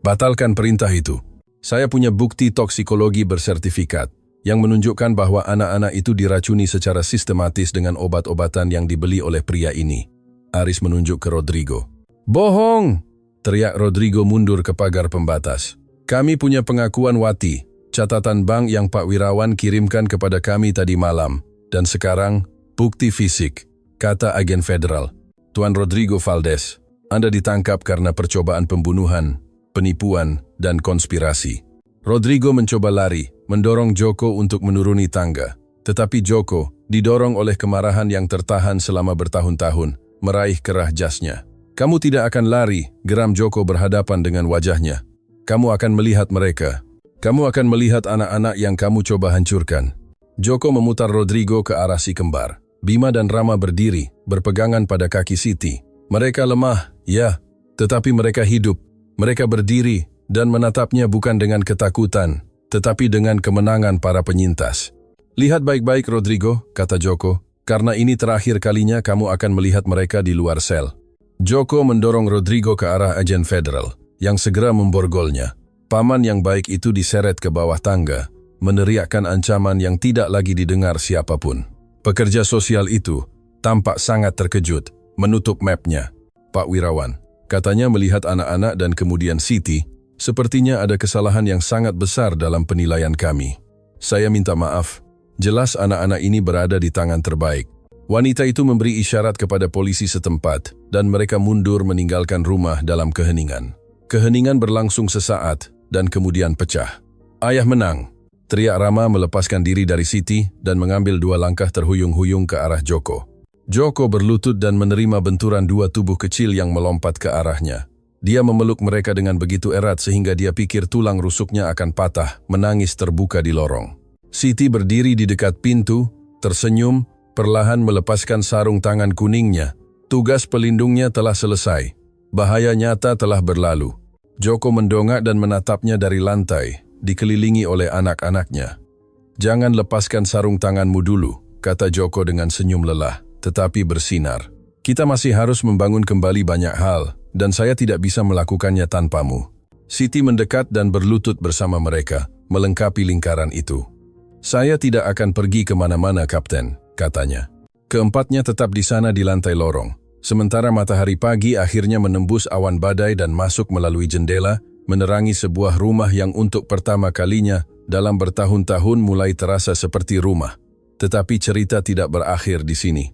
Batalkan perintah itu. Saya punya bukti toksikologi bersertifikat yang menunjukkan bahwa anak-anak itu diracuni secara sistematis dengan obat-obatan yang dibeli oleh pria ini. Aris menunjuk ke Rodrigo. Bohong! Teriak Rodrigo mundur ke pagar pembatas. Kami punya pengakuan Wati, catatan bank yang Pak Wirawan kirimkan kepada kami tadi malam. Dan sekarang, bukti fisik, kata agen federal. Tuan Rodrigo Valdez, Anda ditangkap karena percobaan pembunuhan, penipuan, dan konspirasi. Rodrigo mencoba lari, mendorong Joko untuk menuruni tangga. Tetapi Joko, didorong oleh kemarahan yang tertahan selama bertahun-tahun, meraih kerah jasnya. Kamu tidak akan lari, geram Joko berhadapan dengan wajahnya. Kamu akan melihat mereka. Kamu akan melihat anak-anak yang kamu coba hancurkan. Joko memutar Rodrigo ke arah si kembar. Bima dan Rama berdiri, berpegangan pada kaki Siti. Mereka lemah, ya, tetapi mereka hidup. Mereka berdiri dan menatapnya bukan dengan ketakutan, tetapi dengan kemenangan para penyintas. Lihat baik-baik Rodrigo, kata Joko, karena ini terakhir kalinya kamu akan melihat mereka di luar sel. Joko mendorong Rodrigo ke arah agen federal, yang segera memborgolnya. Paman yang baik itu diseret ke bawah tangga, meneriakkan ancaman yang tidak lagi didengar siapapun. Pekerja sosial itu tampak sangat terkejut, menutup mapnya. Pak Wirawan, katanya melihat anak-anak dan kemudian Siti, sepertinya ada kesalahan yang sangat besar dalam penilaian kami. Saya minta maaf. Jelas anak-anak ini berada di tangan terbaik. Wanita itu memberi isyarat kepada polisi setempat dan mereka mundur meninggalkan rumah dalam keheningan. Keheningan berlangsung sesaat dan kemudian pecah. Ayah menang, teriak Rama melepaskan diri dari Siti dan mengambil 2 langkah terhuyung-huyung ke arah Joko. Joko berlutut dan menerima benturan 2 tubuh kecil yang melompat ke arahnya. Dia memeluk mereka dengan begitu erat sehingga dia pikir tulang rusuknya akan patah, menangis terbuka di lorong. Siti berdiri di dekat pintu, tersenyum, perlahan melepaskan sarung tangan kuningnya. Tugas pelindungnya telah selesai. Bahaya nyata telah berlalu. Joko mendongak dan menatapnya dari lantai, dikelilingi oleh anak-anaknya. Jangan lepaskan sarung tanganmu dulu, kata Joko dengan senyum lelah, tetapi bersinar. Kita masih harus membangun kembali banyak hal. dan saya tidak bisa melakukannya tanpamu. Siti mendekat dan berlutut bersama mereka, melengkapi lingkaran itu. Saya tidak akan pergi kemana-mana, Kapten, katanya. Keempatnya tetap di sana di lantai lorong. Sementara matahari pagi akhirnya menembus awan badai dan masuk melalui jendela, menerangi sebuah rumah yang untuk pertama kalinya dalam bertahun-tahun mulai terasa seperti rumah. Tetapi cerita tidak berakhir di sini.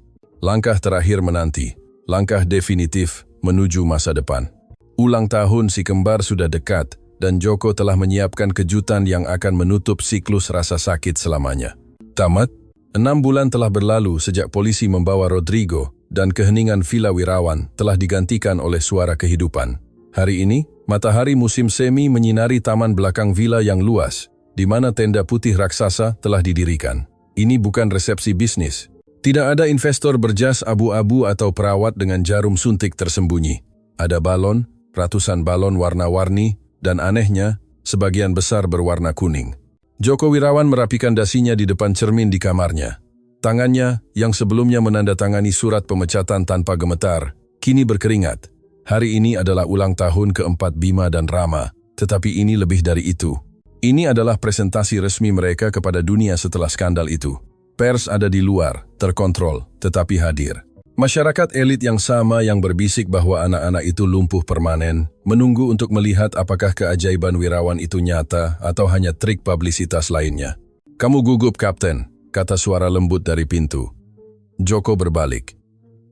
Langkah terakhir menanti, langkah definitif menuju masa depan. Ulang tahun si kembar sudah dekat dan Joko telah menyiapkan kejutan yang akan menutup siklus rasa sakit selamanya. Tamat, 6 bulan telah berlalu sejak polisi membawa Rodrigo dan keheningan Villa Wirawan telah digantikan oleh suara kehidupan. Hari ini, matahari musim semi menyinari taman belakang villa yang luas, di mana tenda putih raksasa telah didirikan. Ini bukan resepsi bisnis. Tidak ada investor berjas abu-abu atau perawat dengan jarum suntik tersembunyi. Ada balon, ratusan balon warna-warni, dan anehnya, sebagian besar berwarna kuning. Joko Wirawan merapikan dasinya di depan cermin di kamarnya. Tangannya, yang sebelumnya menandatangani surat pemecatan tanpa gemetar, kini berkeringat. Hari ini adalah ulang tahun keempat Bima dan Rama, tetapi ini lebih dari itu. Ini adalah presentasi resmi mereka kepada dunia setelah skandal itu. Pers ada di luar, terkontrol, tetapi hadir. Masyarakat elit yang sama yang berbisik bahwa anak-anak itu lumpuh permanen, menunggu untuk melihat apakah keajaiban Wirawan itu nyata atau hanya trik publisitas lainnya. Kamu gugup, Kapten, kata suara lembut dari pintu. Joko berbalik.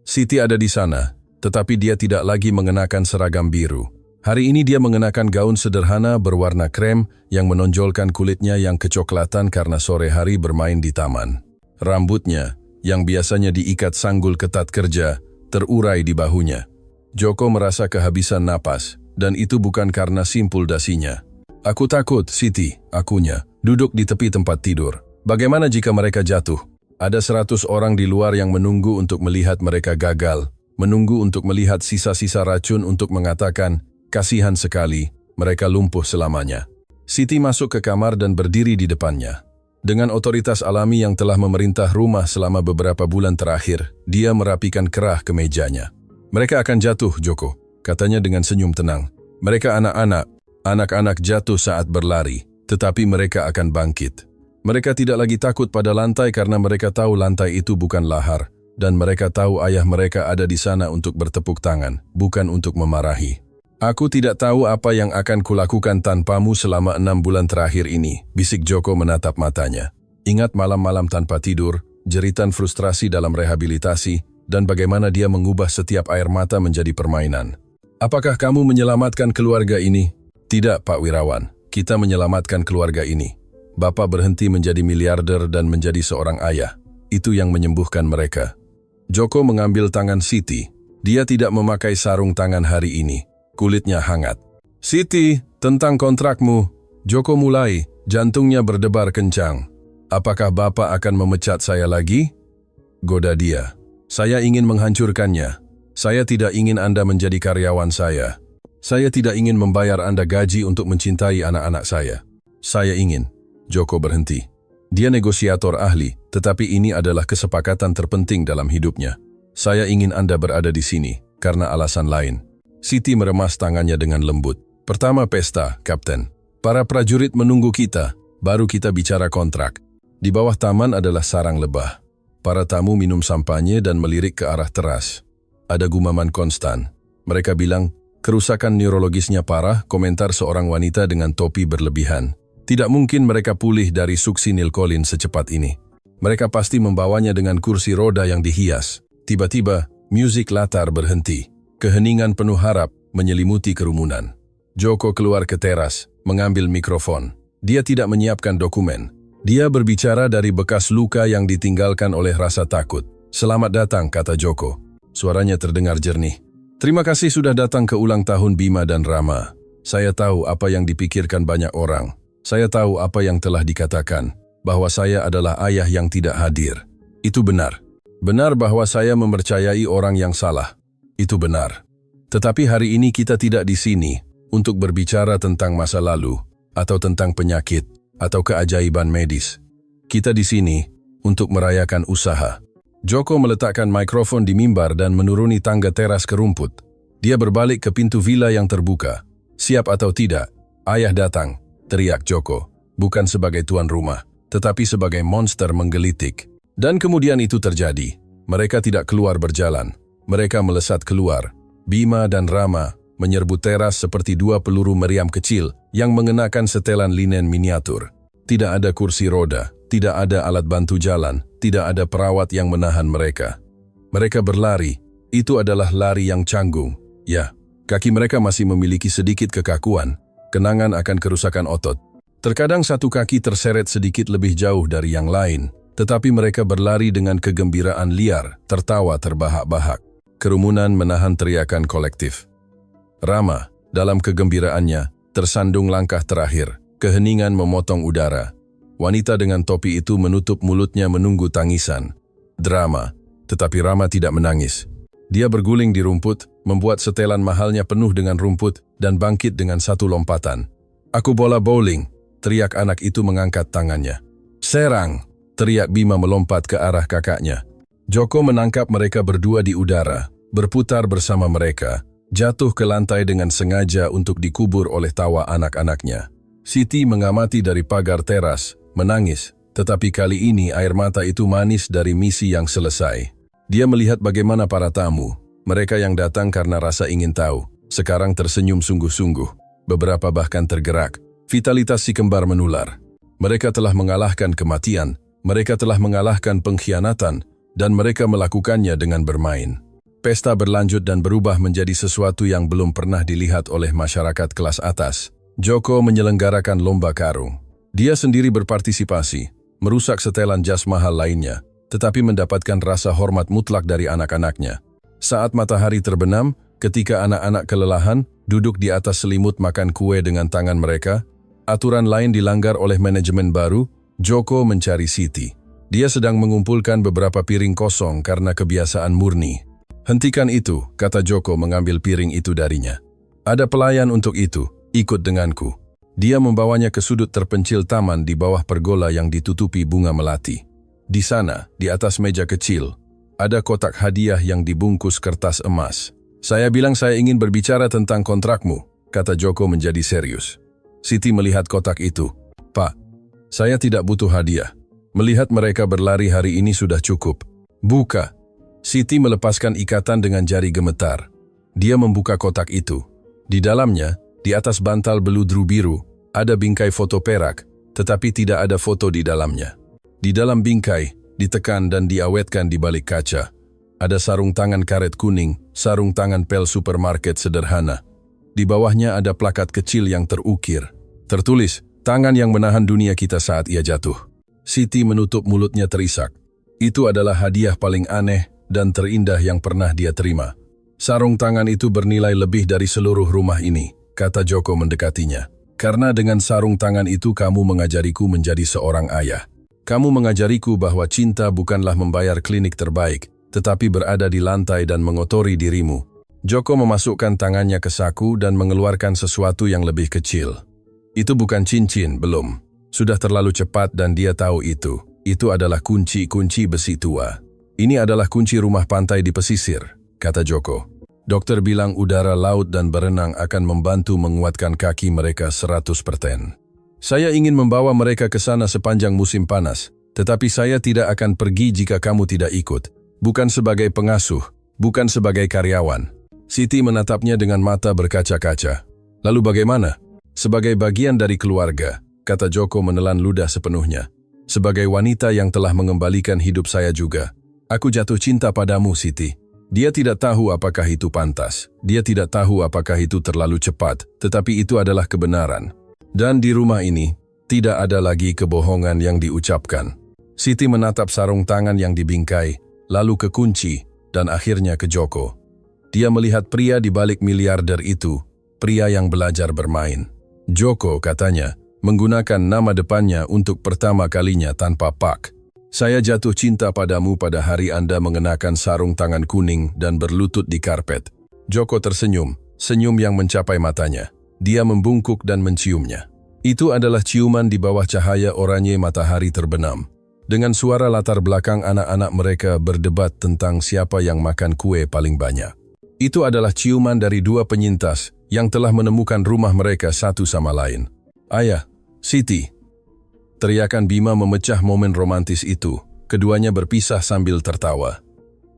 Siti ada di sana, tetapi dia tidak lagi mengenakan seragam biru. Hari ini dia mengenakan gaun sederhana berwarna krem yang menonjolkan kulitnya yang kecoklatan karena sore hari bermain di taman. Rambutnya, yang biasanya diikat sanggul ketat kerja, terurai di bahunya. Joko merasa kehabisan napas, dan itu bukan karena simpul dasinya. Aku takut, Siti, akunya, duduk di tepi tempat tidur. Bagaimana jika mereka jatuh? Ada 100 orang di luar yang menunggu untuk melihat mereka gagal, menunggu untuk melihat sisa-sisa racun untuk mengatakan, kasihan sekali, mereka lumpuh selamanya. Siti masuk ke kamar dan berdiri di depannya. Dengan otoritas alami yang telah memerintah rumah selama beberapa bulan terakhir, dia merapikan kerah ke mejanya. Mereka akan jatuh, Joko, katanya dengan senyum tenang. Mereka anak-anak jatuh saat berlari, tetapi mereka akan bangkit. Mereka tidak lagi takut pada lantai karena mereka tahu lantai itu bukan lahar, dan mereka tahu ayah mereka ada di sana untuk bertepuk tangan, bukan untuk memarahi. Aku tidak tahu apa yang akan kulakukan tanpamu selama 6 bulan terakhir ini, bisik Joko menatap matanya. Ingat malam-malam tanpa tidur, jeritan frustrasi dalam rehabilitasi, dan bagaimana dia mengubah setiap air mata menjadi permainan. Apakah kamu menyelamatkan keluarga ini? Tidak, Pak Wirawan, kita menyelamatkan keluarga ini. Bapak berhenti menjadi miliarder dan menjadi seorang ayah. Itu yang menyembuhkan mereka. Joko mengambil tangan Siti. Dia tidak memakai sarung tangan hari ini. Kulitnya hangat. Siti, tentang kontrakmu. Joko mulai, jantungnya berdebar kencang. Apakah Bapak akan memecat saya lagi? Goda dia. Saya ingin menghancurkannya. Saya tidak ingin Anda menjadi karyawan saya. Saya tidak ingin membayar Anda gaji untuk mencintai anak-anak saya. Saya ingin. Joko berhenti. Dia negosiator ahli, tetapi ini adalah kesepakatan terpenting dalam hidupnya. Saya ingin Anda berada di sini, karena alasan lain. Siti meremas tangannya dengan lembut. Pertama pesta, Kapten. Para prajurit menunggu kita, baru kita bicara kontrak. Di bawah taman adalah sarang lebah. Para tamu minum sampanye dan melirik ke arah teras. Ada gumaman konstan. Mereka bilang, kerusakan neurologisnya parah, komentar seorang wanita dengan topi berlebihan. Tidak mungkin mereka pulih dari suksinilkolin secepat ini. Mereka pasti membawanya dengan kursi roda yang dihias. Tiba-tiba, musik latar berhenti. Keheningan penuh harap menyelimuti kerumunan. Joko keluar ke teras, mengambil mikrofon. Dia tidak menyiapkan dokumen. Dia berbicara dari bekas luka yang ditinggalkan oleh rasa takut. Selamat datang, kata Joko. Suaranya terdengar jernih. Terima kasih sudah datang ke ulang tahun Bima dan Rama. Saya tahu apa yang dipikirkan banyak orang. Saya tahu apa yang telah dikatakan, bahwa saya adalah ayah yang tidak hadir. Itu benar. Benar bahwa saya mempercayai orang yang salah. Itu benar. Tetapi hari ini kita tidak di sini untuk berbicara tentang masa lalu, atau tentang penyakit, atau keajaiban medis. Kita di sini untuk merayakan usaha. Joko meletakkan mikrofon di mimbar dan menuruni tangga teras ke rumput. Dia berbalik ke pintu villa yang terbuka. Siap atau tidak, ayah datang, teriak Joko. Bukan sebagai tuan rumah, tetapi sebagai monster menggelitik. Dan kemudian itu terjadi. Mereka tidak keluar berjalan. Mereka melesat keluar. Bima dan Rama menyerbu teras seperti dua peluru meriam kecil yang mengenakan setelan linen miniatur. Tidak ada kursi roda, tidak ada alat bantu jalan, tidak ada perawat yang menahan mereka. Mereka berlari. Itu adalah lari yang canggung. Ya, kaki mereka masih memiliki sedikit kekakuan, kenangan akan kerusakan otot. Terkadang satu kaki terseret sedikit lebih jauh dari yang lain, tetapi mereka berlari dengan kegembiraan liar, tertawa terbahak-bahak. Kerumunan menahan teriakan kolektif. Rama, dalam kegembiraannya, tersandung langkah terakhir. Keheningan memotong udara. Wanita dengan topi itu menutup mulutnya menunggu tangisan. Drama, tetapi Rama tidak menangis. Dia berguling di rumput, membuat setelan mahalnya penuh dengan rumput, dan bangkit dengan satu lompatan. "Aku bola bowling," teriak anak itu mengangkat tangannya. "Serang!" teriak Bima melompat ke arah kakaknya. Joko menangkap mereka berdua di udara, berputar bersama mereka, jatuh ke lantai dengan sengaja untuk dikubur oleh tawa anak-anaknya. Siti mengamati dari pagar teras, menangis, tetapi kali ini air mata itu manis dari misi yang selesai. Dia melihat bagaimana para tamu, mereka yang datang karena rasa ingin tahu, sekarang tersenyum sungguh-sungguh. Beberapa bahkan tergerak. Vitalitas si kembar menular. Mereka telah mengalahkan kematian, mereka telah mengalahkan pengkhianatan, dan mereka melakukannya dengan bermain. Pesta berlanjut dan berubah menjadi sesuatu yang belum pernah dilihat oleh masyarakat kelas atas. Joko menyelenggarakan lomba karung. Dia sendiri berpartisipasi, merusak setelan jas mahal lainnya, tetapi mendapatkan rasa hormat mutlak dari anak-anaknya. Saat matahari terbenam, ketika anak-anak kelelahan, duduk di atas selimut makan kue dengan tangan mereka, aturan lain dilanggar oleh manajemen baru. Joko mencari Siti. Dia sedang mengumpulkan beberapa piring kosong karena kebiasaan murni. "Hentikan itu," kata Joko mengambil piring itu darinya. "Ada pelayan untuk itu, ikut denganku." Dia membawanya ke sudut terpencil taman di bawah pergola yang ditutupi bunga melati. Di sana, di atas meja kecil, ada kotak hadiah yang dibungkus kertas emas. "Saya bilang saya ingin berbicara tentang kontrakmu," kata Joko menjadi serius. Siti melihat kotak itu. "Pak, saya tidak butuh hadiah. Melihat mereka berlari hari ini sudah cukup." "Buka." Siti melepaskan ikatan dengan jari gemetar. Dia membuka kotak itu. Di dalamnya, di atas bantal beludru biru, ada bingkai foto perak, tetapi tidak ada foto di dalamnya. Di dalam bingkai, ditekan dan diawetkan di balik kaca, ada sarung tangan karet kuning, sarung tangan pel supermarket sederhana. Di bawahnya ada plakat kecil yang terukir. Tertulis, "Tangan yang menahan dunia kita saat ia jatuh." Siti menutup mulutnya terisak. Itu adalah hadiah paling aneh dan terindah yang pernah dia terima. "Sarung tangan itu bernilai lebih dari seluruh rumah ini," kata Joko mendekatinya. "Karena dengan sarung tangan itu kamu mengajariku menjadi seorang ayah. Kamu mengajariku bahwa cinta bukanlah membayar klinik terbaik, tetapi berada di lantai dan mengotori dirimu." Joko memasukkan tangannya ke saku dan mengeluarkan sesuatu yang lebih kecil. Itu bukan cincin, belum. Sudah terlalu cepat dan dia tahu itu. Itu adalah kunci-kunci besi tua. "Ini adalah kunci rumah pantai di pesisir," kata Joko. "Dokter bilang udara laut dan berenang akan membantu menguatkan kaki mereka 100%. Saya ingin membawa mereka ke sana sepanjang musim panas, tetapi saya tidak akan pergi jika kamu tidak ikut. Bukan sebagai pengasuh, bukan sebagai karyawan." Siti menatapnya dengan mata berkaca-kaca. "Lalu bagaimana?" "Sebagai bagian dari keluarga," kata Joko menelan ludah sepenuhnya. "Sebagai wanita yang telah mengembalikan hidup saya juga. Aku jatuh cinta padamu, Siti." Dia tidak tahu apakah itu pantas. Dia tidak tahu apakah itu terlalu cepat, tetapi itu adalah kebenaran. Dan di rumah ini, tidak ada lagi kebohongan yang diucapkan. Siti menatap sarung tangan yang dibingkai, lalu ke kunci, dan akhirnya ke Joko. Dia melihat pria di balik miliarder itu, pria yang belajar bermain. "Joko," katanya, menggunakan nama depannya untuk pertama kalinya tanpa pak. "Saya jatuh cinta padamu pada hari Anda mengenakan sarung tangan kuning dan berlutut di karpet." Joko tersenyum, senyum yang mencapai matanya. Dia membungkuk dan menciumnya. Itu adalah ciuman di bawah cahaya oranye matahari terbenam. Dengan suara latar belakang anak-anak mereka berdebat tentang siapa yang makan kue paling banyak. Itu adalah ciuman dari dua penyintas yang telah menemukan rumah mereka satu sama lain. Ayah, Siti. Teriakan Bima memecah momen romantis itu. Keduanya berpisah sambil tertawa.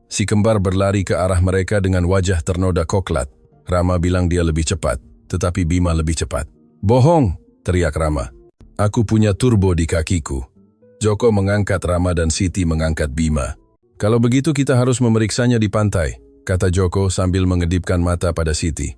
Si kembar berlari ke arah mereka dengan wajah ternoda koklat. Rama bilang dia lebih cepat, tetapi Bima lebih cepat. Bohong, teriak Rama. Aku punya turbo di kakiku. Joko mengangkat Rama dan Siti mengangkat Bima. Kalau begitu kita harus memeriksanya di pantai, kata Joko sambil mengedipkan mata pada Siti.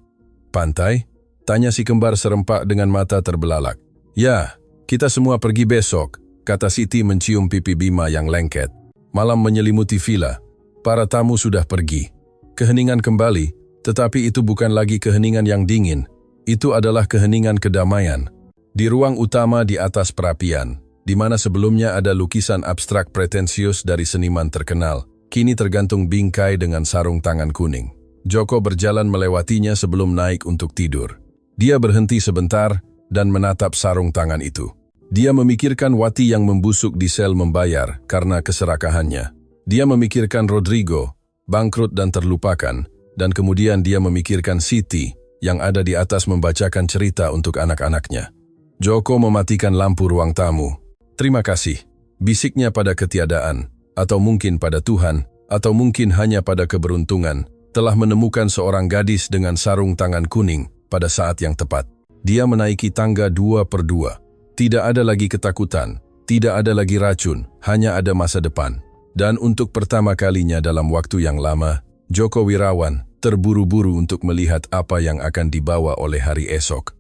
Pantai? Tanya si kembar serempak dengan mata terbelalak. Ya, kita semua pergi besok, kata Siti mencium pipi Bima yang lengket. Malam menyelimuti villa. Para tamu sudah pergi. Keheningan kembali, tetapi itu bukan lagi keheningan yang dingin. Itu adalah keheningan kedamaian. Di ruang utama di atas perapian, di mana sebelumnya ada lukisan abstrak pretensius dari seniman terkenal, kini tergantung bingkai dengan sarung tangan kuning. Joko berjalan melewatinya sebelum naik untuk tidur. Dia berhenti sebentar dan menatap sarung tangan itu. Dia memikirkan Wati yang membusuk di sel membayar karena keserakahannya. Dia memikirkan Rodrigo, bangkrut dan terlupakan, dan kemudian dia memikirkan Siti yang ada di atas membacakan cerita untuk anak-anaknya. Joko mematikan lampu ruang tamu. Terima kasih, bisiknya pada ketiadaan, atau mungkin pada Tuhan, atau mungkin hanya pada keberuntungan, telah menemukan seorang gadis dengan sarung tangan kuning pada saat yang tepat. Dia menaiki tangga 2 per 2. Tidak ada lagi ketakutan, tidak ada lagi racun, hanya ada masa depan. Dan untuk pertama kalinya dalam waktu yang lama, Joko Wirawan terburu-buru untuk melihat apa yang akan dibawa oleh hari esok.